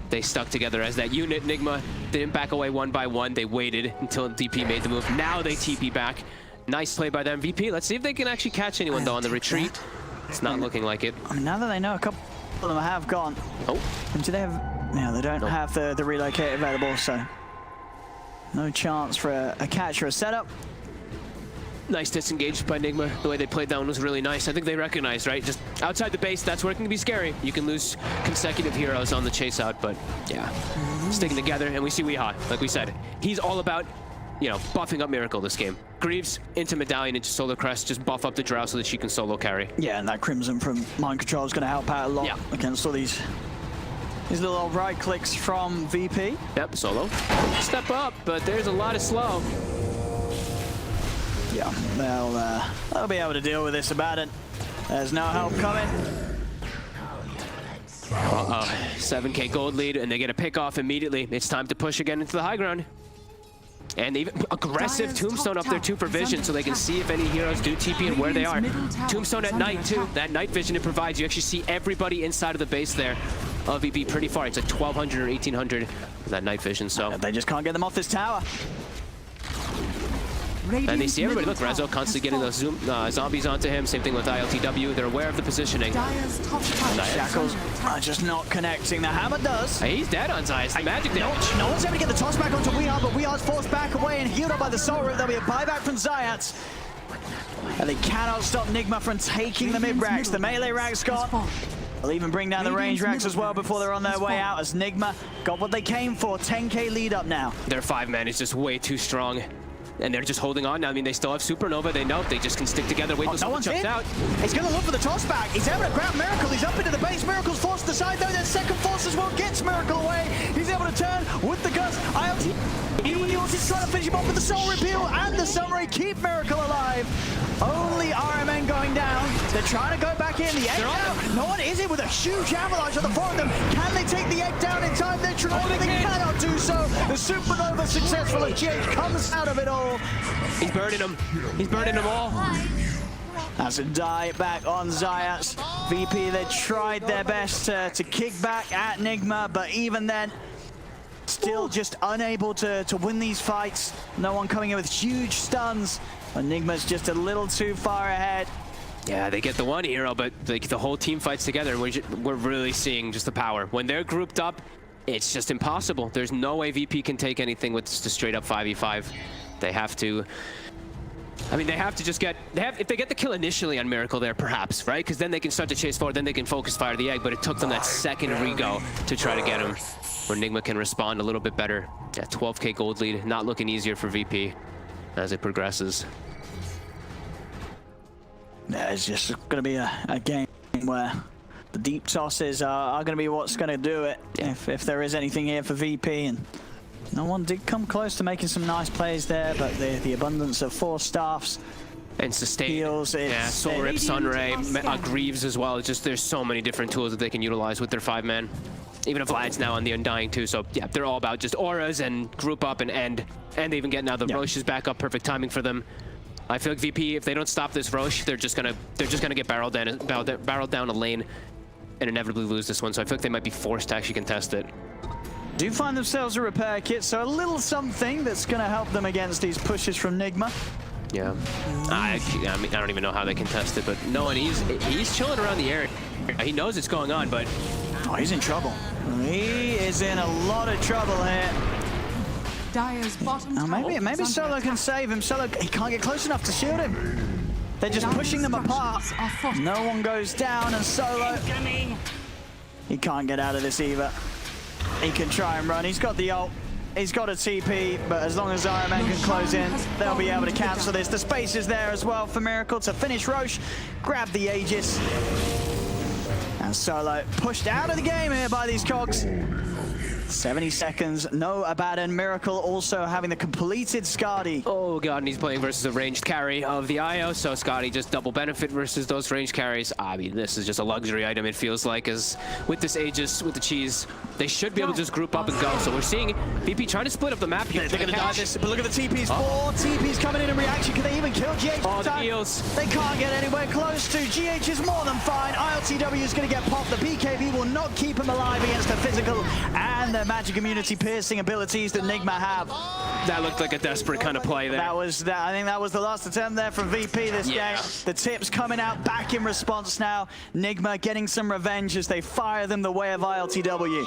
They stuck together as that unit. Nigma didn't back away one by one. They waited until DP made the move. Now they TP back. Nice play by them. VP, let's see if they can actually catch anyone though on the retreat. It's not looking like it. I mean, now that they know a couple of them have gone. Oh. And do they have... Yeah, they don't have the relocate available, so... No chance for a catch or a setup. Nice disengaged by Nigma. The way they played that one was really nice. I think they recognized, right? Just outside the base, that's where it can be scary. You can lose consecutive heroes on the chase out, but yeah. Sticking together, and we see WeHa, like we said. He's all about, you know, buffing up Miracle this game. Greaves into Medallion, into Solar Crest, just buff up the Drow so that she can solo carry. Yeah, and that Crimson from Mind Control is going to help out a lot against all these little right clicks from VP. Yep, Solo. Step up, but there's a lot of slow. Yeah, they'll be able to deal with this about it. There's no help coming. 7k gold lead, and they get a pick off immediately. It's time to push again into the high ground. And even aggressive Tombstone up there too for vision, so they can see if any heroes do TP and where they are. Tombstone at night too. That night vision it provides. You actually see everybody inside of the base there. VP pretty far. It's like 1200 or 1800 with that night vision. So they just can't get them off this tower. And they see everybody. Look, Rezo constantly getting those zombies onto him. Same thing with ILTW. They're aware of the positioning. Shackles are just not connecting. The hammer does. Hey, he's dead on Zayas. The magic damage. No one's able to get the toss back onto Weehard, but Weehard's forced back away and healed up by the Soul Root. There'll be a buyback from Zayats. And they cannot stop Nigma from taking the mid racks. The melee racks got. They'll even bring down the range racks as well before they're on their way out, as Nigma got what they came for. 10k lead up now. Their 5-man is just way too strong. And they're just holding on now. I mean, they still have Supernova. They know they just can stick together. Wait till someone jumps out. He's going to look for the toss back. He's able to grab Miracle. He's up into the base. Miracle's forced aside, though. That second force as well gets Miracle away. He's able to turn with the guts. ILT, even with the ulti, trying to finish him off with the Soul Repeal and the Sunray. Keep Miracle alive. Only RMN going down. They're trying to go back in. The egg down. No one is it with a huge avalanche on the four of them. Can they take the egg down in time? They're trying. They cannot do so. The Supernova successful as GH comes out of it all. He's burning them. He's burning them all. That's a die back on Zayas. VP, they tried their best to kick back at Nigma, but even then, still just unable to win these fights. No one coming in with huge stuns. Nigma's just a little too far ahead. Yeah, they get the one hero, but the whole team fights together, and we're really seeing just the power. When they're grouped up, it's just impossible. There's no way VP can take anything with just a straight up 5v5. They have to. I mean, they have to just get. If they get the kill initially on Miracle there, perhaps, right? Because then they can start to chase forward. Then they can focus fire the egg. But it took them that second rego to try to get him, where Nigma can respond a little bit better. Yeah, 12k gold lead, not looking easier for VP as it progresses. Yeah, it's just going to be a game where the deep tosses are going to be what's going to do it. Yeah. If there is anything here for VP, and no one did come close to making some nice plays there, but the abundance of 4 staffs and sustain heals. Yeah, Soul Rip, Sunray, Greaves as well. It's just there's so many different tools that they can utilize with their 5-man. Even Vlad's now on the Undying too, so yeah, they're all about just auras and group up and end. And they even get now the Roche is back up, perfect timing for them. I feel like VP, if they don't stop this Roche, they're just gonna get barreled down a lane and inevitably lose this one. So I feel like they might be forced to actually contest it. Do find themselves a repair kit, so a little something that's going to help them against these pushes from Nigma. Yeah, I mean, I don't even know how they contest it, but no, and he's chilling around the area. He knows it's going on, but oh, he's in trouble. He is in a lot of trouble here. Dire's bottom maybe Solo can save him. Solo, he can't get close enough to shield him. They're just pushing them apart. No one goes down, and Solo, he can't get out of this either. He can try and run. He's got the ult. He's got a TP, but as long as Iron Man can close in, they'll be able to cancel this. The space is there as well for Miracle to finish Roche, grab the Aegis. And Solo pushed out of the game here by these cogs. 70 seconds, no Abaddon. Miracle also having the completed Skadi. Oh god, and he's playing versus a ranged carry of the IO, so Skadi just double benefit versus those ranged carries. I mean, this is just a luxury item, it feels like, as with this Aegis, with the cheese, they should be able to just group up and go. So we're seeing VP trying to split up the map here. They're going to dodge this, but look at the TPs. 4 TPs coming in reaction. Can they even kill GH? Oh, the heals. They can't get anywhere close to. GH is more than fine. ILTW is going to get popped. The BKB will not keep him alive against the physical and the magic immunity piercing abilities that Nigma have. That looked like a desperate kind of play there. I think that was the last attempt there from VP this game. The tips coming out back in response now. Nigma getting some revenge as they fire them the way of ILTW.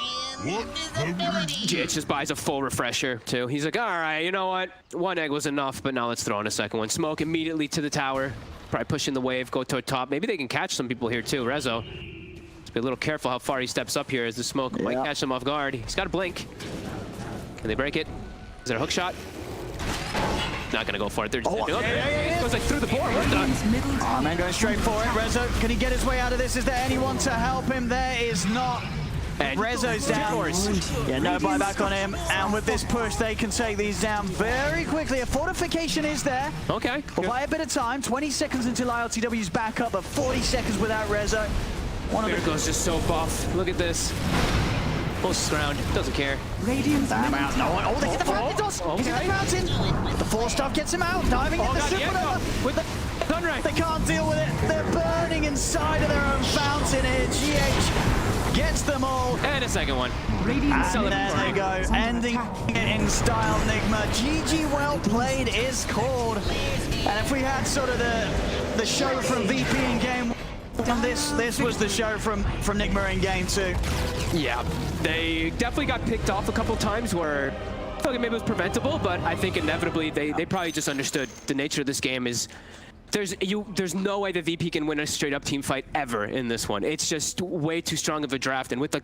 GH just buys a full refresher too. He's like, all right, you know what? 1 egg was enough, but now let's throw in a second one. Smoke immediately to the tower. Probably pushing the wave, go toward top. Maybe they can catch some people here too. Rezo. Be a little careful how far he steps up here as the smoke might catch him off guard. He's got a blink. Can they break it? Is there a hook shot? Not gonna go for it. They're just it goes like through the board. What the? Oh man, going straight for it. Rezo, can he get his way out of this? Is there anyone to help him? There is not. And Rezo's down. Yeah, no buyback on him. And with this push, they can take these down very quickly. A fortification is there. Okay. We'll buy a bit of time. 20 seconds until ILTW's back up, but 40 seconds without Rezo. Miracle's just so buff. Look at this. Closest ground, doesn't care. Radiant's Damn out, no one. Oh, they hit the fountain. He's in the fountain. The force stuff gets him out. Diving in the supernova. With the sunrise. They can't deal with it. They're burning inside of their own fountain here. GH gets them all. And a second one. And there they go, ending it in style, Nigma. GG, well played is called. And if we had sort of the show from VP in game one, this was the show from Nigma in game two. Yeah, they definitely got picked off a couple times where I felt like maybe it was preventable, but I think inevitably they probably just understood the nature of this game is there's no way the VP can win a straight up team fight ever in this one. It's just way too strong of a draft, and with the